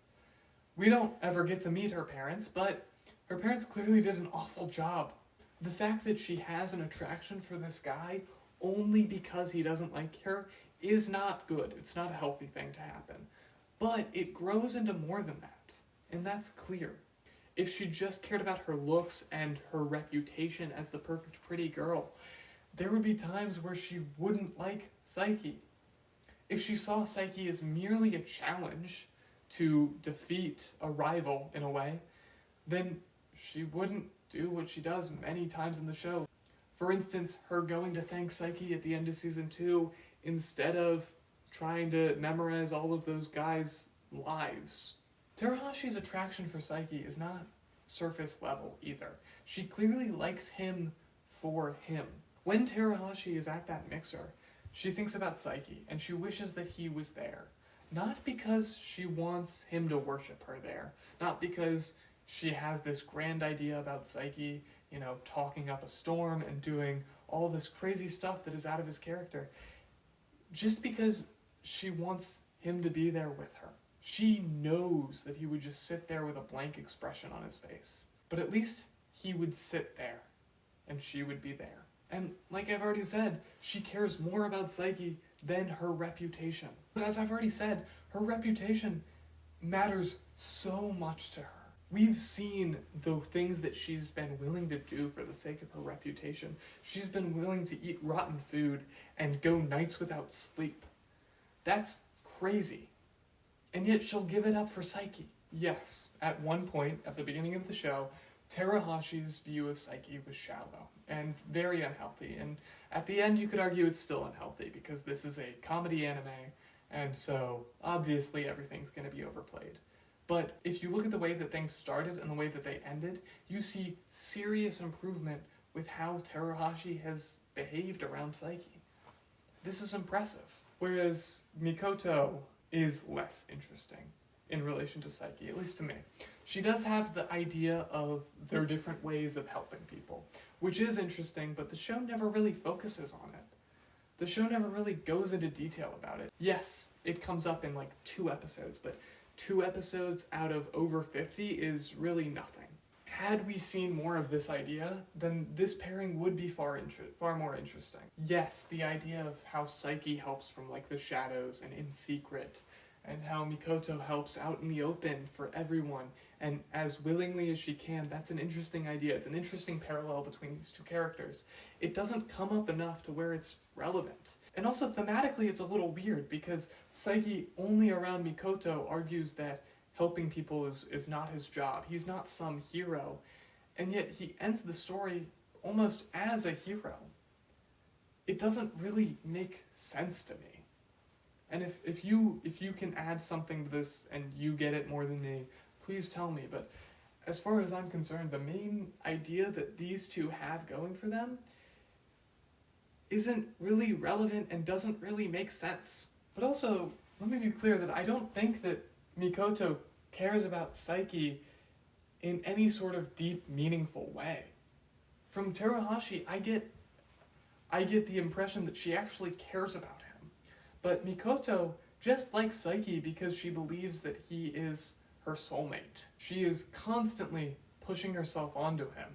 We don't ever get to meet her parents, but her parents clearly did an awful job. The fact that she has an attraction for this guy only because he doesn't like her is not good. It's not a healthy thing to happen. But it grows into more than that, and that's clear. If she just cared about her looks and her reputation as the perfect pretty girl, there would be times where she wouldn't like Saiki. If she saw Saiki as merely a challenge to defeat a rival in a way, then she wouldn't do what she does many times in the show. For instance, her going to thank Saiki at the end of season 2 instead of trying to memorize all of those guys' lives. Teruhashi's attraction for Saiki is not surface level either. She clearly likes him for him. When Teruhashi is at that mixer, she thinks about Saiki and she wishes that he was there. Not because she wants him to worship her there, not because she has this grand idea about Saiki, talking up a storm and doing all this crazy stuff that is out of his character, just because she wants him to be there with her. She knows that he would just sit there with a blank expression on his face, but at least he would sit there and she would be there. And like I've already said, she cares more about Saiki than her reputation. But as I've already said, her reputation matters so much to her. We've seen the things that she's been willing to do for the sake of her reputation. She's been willing to eat rotten food and go nights without sleep. That's crazy. And yet she'll give it up for Saiki. Yes, at one point, at the beginning of the show, Teruhashi's view of Saiki was shallow and very unhealthy. And at the end, you could argue it's still unhealthy because this is a comedy anime, and so obviously everything's going to be overplayed. But if you look at the way that things started and the way that they ended, you see serious improvement with how Teruhashi has behaved around Saiki. This is impressive. Whereas Mikoto is less interesting in relation to Saiki, at least to me. She does have the idea of their different ways of helping people, which is interesting, but the show never really focuses on it. The show never really goes into detail about it. Yes, it comes up in like 2 episodes, but 2 episodes out of over 50 is really nothing. Had we seen more of this idea, then this pairing would be far more interesting. Yes, the idea of how Saiki helps from like the shadows and in secret, and how Mikoto helps out in the open for everyone, and as willingly as she can, that's an interesting idea. It's an interesting parallel between these two characters. It doesn't come up enough to where it's relevant. And also thematically it's a little weird, because Saiki only around Mikoto argues that helping people is not his job. He's not some hero, and yet he ends the story almost as a hero. It doesn't really make sense to me. And if you can add something to this and you get it more than me, please tell me. But as far as I'm concerned, the main idea that these two have going for them isn't really relevant and doesn't really make sense. But also, let me be clear that I don't think that Mikoto cares about Saiki in any sort of deep, meaningful way. From Teruhashi, I get the impression that she actually cares about him. But Mikoto just likes Saiki because she believes that he is her soulmate. She is constantly pushing herself onto him,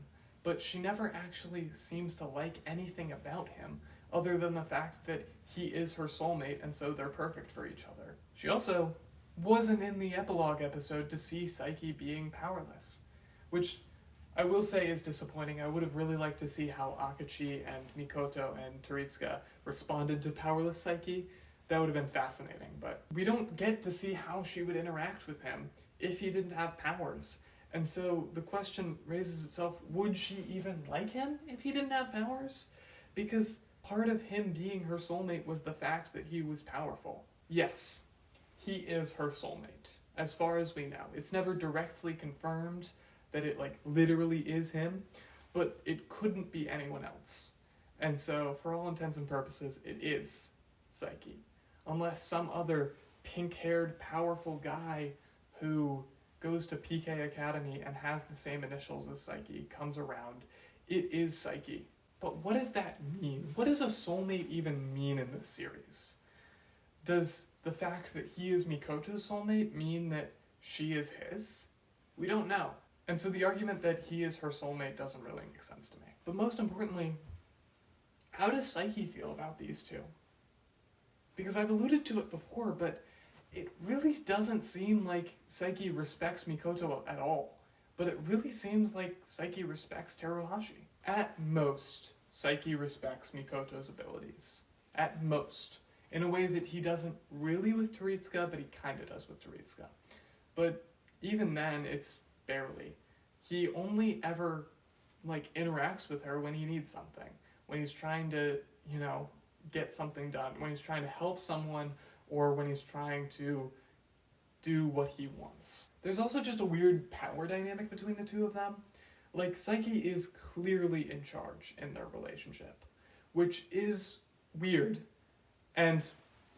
but she never actually seems to like anything about him other than the fact that he is her soulmate and so they're perfect for each other. She also wasn't in the epilogue episode to see Saiki being powerless, which I will say is disappointing. I would have really liked to see how Akachi and Mikoto and Teritsuka responded to powerless Saiki. That would have been fascinating, but we don't get to see how she would interact with him if he didn't have powers. And so the question raises itself, would she even like him if he didn't have powers? Because part of him being her soulmate was the fact that he was powerful. Yes, he is her soulmate, as far as we know. It's never directly confirmed that it literally is him, but it couldn't be anyone else. And so, for all intents and purposes, it is Saiki. Unless some other pink-haired, powerful guy who goes to PK Academy and has the same initials as Saiki comes around, it is Saiki. But what does that mean? What does a soulmate even mean in this series? Does the fact that he is Mikoto's soulmate mean that she is his? We don't know. And so the argument that he is her soulmate doesn't really make sense to me. But most importantly, how does Saiki feel about these two? Because I've alluded to it before, but it really doesn't seem like Saiki respects Mikoto at all. But it really seems like Saiki respects Teruhashi. At most, Saiki respects Mikoto's abilities. At most. In a way that he doesn't really with Teritsuka, but he kinda does with Teritsuka. But even then, it's barely. He only ever interacts with her when he needs something. When he's trying to, get something done. When he's trying to help someone, or when he's trying to do what he wants. There's also just a weird power dynamic between the two of them. Saiki is clearly in charge in their relationship, which is weird. And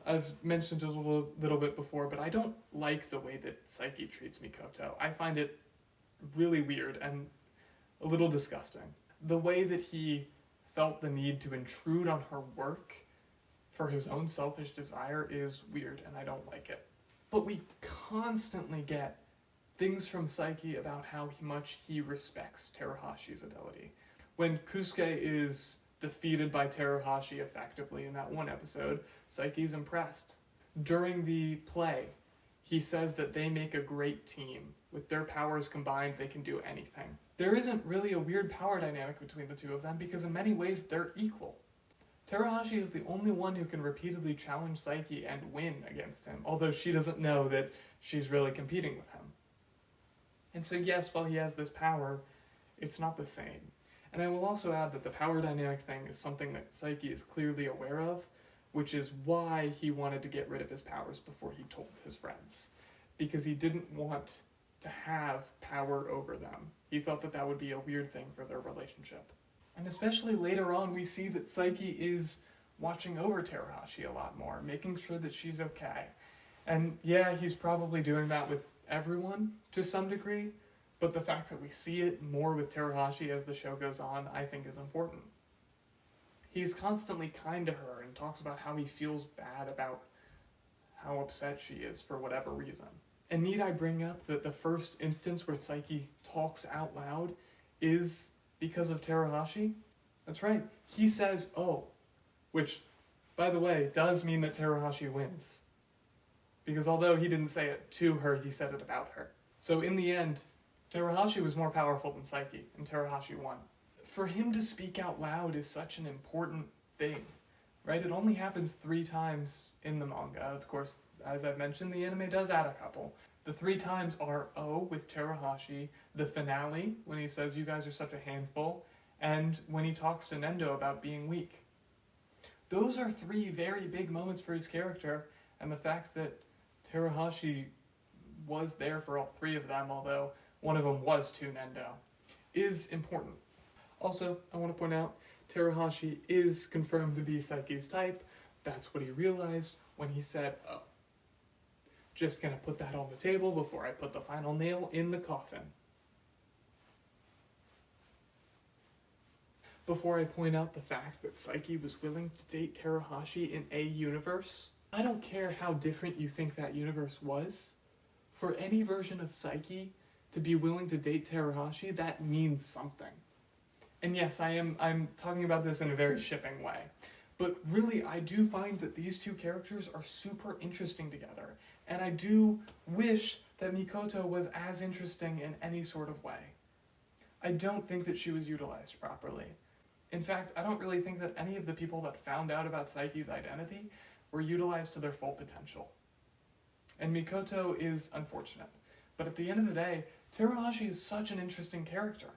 I've mentioned it a little bit before, but I don't like the way that Saiki treats Mikoto. I find it really weird and a little disgusting. The way that he felt the need to intrude on her work for his own selfish desire is weird, and I don't like it. But we constantly get things from Saiki about how much he respects Teruhashi's ability. When Kusuke is defeated by Teruhashi effectively in that one episode, Saiki's impressed. During the play, he says that they make a great team. With their powers combined, they can do anything. There isn't really a weird power dynamic between the two of them because in many ways they're equal. Teruhashi is the only one who can repeatedly challenge Saiki and win against him, although she doesn't know that she's really competing with him. And so yes, while he has this power, it's not the same. And I will also add that the power dynamic thing is something that Saiki is clearly aware of, which is why he wanted to get rid of his powers before he told his friends. Because he didn't want to have power over them. He thought that that would be a weird thing for their relationship. And especially later on, we see that Saiki is watching over Teruhashi a lot more, making sure that she's okay. And yeah, he's probably doing that with everyone to some degree, but the fact that we see it more with Teruhashi as the show goes on, I think is important. He's constantly kind to her and talks about how he feels bad about how upset she is for whatever reason. And need I bring up that the first instance where Saiki talks out loud is because of Teruhashi? That's right. He says, "oh," which, by the way, does mean that Teruhashi wins. Because although he didn't say it to her, he said it about her. So in the end, Teruhashi was more powerful than Saiki, and Teruhashi won. For him to speak out loud is such an important thing, right? It only happens 3 times in the manga. Of course, as I've mentioned, the anime does add a couple. The 3 times are "oh" with Teruhashi, the finale, when he says, "you guys are such a handful," and when he talks to Nendo about being weak. Those are 3 very big moments for his character, and the fact that Teruhashi was there for all 3 of them, although one of them was to Nendo, is important. Also, I want to point out, Teruhashi is confirmed to be Saiki's type. That's what he realized when he said, "oh." Just gonna put that on the table before I put the final nail in the coffin. Before I point out the fact that Saiki was willing to date Teruhashi in a universe, I don't care how different you think that universe was. For any version of Saiki to be willing to date Terahashi, that means something. And yes, I'm talking about this in a very shipping way. But really, I do find that these two characters are super interesting together. And I do wish that Mikoto was as interesting in any sort of way. I don't think that she was utilized properly. In fact, I don't really think that any of the people that found out about Saiki's identity were utilized to their full potential. And Mikoto is unfortunate. But at the end of the day, Terahashi is such an interesting character.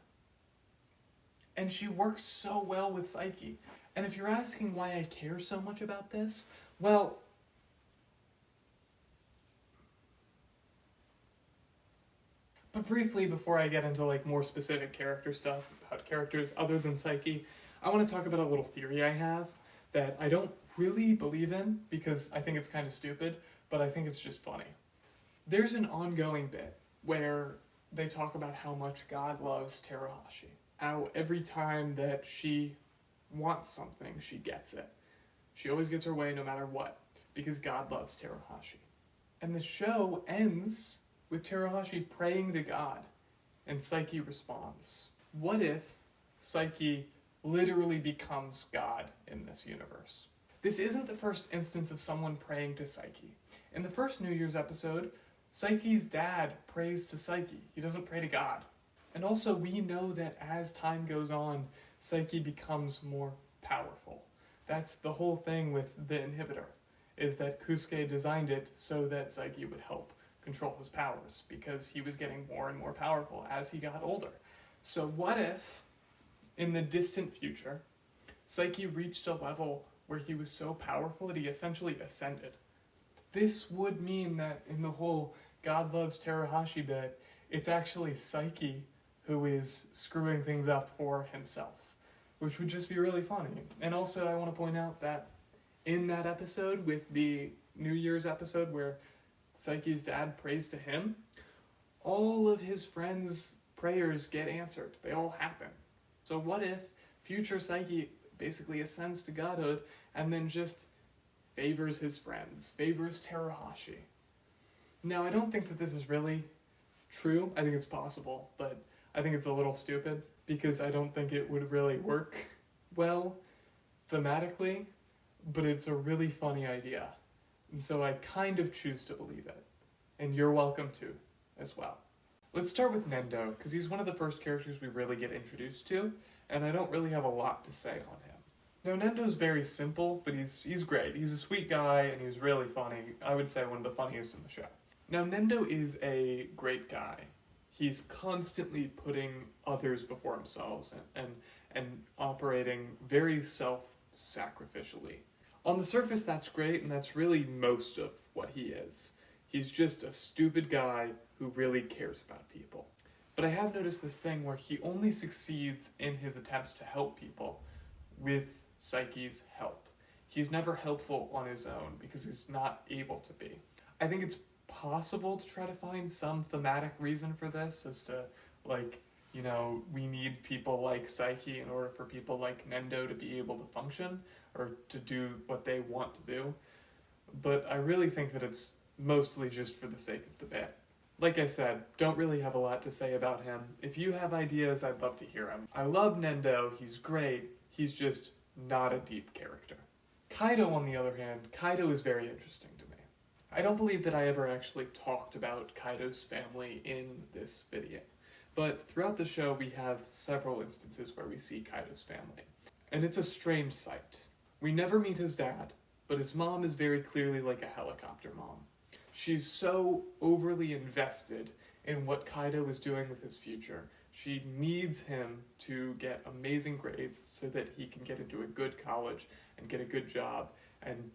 And she works so well with Saiki. And if you're asking why I care so much about this, well, but briefly, before I get into like more specific character stuff about characters other than Saiki, I want to talk about a little theory I have that I don't really believe in because I think it's kind of stupid, but I think it's just funny. There's an ongoing bit where they talk about how much God loves Terahashi. How every time that she wants something, she gets it. She always gets her way no matter what, because God loves Terahashi. And the show ends with Terahashi praying to God, and Saiki responds. What if Saiki literally becomes God in this universe? This isn't the first instance of someone praying to Saiki. In the first New Year's episode, Saiki's dad prays to Saiki. He doesn't pray to God. And also, we know that as time goes on, Saiki becomes more powerful. That's the whole thing with the inhibitor, is that Kusuke designed it so that Saiki would help control his powers, because he was getting more and more powerful as he got older. So what if, in the distant future, Saiki reached a level where he was so powerful that he essentially ascended? This would mean that in the whole God loves Terahashi bit, it's actually Saiki who is screwing things up for himself, which would just be really funny. And also, I want to point out that in that episode, with the New Year's episode where Saiki's dad prays to him, all of his friends' prayers get answered. They all happen. So what if future Saiki basically ascends to godhood and then just favors his friends, favors Terahashi? Now, I don't think that this is really true. I think it's possible, but I think it's a little stupid because I don't think it would really work well thematically, but it's a really funny idea. And so I kind of choose to believe it. And you're welcome to as well. Let's start with Nendo, because he's one of the first characters we really get introduced to, and I don't really have a lot to say on him. Now, Nendo's very simple, but he's great. He's a sweet guy, and he's really funny. I would say one of the funniest in the show. Now, Nendo is a great guy. He's constantly putting others before himself and operating very self-sacrificially. On the surface, that's great, and that's really most of what he is. He's just a stupid guy who really cares about people. But I have noticed this thing where he only succeeds in his attempts to help people with Saiki's help. He's never helpful on his own because he's not able to be. I think it's possible to try to find some thematic reason for this as to, like, you know, we need people like Saiki in order for people like Nendo to be able to function or to do what they want to do. But I really think that it's mostly just for the sake of the bit. Like I said, don't really have a lot to say about him. If you have ideas, I'd love to hear them. I love Nendo, he's great, he's just not a deep character. Kaido, on the other hand, Kaido is very interesting to me. I don't believe that I ever actually talked about Kaido's family in this video, but throughout the show we have several instances where we see Kaido's family. And it's a strange sight. We never meet his dad, but his mom is very clearly like a helicopter mom. She's so overly invested in what Kaido is doing with his future. She needs him to get amazing grades so that he can get into a good college and get a good job and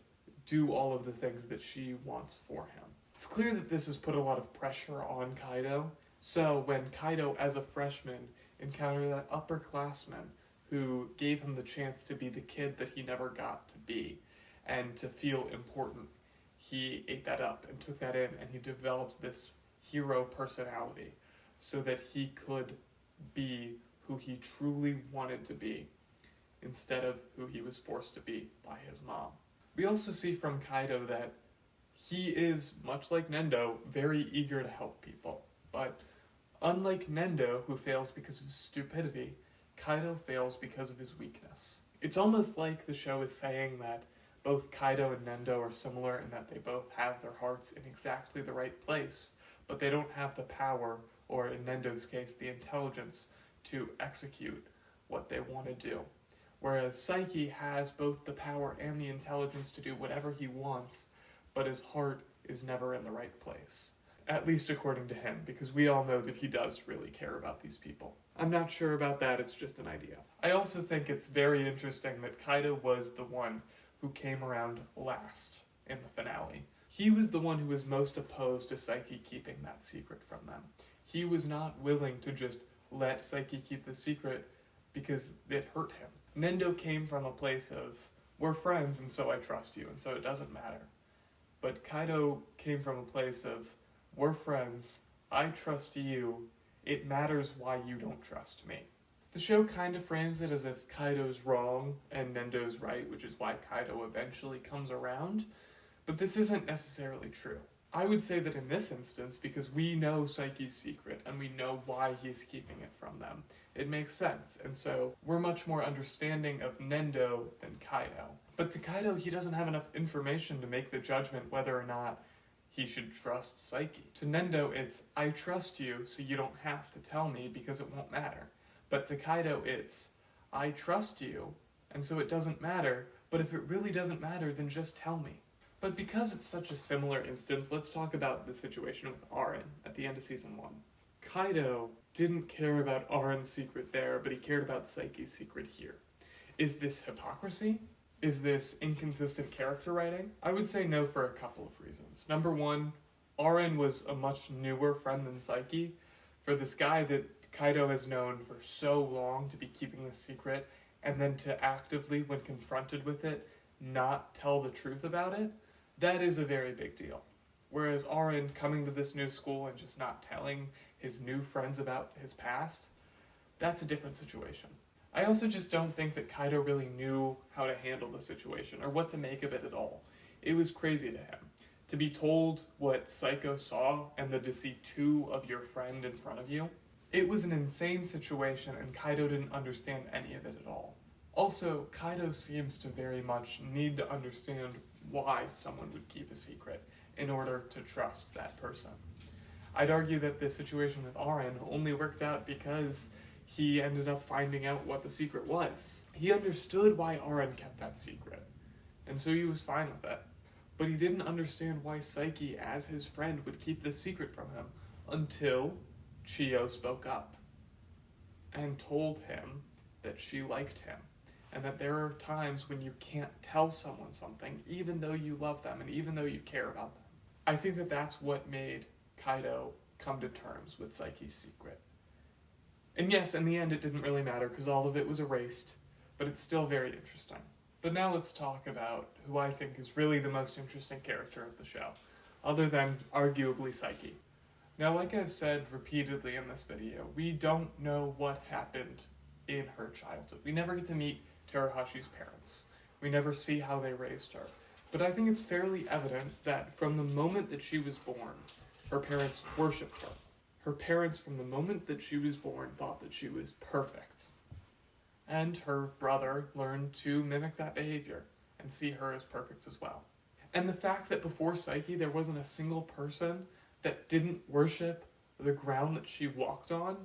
do all of the things that she wants for him. It's clear that this has put a lot of pressure on Kaido. So when Kaido, as a freshman, encountered that upperclassman who gave him the chance to be the kid that he never got to be and to feel important, he ate that up and took that in, and he develops this hero personality so that he could be who he truly wanted to be instead of who he was forced to be by his mom. We also see from Kaido that He is, much like Nendo, very eager to help people. But unlike Nendo, who fails because of his stupidity, Kaido fails because of his weakness. It's almost like the show is saying that both Kaido and Nendo are similar in that they both have their hearts in exactly the right place, but they don't have the power, or in Nendo's case, the intelligence, to execute what they want to do. Whereas Saiki has both the power and the intelligence to do whatever he wants, but his heart is never in the right place. At least according to him, because we all know that he does really care about these people. I'm not sure about that, it's just an idea. I also think it's very interesting that Kaido was the one who came around last in the finale. He was the one who was most opposed to Saiki keeping that secret from them. He was not willing to just let Saiki keep the secret because it hurt him. Nendo came from a place of, we're friends and so I trust you and so it doesn't matter. But Kaido came from a place of, we're friends, I trust you, it matters why you don't trust me. The show kind of frames it as if Kaido's wrong and Nendo's right, which is why Kaido eventually comes around, but this isn't necessarily true. I would say that in this instance, because we know Saiki's secret and we know why he's keeping it from them, it makes sense, and so we're much more understanding of Nendo than Kaido. But to Kaido, he doesn't have enough information to make the judgment whether or not he should trust Saiki. To Nendo, it's, I trust you so you don't have to tell me because it won't matter. But to Kaido, it's, I trust you, and so it doesn't matter, but if it really doesn't matter, then just tell me. But because it's such a similar instance, let's talk about the situation with Arin at the end of Season 1. Kaido didn't care about Arin's secret there, but he cared about Saiki's secret here. Is this hypocrisy? Is this inconsistent character writing? I would say no for a couple of reasons. Number one, Arin was a much newer friend than Saiki. For this guy that Kaido has known for so long to be keeping this secret, and then to actively, when confronted with it, not tell the truth about it, that is a very big deal. Whereas Arin coming to this new school and just not telling his new friends about his past, that's a different situation. I also just don't think that Kaido really knew how to handle the situation or what to make of it at all. It was crazy to him. To be told what Psycho saw and then to see two of your friend in front of you, it was an insane situation and Kaido didn't understand any of it at all. Also, Kaido seems to very much need to understand why someone would keep a secret in order to trust that person. I'd argue that this situation with Arin only worked out because he ended up finding out what the secret was. He understood why Arin kept that secret, and so he was fine with it. But he didn't understand why Saiki, as his friend, would keep this secret from him until Chiyo spoke up and told him that she liked him, and that there are times when you can't tell someone something even though you love them and even though you care about them. I think that that's what made Kaido come to terms with Saiki's secret. And yes, in the end it didn't really matter because all of it was erased, but it's still very interesting. But now let's talk about who I think is really the most interesting character of the show, other than arguably Saiki. Now, like I've said repeatedly in this video, we don't know what happened in her childhood. We never get to meet Terahashi's parents. We never see how they raised her. But I think it's fairly evident that from the moment that she was born, her parents worshipped her. Her parents, from the moment that she was born, thought that she was perfect. And her brother learned to mimic that behavior and see her as perfect as well. And the fact that before Saiki there wasn't a single person that didn't worship the ground that she walked on,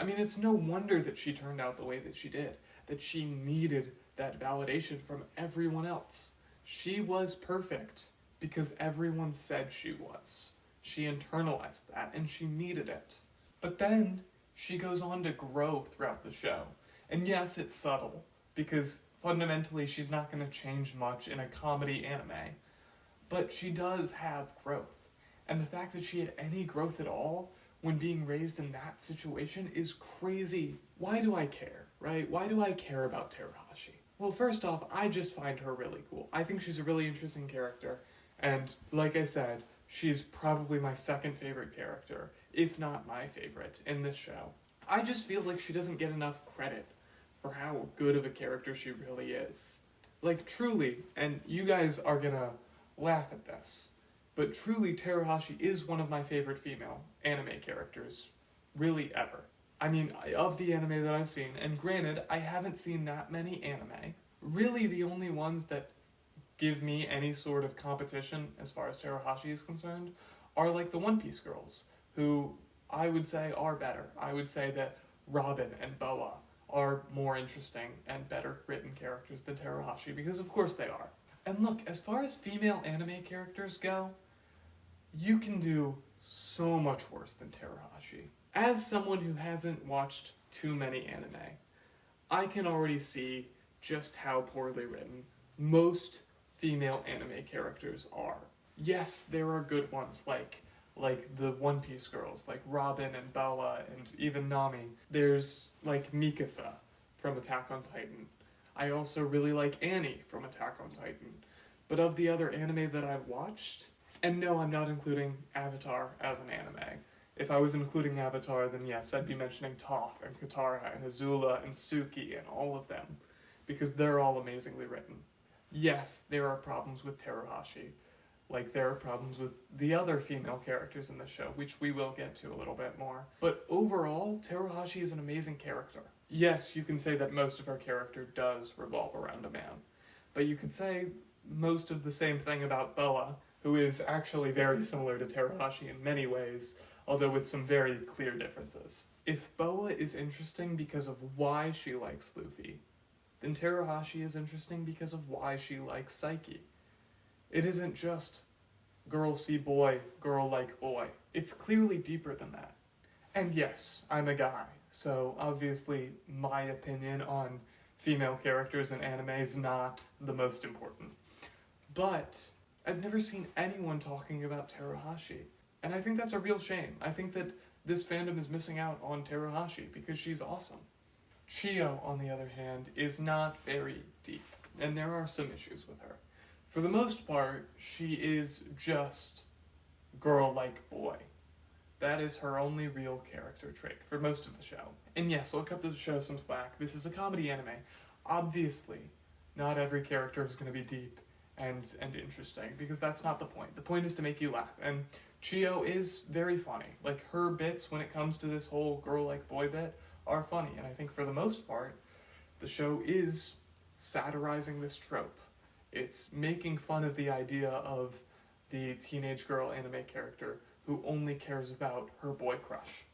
I mean, it's no wonder that she turned out the way that she did, that she needed that validation from everyone else. She was perfect because everyone said she was. She internalized that and she needed it. But then she goes on to grow throughout the show. And yes, it's subtle, because fundamentally she's not going to change much in a comedy anime. But she does have growth. And the fact that she had any growth at all when being raised in that situation is crazy. Why do I care, right? Why do I care about Terahashi? Well, first off, I just find her really cool. I think she's a really interesting character. And like I said, she's probably my second favorite character, if not my favorite, in this show. I just feel like she doesn't get enough credit for how good of a character she really is. Like, truly, and you guys are gonna laugh at this, But truly, Teruhashi is one of my favorite female anime characters, really ever. I mean, of the anime that I've seen, and granted, I haven't seen that many anime, really the only ones that give me any sort of competition as far as Teruhashi is concerned are like the One Piece girls, who I would say are better. I would say that Robin and Boa are more interesting and better written characters than Teruhashi, because of course they are. And look, as far as female anime characters go, you can do so much worse than Terahashi. As someone who hasn't watched too many anime, I can already see just how poorly written most female anime characters are. Yes, there are good ones like the One Piece girls, like Robin and Bella and even Nami. There's like Mikasa from Attack on Titan. I also really like Annie from Attack on Titan. But of the other anime that I've watched, and no, I'm not including Avatar as an anime. If I was including Avatar, then yes, I'd be mentioning Toph and Katara and Azula and Suki and all of them, because they're all amazingly written. Yes, there are problems with Teruhashi, like there are problems with the other female characters in the show, which we will get to a little bit more. But overall, Teruhashi is an amazing character. Yes, you can say that most of her character does revolve around a man, but you could say most of the same thing about Boa, who is actually very similar to Teruhashi in many ways, although with some very clear differences. If Boa is interesting because of why she likes Luffy, then Teruhashi is interesting because of why she likes Saiki. It isn't just girl see boy, girl like boy. It's clearly deeper than that. And yes, I'm a guy, so obviously my opinion on female characters in anime is not the most important. But I've never seen anyone talking about Teruhashi, and I think that's a real shame. I think that this fandom is missing out on Teruhashi because she's awesome. Chio, on the other hand, is not very deep, and there are some issues with her. For the most part, she is just girl like boy. That is her only real character trait for most of the show. And yes, I'll cut the show some slack. This is a comedy anime. Obviously, not every character is going to be deep and interesting, because that's not the point. The point is to make you laugh, and Chio is very funny. Like, her bits when it comes to this whole girl like boy bit are funny, and I think for the most part, the show is satirizing this trope. It's making fun of the idea of the teenage girl anime character who only cares about her boy crush.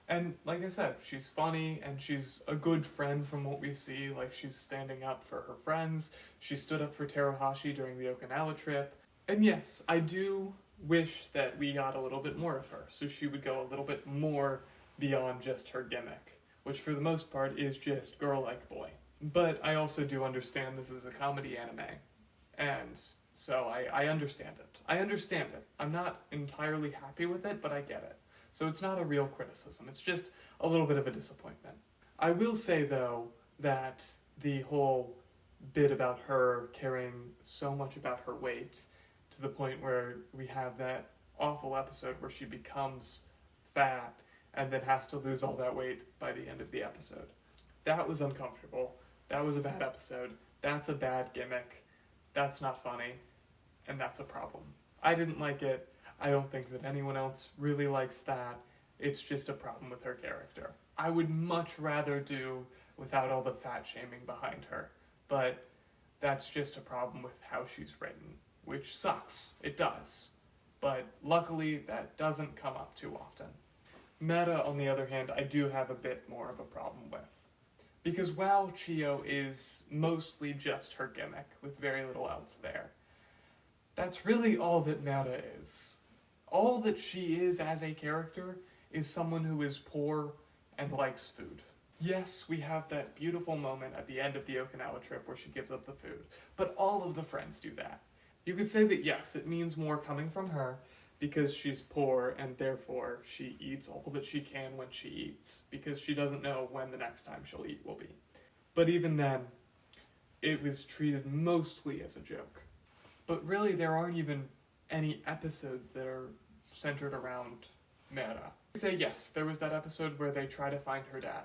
And like I said, she's funny and she's a good friend from what we see. Like, she's standing up for her friends. She stood up for Teruhashi during the Okinawa trip. And yes, I do wish that we got a little bit more of her, so she would go a little bit more beyond just her gimmick, which for the most part is just girl like boy. But I also do understand this is a comedy anime, and so I understand it. I understand it. I'm not entirely happy with it, but I get it. So it's not a real criticism, it's just a little bit of a disappointment. I will say, though, that the whole bit about her caring so much about her weight, to the point where we have that awful episode where she becomes fat and then has to lose all that weight by the end of the episode. That was uncomfortable. That was a bad episode. That's a bad gimmick. That's not funny. And that's a problem. I didn't like it. I don't think that anyone else really likes that. It's just a problem with her character. I would much rather do without all the fat shaming behind her. But that's just a problem with how she's written, which sucks. It does. But luckily, that doesn't come up too often. Meta, on the other hand, I do have a bit more of a problem with. Because while Chio is mostly just her gimmick, with very little else there, that's really all that Meta is. All that she is as a character is someone who is poor and likes food. Yes, we have that beautiful moment at the end of the Okinawa trip where she gives up the food, but all of the friends do that. You could say that yes, it means more coming from her because she's poor and therefore she eats all that she can when she eats, because she doesn't know when the next time she'll eat will be. But even then, it was treated mostly as a joke. But really, there aren't even any episodes that are centered around Mera. I'd say yes, there was that episode where they try to find her dad,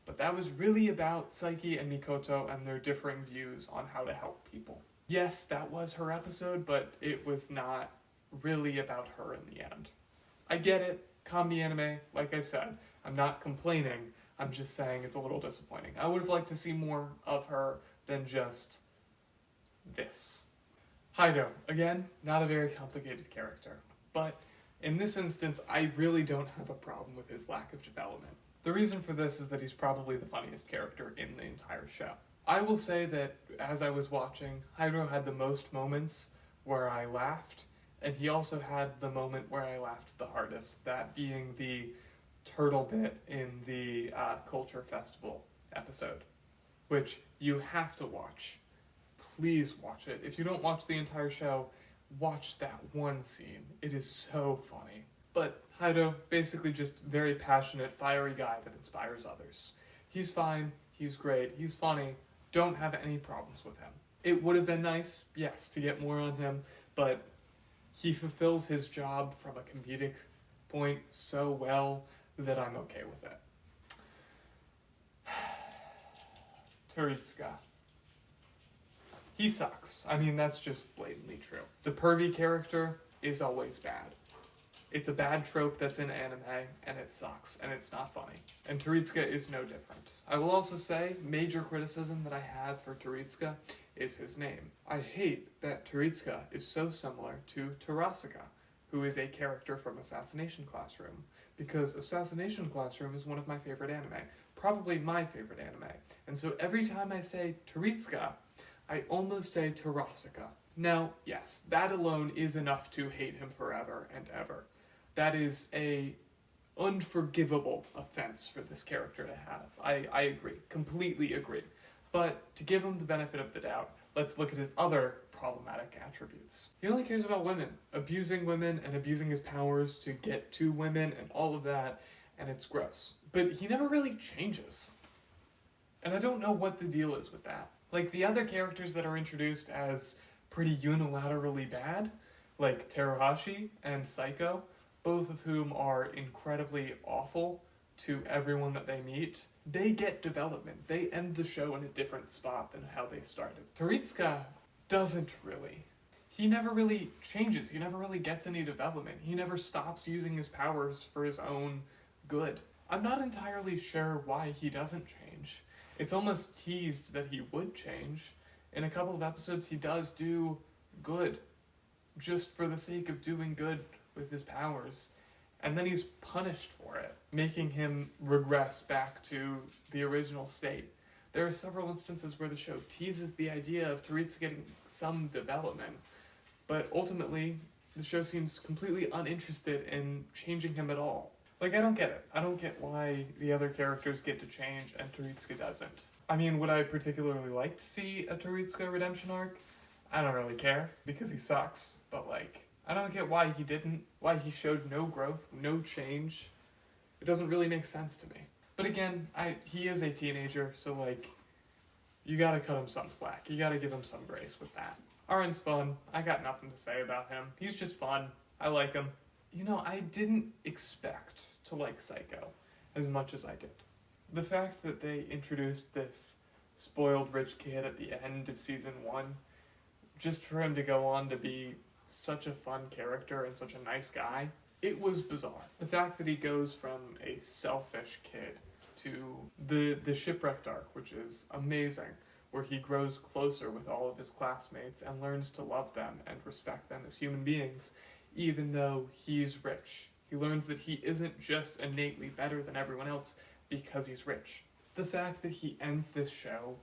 but that was really about Saiki and Mikoto and their differing views on how to help people. Yes, that was her episode, but it was not really about her in the end. I get it, comedy anime, like I said, I'm not complaining, I'm just saying it's a little disappointing. I would have liked to see more of her than just this. Haido, again, not a very complicated character, but in this instance, I really don't have a problem with his lack of development. The reason for this is that he's probably the funniest character in the entire show. I will say that as I was watching, Haido had the most moments where I laughed, and he also had the moment where I laughed the hardest, that being the turtle bit in the Culture Festival episode, which you have to watch. Please watch it. If you don't watch the entire show, watch that one scene. It is so funny. But Haido, basically just very passionate, fiery guy that inspires others. He's fine, he's great, he's funny, don't have any problems with him. It would have been nice, yes, to get more on him, but he fulfills his job from a comedic point so well that I'm okay with it. Turitsuka. He sucks. I mean, that's just blatantly true. The pervy character is always bad. It's a bad trope that's in anime, and it sucks, and it's not funny. And Turitsuka is no different. I will also say, major criticism that I have for Turitsuka is his name. I hate that Turitsuka is so similar to Terasuka, who is a character from Assassination Classroom, because Assassination Classroom is one of my favorite anime, probably my favorite anime. And so every time I say Turitsuka, I almost say Terasuka. Now, yes, that alone is enough to hate him forever and ever. That is a unforgivable offense for this character to have. I agree, completely agree. But to give him the benefit of the doubt, let's look at his other problematic attributes. He only cares about women, abusing women and abusing his powers to get to women and all of that, and it's gross. But he never really changes. And I don't know what the deal is with that. Like, the other characters that are introduced as pretty unilaterally bad, like Teruhashi and Psycho, both of whom are incredibly awful to everyone that they meet, they get development. They end the show in a different spot than how they started. Turitsuka doesn't really. He never really changes. He never really gets any development. He never stops using his powers for his own good. I'm not entirely sure why he doesn't change. It's almost teased that he would change. In a couple of episodes, he does do good, just for the sake of doing good with his powers. And then he's punished for it, making him regress back to the original state. There are several instances where the show teases the idea of Turitsuka getting some development, but ultimately, the show seems completely uninterested in changing him at all. Like, I don't get it. I don't get why the other characters get to change and Turitsuka doesn't. I mean, would I particularly like to see a Turitsuka redemption arc? I don't really care, because he sucks, but like, I don't get why he didn't, why he showed no growth, no change. It doesn't really make sense to me. But again, he is a teenager, so like, you gotta cut him some slack. You gotta give him some grace with that. Aren's fun. I got nothing to say about him. He's just fun. I like him. You know, I didn't expect to like Psycho as much as I did. The fact that they introduced this spoiled rich kid at the end of season 1, just for him to go on to be such a fun character and such a nice guy, it was bizarre. The fact that he goes from a selfish kid to the shipwrecked arc, which is amazing, where he grows closer with all of his classmates and learns to love them and respect them as human beings, even though he's rich. He learns that he isn't just innately better than everyone else because he's rich. The fact that he ends this show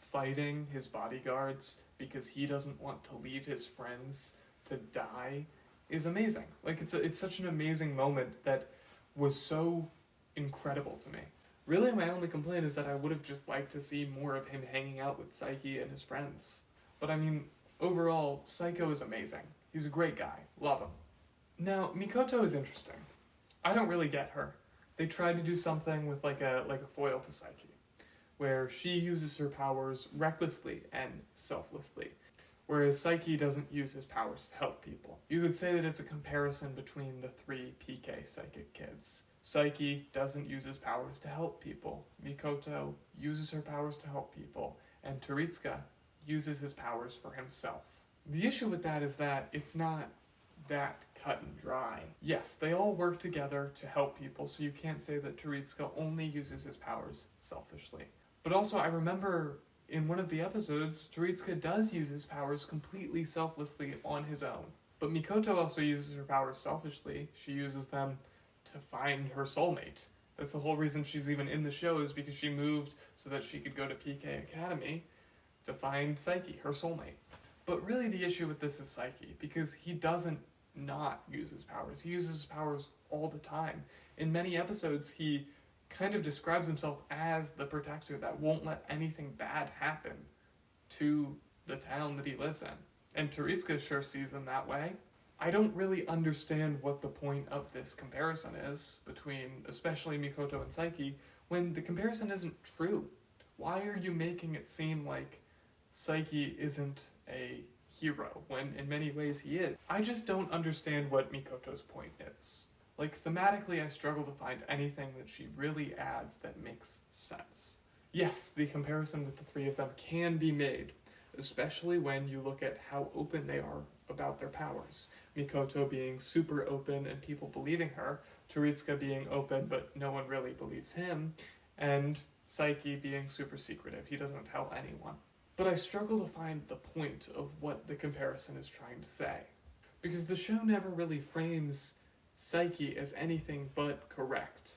fighting his bodyguards because he doesn't want to leave his friends to die is amazing. Like, it's such an amazing moment that was so incredible to me. Really, my only complaint is that I would have just liked to see more of him hanging out with Saiki and his friends. But I mean, overall, Psycho is amazing. He's a great guy. Love him. Now, Mikoto is interesting. I don't really get her. They tried to do something with like a foil to Saiki, where she uses her powers recklessly and selflessly, whereas Saiki doesn't use his powers to help people. You could say that it's a comparison between the 3 PK psychic kids. Saiki doesn't use his powers to help people. Mikoto uses her powers to help people. And Turitsuka uses his powers for himself. The issue with that is that it's not that cut and dry. Yes, they all work together to help people, so you can't say that Teritsuka only uses his powers selfishly. But also, I remember in one of the episodes, Teritsuka does use his powers completely selflessly on his own. But Mikoto also uses her powers selfishly. She uses them to find her soulmate. That's the whole reason she's even in the show, is because she moved so that she could go to PK Academy to find Saiki, her soulmate. But really the issue with this is Saiki, because he doesn't not use his powers. He uses his powers all the time. In many episodes, he kind of describes himself as the protector that won't let anything bad happen to the town that he lives in. And Teritsuka sure sees them that way. I don't really understand what the point of this comparison is between especially Mikoto and Saiki when the comparison isn't true. Why are you making it seem like Saiki isn't a hero when in many ways he is? I just don't understand what Mikoto's point is. Like, thematically, I struggle to find anything that she really adds that makes sense. Yes, the comparison with the three of them can be made, especially when you look at how open they are about their powers. Mikoto being super open and people believing her, Teritsuka being open but no one really believes him, and Saiki being super secretive. He doesn't tell anyone. But I struggle to find the point of what the comparison is trying to say, because the show never really frames Saiki as anything but correct,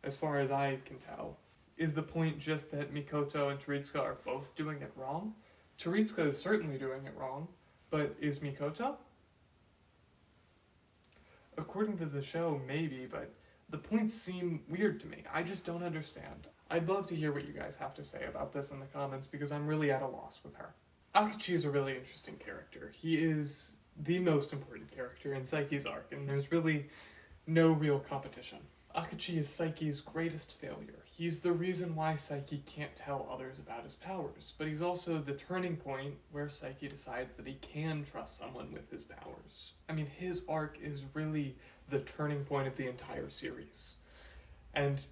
as far as I can tell. Is the point just that Mikoto and Teritsuka are both doing it wrong? Teritsuka is certainly doing it wrong, but is Mikoto? According to the show, maybe, but the points seem weird to me. I just don't understand. I'd love to hear what you guys have to say about this in the comments, because I'm really at a loss with her. Akachi is a really interesting character. He is the most important character in Saiki's arc, and there's really no real competition. Akachi is Saiki's greatest failure. He's the reason why Saiki can't tell others about his powers, but he's also the turning point where Saiki decides that he can trust someone with his powers. I mean, his arc is really the turning point of the entire series. And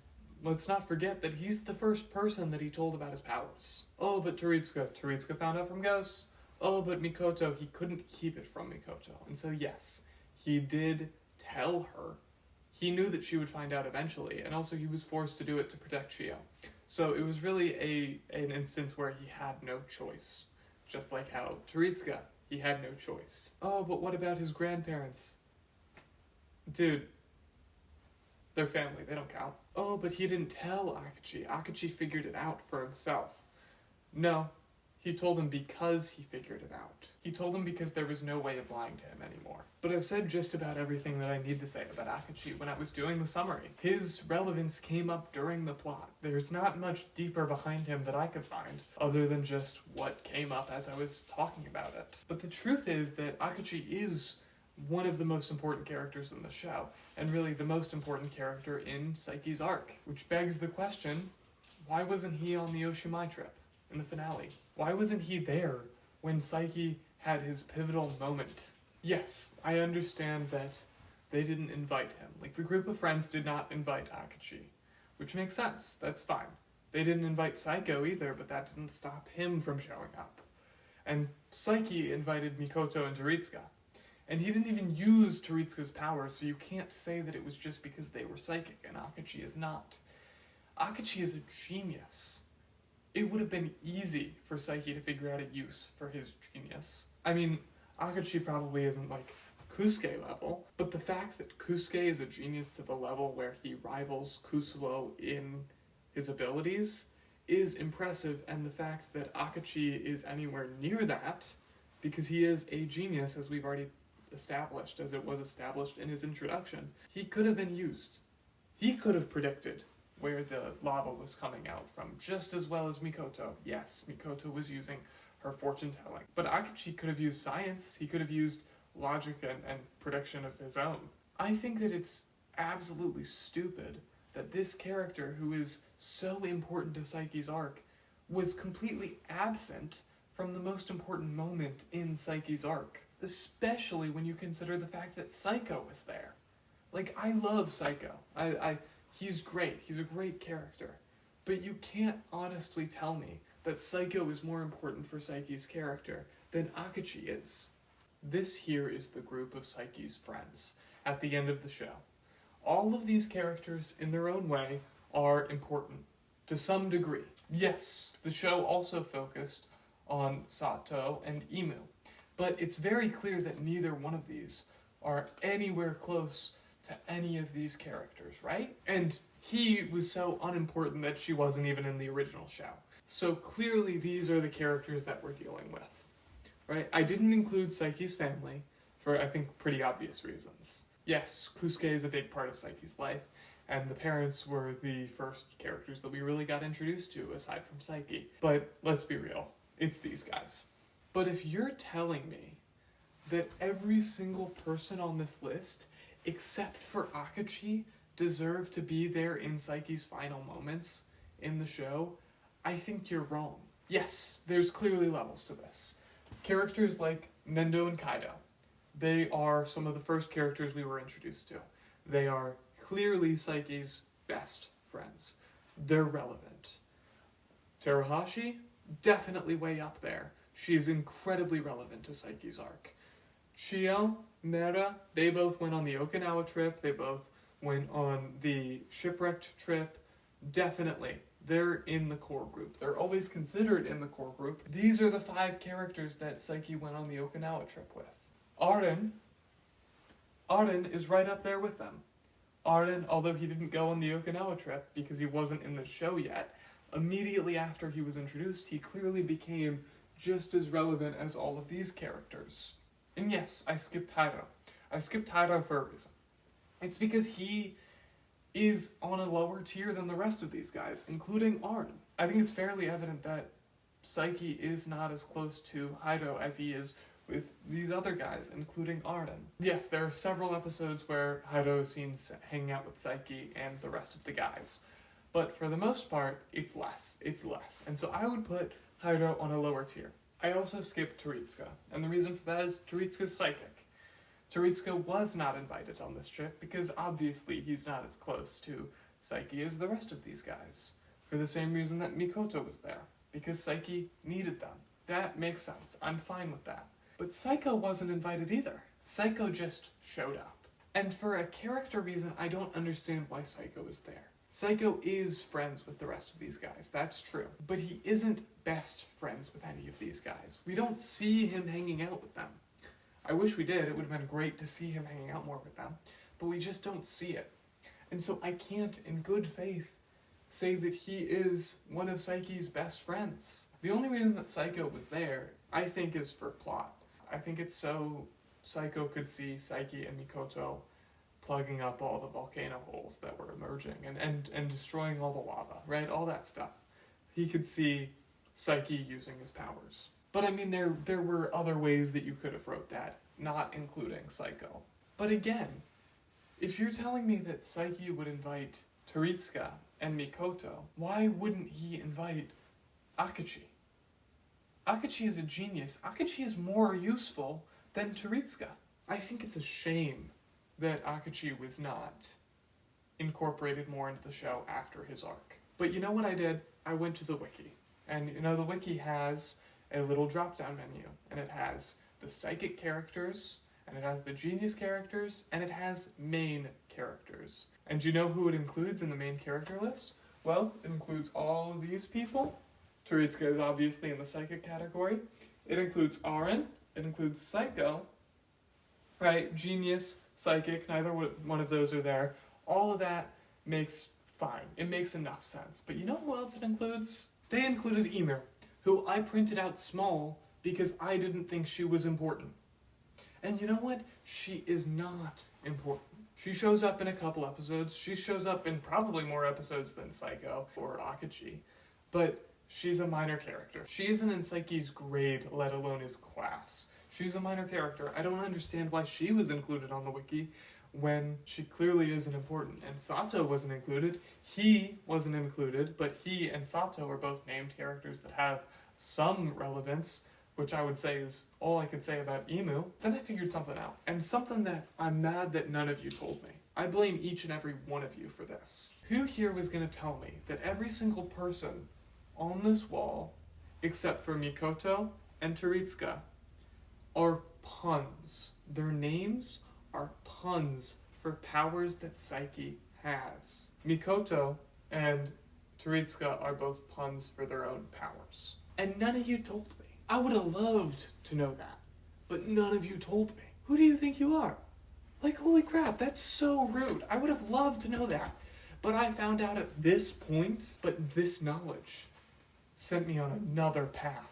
let's not forget that he's the first person that he told about his powers. Oh, but Teritsuka found out from Ghosts. Oh, but Mikoto, he couldn't keep it from Mikoto. And so yes, he did tell her. He knew that she would find out eventually, and also he was forced to do it to protect Chio. So it was really an instance where he had no choice. Just like how Teritsuka, he had no choice. Oh, but what about his grandparents? Dude, they're family, they don't count. Oh, but he didn't tell Akachi. Akachi figured it out for himself. No, he told him because he figured it out. He told him because there was no way of lying to him anymore. But I've said just about everything that I need to say about Akachi when I was doing the summary. His relevance came up during the plot. There's not much deeper behind him that I could find, other than just what came up as I was talking about it. But the truth is that Akachi is one of the most important characters in the show, and really the most important character in Saiki's arc. Which begs the question, why wasn't he on the Oshimai trip in the finale? Why wasn't he there when Saiki had his pivotal moment? Yes, I understand that they didn't invite him. Like, the group of friends did not invite Akachi, which makes sense. That's fine. They didn't invite Saiko either, but that didn't stop him from showing up. And Saiki invited Mikoto and Teritsuka. And he didn't even use Teritsuka's power, so you can't say that it was just because they were psychic, and Akachi is not. Akachi is a genius. It would have been easy for Saiki to figure out a use for his genius. I mean, Akachi probably isn't like Kusuke level, but the fact that Kusuke is a genius to the level where he rivals Kusuo in his abilities is impressive, and the fact that Akachi is anywhere near that, because he is a genius, as we've already established, as it was established in his introduction, he could have been used. He could have predicted where the lava was coming out from, just as well as Mikoto. Yes, Mikoto was using her fortune-telling. But Akachi could have used science, he could have used logic and prediction of his own. I think that it's absolutely stupid that this character, who is so important to Saiki's arc, was completely absent from the most important moment in Saiki's arc. Especially when you consider the fact that Saiko was there. Like, I love Saiko. He's great. He's a great character. But you can't honestly tell me that Saiko is more important for Saiki's character than Akachi is. This here is the group of Saiki's friends at the end of the show. All of these characters, in their own way, are important to some degree. Yes, the show also focused on Sato and Imu, but it's very clear that neither one of these are anywhere close to any of these characters, right? And he was so unimportant that she wasn't even in the original show. So clearly these are the characters that we're dealing with, right? I didn't include Saiki's family for, I think, pretty obvious reasons. Yes, Kusuke is a big part of Saiki's life, and the parents were the first characters that we really got introduced to, aside from Saiki. But let's be real, it's these guys. But if you're telling me that every single person on this list, except for Akachi, deserve to be there in Saiki's final moments in the show, I think you're wrong. Yes, there's clearly levels to this. Characters like Nendo and Kaido, they are some of the first characters we were introduced to. They are clearly Saiki's best friends. They're relevant. Terahashi, definitely way up there. She is incredibly relevant to Saiki's arc. Chio, Mera, they both went on the Okinawa trip. They both went on the shipwrecked trip. Definitely, they're in the core group. They're always considered in the core group. These are the 5 characters that Saiki went on the Okinawa trip with. Aren is right up there with them. Aren, although he didn't go on the Okinawa trip because he wasn't in the show yet, immediately after he was introduced, he clearly became just as relevant as all of these characters. And yes, I skipped Hiro. I skipped Hiro for a reason. It's because he is on a lower tier than the rest of these guys, including Aren. I think it's fairly evident that Saiki is not as close to Hiro as he is with these other guys, including Aren. Yes, there are several episodes where Hiro is seen hanging out with Saiki and the rest of the guys. But for the most part, it's less. And so I would put Hiro on a lower tier. I also skipped Teritsuka, and the reason for that is Teritsuka's psychic. Teritsuka was not invited on this trip because obviously he's not as close to Saiki as the rest of these guys. For the same reason that Mikoto was there, because Saiki needed them. That makes sense. I'm fine with that. But Saiko wasn't invited either. Saiko just showed up. And for a character reason, I don't understand why Saiko is there. Saiko is friends with the rest of these guys, that's true. But he isn't best friends with any of these guys. We don't see him hanging out with them. I wish we did, it would have been great to see him hanging out more with them. But we just don't see it. And so I can't, in good faith, say that he is one of Saiki's best friends. The only reason that Saiko was there, I think, is for plot. I think it's so Saiko could see Saiki and Mikoto plugging up all the volcano holes that were emerging and destroying all the lava, right? All that stuff. He could see Saiki using his powers. But I mean, there were other ways that you could have wrote that, not including Saiko. But again, if you're telling me that Saiki would invite Teritsuka and Mikoto, why wouldn't he invite Akachi? Akachi is a genius. Akachi is more useful than Teritsuka. I think it's a shame that Akachi was not incorporated more into the show after his arc. But you know what I did? I went to the wiki. And you know, the wiki has a little drop-down menu, and it has the psychic characters, and it has the genius characters, and it has main characters. And you know who it includes in the main character list? Well, it includes all of these people. Teritsuka is obviously in the psychic category. It includes Aren, it includes Saiko, right? Genius, psychic, neither one of those are there. All of that makes fine. It makes enough sense. But you know who else it includes? They included Imu, who I printed out small because I didn't think she was important. And you know what? She is not important. She shows up in a couple episodes. She shows up in probably more episodes than Saiko or Akachi. But she's a minor character. She isn't in Saiki's grade, let alone his class. She's a minor character. I don't understand why she was included on the wiki when she clearly isn't important. And Sato wasn't included. He wasn't included, but he and Sato are both named characters that have some relevance, which I would say is all I could say about Imu. Then I figured something out, and something that I'm mad that none of you told me. I blame each and every one of you for this. Who here was going to tell me that every single person on this wall, except for Mikoto and Teritsuka, are puns. Their names are puns for powers that Saiki has. Mikoto and Teritsuka are both puns for their own powers. And none of you told me. I would have loved to know that, but none of you told me. Who do you think you are? Like, holy crap, that's so rude. I would have loved to know that. But I found out at this point, but this knowledge sent me on another path.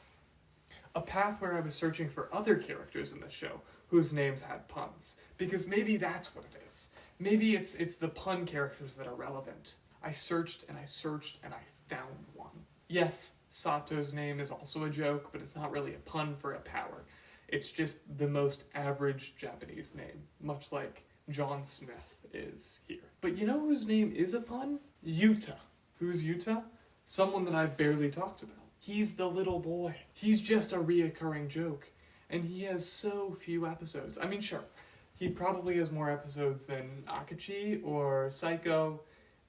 A path where I was searching for other characters in the show whose names had puns. Because maybe that's what it is. Maybe it's the pun characters that are relevant. I searched and I searched and I found one. Yes, Sato's name is also a joke, but it's not really a pun for a power. It's just the most average Japanese name, much like John Smith is here. But you know whose name is a pun? Yuta. Who's Yuta? Someone that I've barely talked about. He's the little boy. He's just a reoccurring joke. And he has so few episodes. I mean, sure, he probably has more episodes than Akachi or Psycho,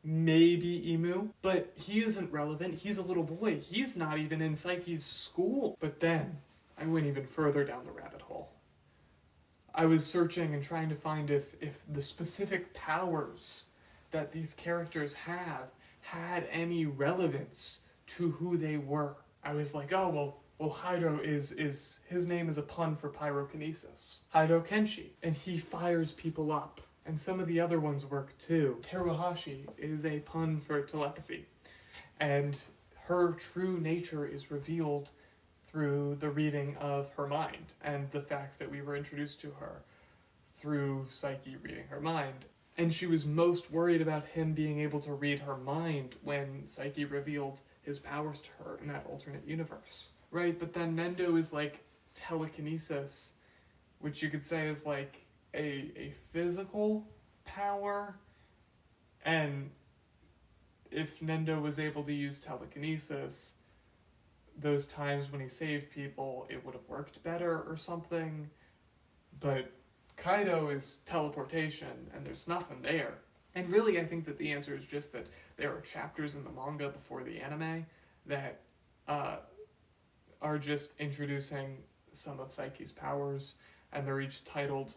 maybe Imu, but he isn't relevant. He's a little boy. He's not even in Saiki's school. But then, I went even further down the rabbit hole. I was searching and trying to find if the specific powers that these characters have had any relevance to who they were. I was like, oh, well, Haido his name is a pun for pyrokinesis. Haido Kenshi, and he fires people up. And some of the other ones work too. Teruhashi is a pun for telepathy. And her true nature is revealed through the reading of her mind, and the fact that we were introduced to her through Saiki reading her mind. And she was most worried about him being able to read her mind when Saiki revealed his powers to her in that alternate universe. Right, but then Nendo is like telekinesis, which you could say is like a physical power, and if Nendo was able to use telekinesis, those times when he saved people, it would have worked better or something. But Kaido is teleportation, and there's nothing there. And really, I think that the answer is just that there are chapters in the manga before the anime that are just introducing some of Saiki's powers, and they're each titled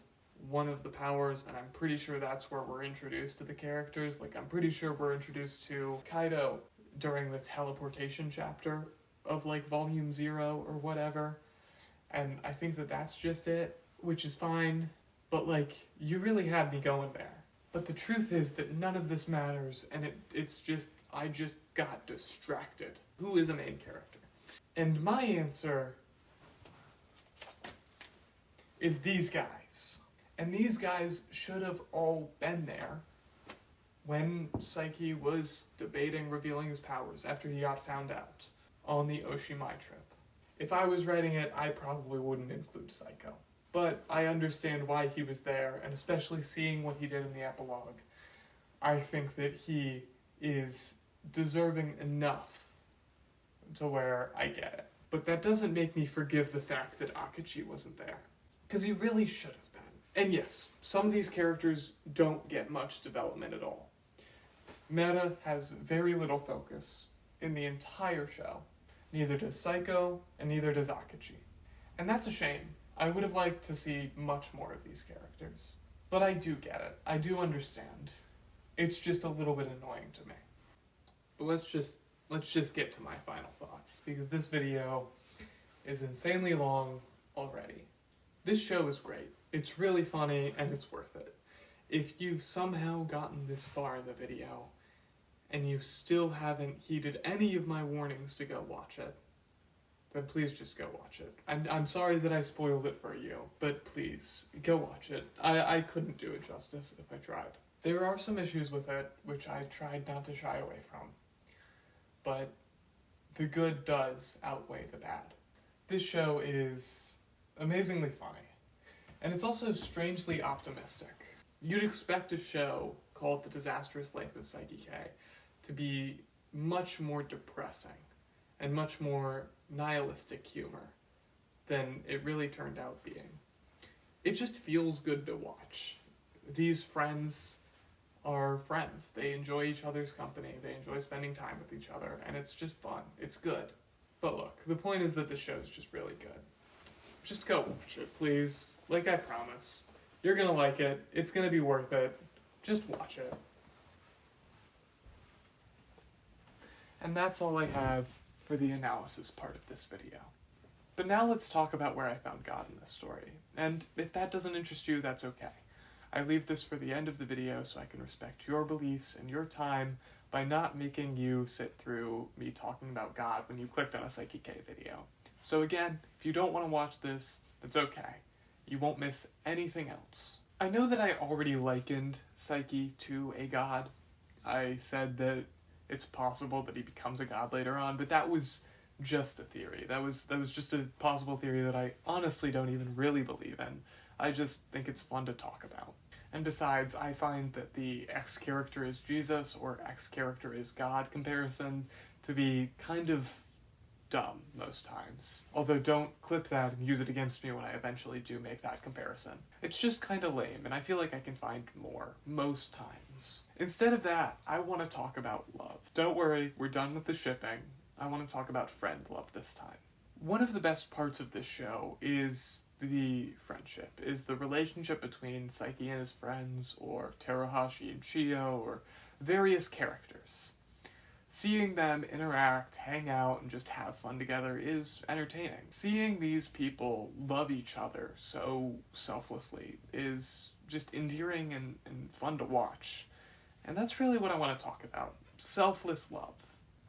one of the powers, and I'm pretty sure that's where we're introduced to the characters. Like, I'm pretty sure we're introduced to Kaido during the teleportation chapter of like volume 0 or whatever, and I think that that's just it, which is fine, but like, you really had me going there. But the truth is that none of this matters, and it's just, I just got distracted. Who is a main character? And my answer is these guys. And these guys should have all been there when Saiki was debating revealing his powers after he got found out on the Oshimai trip. If I was writing it, I probably wouldn't include Psycho. But I understand why he was there, and especially seeing what he did in the epilogue, I think that he is deserving enough to where I get it. But that doesn't make me forgive the fact that Akachi wasn't there, because he really should have been. And yes, some of these characters don't get much development at all. Meta has very little focus in the entire show. Neither does Psycho, and neither does Akachi. And that's a shame. I would have liked to see much more of these characters. But I do get it. I do understand. It's just a little bit annoying to me. But let's just get to my final thoughts, because this video is insanely long already. This show is great. It's really funny, and it's worth it. If you've somehow gotten this far in the video, and you still haven't heeded any of my warnings to go watch it, then please just go watch it. I'm sorry that I spoiled it for you, but please, go watch it. I couldn't do it justice if I tried. There are some issues with it, which I tried not to shy away from. But the good does outweigh the bad. This show is amazingly funny, and it's also strangely optimistic. You'd expect a show called The Disastrous Life of Saiki K to be much more depressing and much more nihilistic humor than it really turned out being. It just feels good to watch. These friends are friends. They enjoy each other's company. They enjoy spending time with each other, and it's just fun. It's good. But look, the point is that the show is just really good. Just go watch it, please. Like I promise. You're gonna like it. It's gonna be worth it. Just watch it. And that's all I have for the analysis part of this video. But now let's talk about where I found God in this story. And if that doesn't interest you, that's okay. I leave this for the end of the video so I can respect your beliefs and your time by not making you sit through me talking about God when you clicked on a Saiki K video. So again, if you don't want to watch this, that's okay. You won't miss anything else. I know that I already likened Saiki to a god. I said that it's possible that he becomes a god later on, but that was just a theory. That was just a possible theory that I honestly don't even really believe in. I just think it's fun to talk about. And besides, I find that the X character is Jesus or X character is God comparison to be kind of dumb most times. Although don't clip that and use it against me when I eventually do make that comparison. It's just kind of lame, and I feel like I can find more most times. Instead of that, I want to talk about love. Don't worry, we're done with the shipping. I want to talk about friend love this time. One of the best parts of this show is the friendship, is the relationship between Saiki and his friends, or Teruhashi and Chiyo, or various characters. Seeing them interact, hang out, and just have fun together is entertaining. Seeing these people love each other so selflessly is just endearing and fun to watch. And that's really what I want to talk about. Selfless love.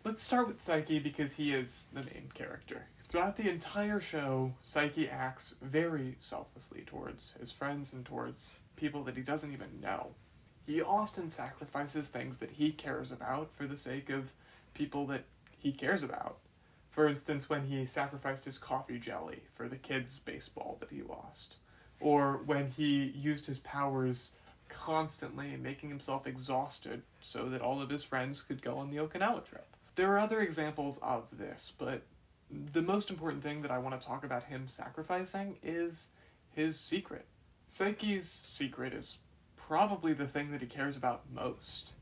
Let's start with Saiki because he is the main character. Throughout the entire show, Saiki acts very selflessly towards his friends and towards people that he doesn't even know. He often sacrifices things that he cares about for the sake of people that he cares about. For instance, when he sacrificed his coffee jelly for the kids' baseball that he lost. Or when he used his powers constantly, making himself exhausted so that all of his friends could go on the Okinawa trip. There are other examples of this, but the most important thing that I want to talk about him sacrificing is his secret. Saiki's secret is probably the thing that he cares about most.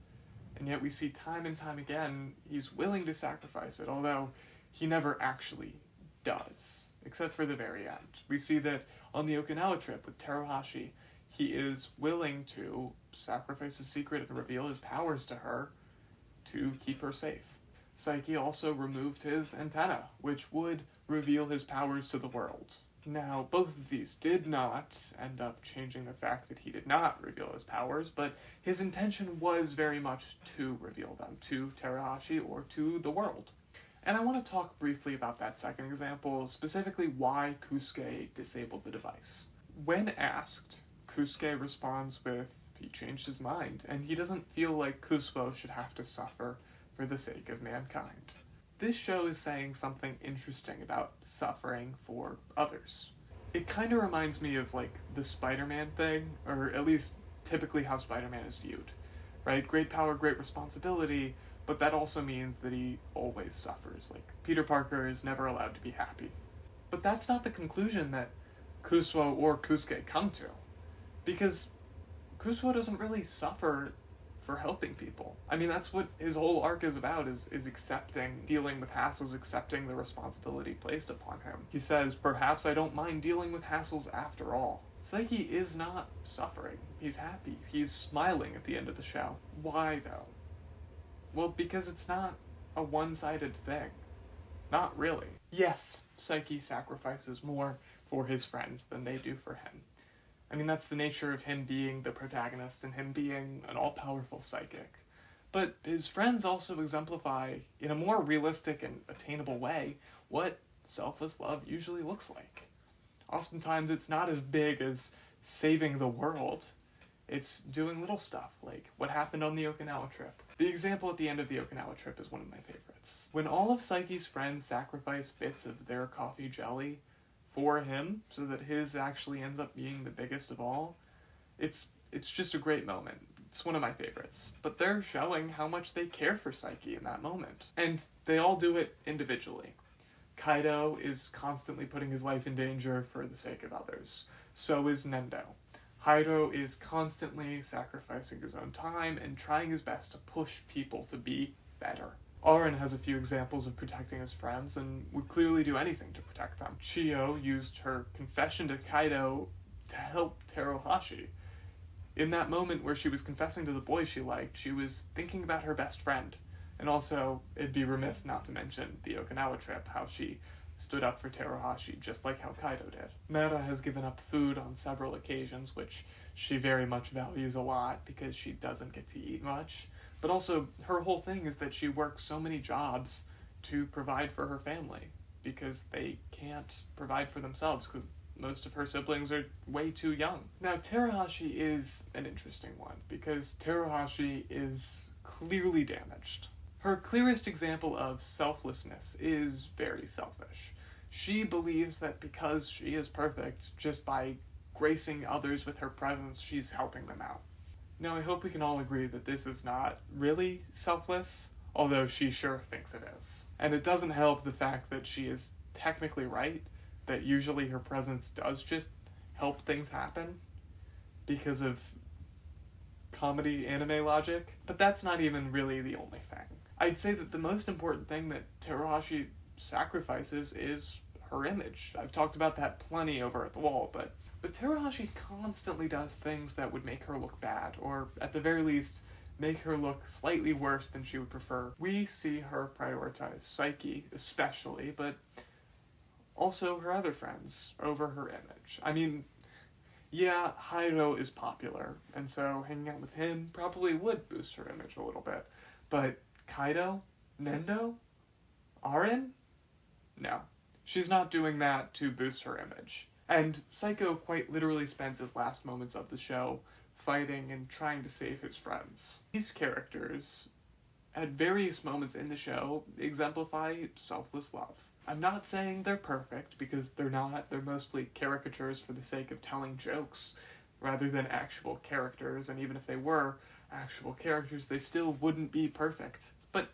And yet we see time and time again, he's willing to sacrifice it, although he never actually does, except for the very end. We see that on the Okinawa trip with Teruhashi, he is willing to sacrifice his secret and reveal his powers to her to keep her safe. Saiki also removed his antenna, which would reveal his powers to the world. Now, both of these did not end up changing the fact that he did not reveal his powers, but his intention was very much to reveal them to Teruhashi or to the world. And I want to talk briefly about that second example, specifically why Kusuke disabled the device. When asked, Kusuke responds with, he changed his mind, and he doesn't feel like Kusuo should have to suffer for the sake of mankind. This show is saying something interesting about suffering for others. It kind of reminds me of, like, the Spider-Man thing, or at least typically how Spider-Man is viewed, right? Great power, great responsibility, but that also means that he always suffers. Like, Peter Parker is never allowed to be happy. But that's not the conclusion that Kusuo or Kusuke come to, because Kusuo doesn't really suffer for helping people. I mean, that's what his whole arc is about, is accepting, dealing with hassles, accepting the responsibility placed upon him. He says, perhaps I don't mind dealing with hassles after all. Saiki is not suffering. He's happy. He's smiling at the end of the show. Why, though? Well, because it's not a one-sided thing. Not really. Yes, Saiki sacrifices more for his friends than they do for him. I mean, that's the nature of him being the protagonist and him being an all-powerful psychic. But his friends also exemplify, in a more realistic and attainable way, what selfless love usually looks like. Oftentimes, it's not as big as saving the world. It's doing little stuff, like what happened on the Okinawa trip. The example at the end of the Okinawa trip is one of my favorites. When all of Saiki's friends sacrifice bits of their coffee jelly for him, so that his actually ends up being the biggest of all, it's just a great moment. It's one of my favorites. But they're showing how much they care for Saiki in that moment. And they all do it individually. Kaido is constantly putting his life in danger for the sake of others. So is Nendo. Hiro is constantly sacrificing his own time and trying his best to push people to be better. Aren has a few examples of protecting his friends and would clearly do anything to protect them. Chiyo used her confession to Kaido to help Teruhashi. In that moment where she was confessing to the boy she liked, she was thinking about her best friend. And also, it'd be remiss not to mention the Okinawa trip, how she stood up for Teruhashi, just like how Kaido did. Mera has given up food on several occasions, which she very much values a lot because she doesn't get to eat much. But also, her whole thing is that she works so many jobs to provide for her family because they can't provide for themselves because most of her siblings are way too young. Now, Teruhashi is an interesting one because Teruhashi is clearly damaged. Her clearest example of selflessness is very selfish. She believes that because she is perfect, just by gracing others with her presence, she's helping them out. Now, I hope we can all agree that this is not really selfless, although she sure thinks it is. And it doesn't help the fact that she is technically right, that usually her presence does just help things happen because of comedy anime logic, but that's not even really the only thing. I'd say that the most important thing that Teruhashi sacrifices is her image. I've talked about that plenty over at the wall, but Teruhashi constantly does things that would make her look bad, or at the very least, make her look slightly worse than she would prefer. We see her prioritize Saiki, especially, but also her other friends over her image. I mean, yeah, Hiro is popular, and so hanging out with him probably would boost her image a little bit, but Kaido? Nendo? Aren? No. She's not doing that to boost her image. And Psycho quite literally spends his last moments of the show fighting and trying to save his friends. These characters, at various moments in the show, exemplify selfless love. I'm not saying they're perfect, because they're not. They're mostly caricatures for the sake of telling jokes, rather than actual characters, and even if they were actual characters, they still wouldn't be perfect. But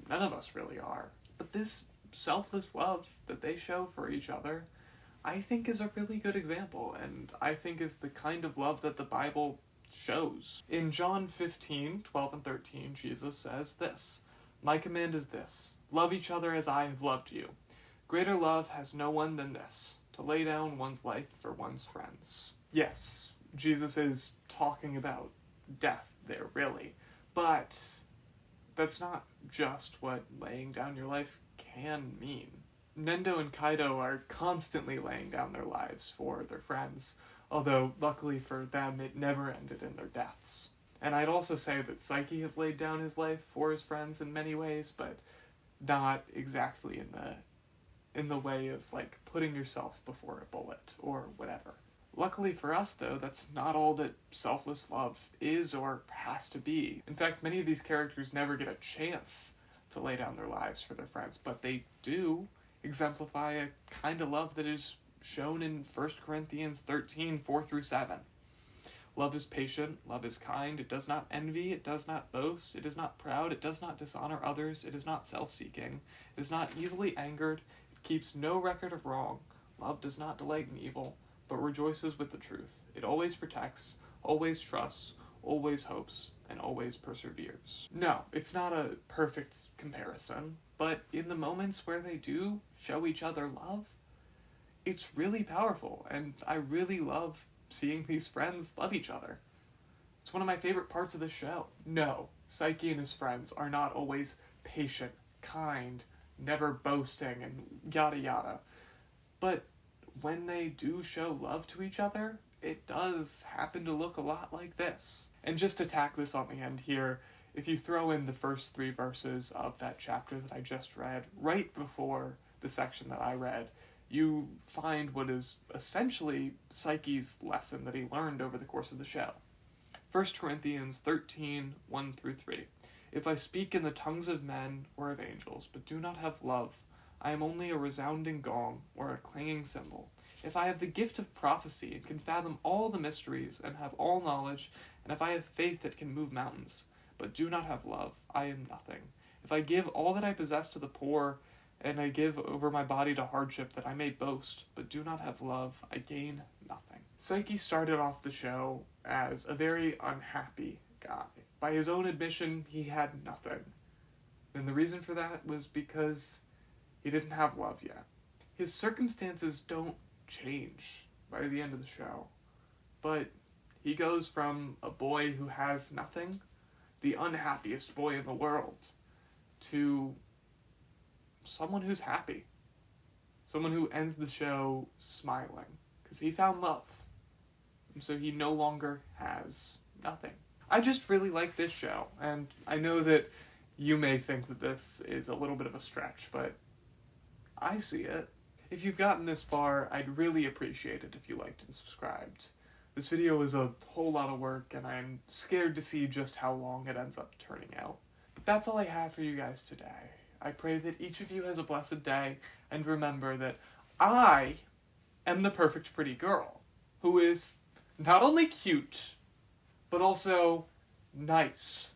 none of us really are. But this selfless love that they show for each other, I think is a really good example, and I think is the kind of love that the Bible shows. In John 15:12 and 13, Jesus says this, "My command is this, love each other as I have loved you. Greater love has no one than this, to lay down one's life for one's friends." Yes, Jesus is talking about death there, really, but that's not just what laying down your life can mean. Nendo and Kaido are constantly laying down their lives for their friends, although luckily for them it never ended in their deaths. And I'd also say that Saiki has laid down his life for his friends in many ways, but not exactly in the way of like putting yourself before a bullet or whatever. Luckily for us, though, that's not all that selfless love is or has to be. In fact, many of these characters never get a chance to lay down their lives for their friends, but they do exemplify a kind of love that is shown in 1 Corinthians 13:4-7. Love is patient, love is kind, it does not envy, it does not boast, it is not proud, it does not dishonor others, it is not self-seeking, it is not easily angered, it keeps no record of wrong. Love does not delight in evil, but rejoices with the truth. It always protects, always trusts, always hopes, and always perseveres. No, it's not a perfect comparison, but in the moments where they do show each other love, it's really powerful, and I really love seeing these friends love each other. It's one of my favorite parts of the show. No, Saiki and his friends are not always patient, kind, never boasting, and yada yada. But when they do show love to each other, it does happen to look a lot like this. And just to tack this on the end here, if you throw in the first 3 verses of that chapter that I just read, right before the section that I read, you find what is essentially Saiki's lesson that he learned over the course of the show. 1 Corinthians 13:1-3. "If I speak in the tongues of men or of angels, but do not have love, I am only a resounding gong or a clanging cymbal. If I have the gift of prophecy and can fathom all the mysteries and have all knowledge, and if I have faith that can move mountains, but do not have love, I am nothing. If I give all that I possess to the poor, and I give over my body to hardship that I may boast, but do not have love, I gain nothing." Saiki started off the show as a very unhappy guy. By his own admission, he had nothing. And the reason for that was because he didn't have love yet. His circumstances don't change by the end of the show, but he goes from a boy who has nothing, the unhappiest boy in the world, to someone who's happy. Someone who ends the show smiling, because he found love. And so he no longer has nothing. I just really like this show, and I know that you may think that this is a little bit of a stretch, but I see it. If you've gotten this far, I'd really appreciate it if you liked and subscribed. This video is a whole lot of work, and I'm scared to see just how long it ends up turning out. But that's all I have for you guys today. I pray that each of you has a blessed day, and remember that I am the perfect pretty girl, who is not only cute, but also nice.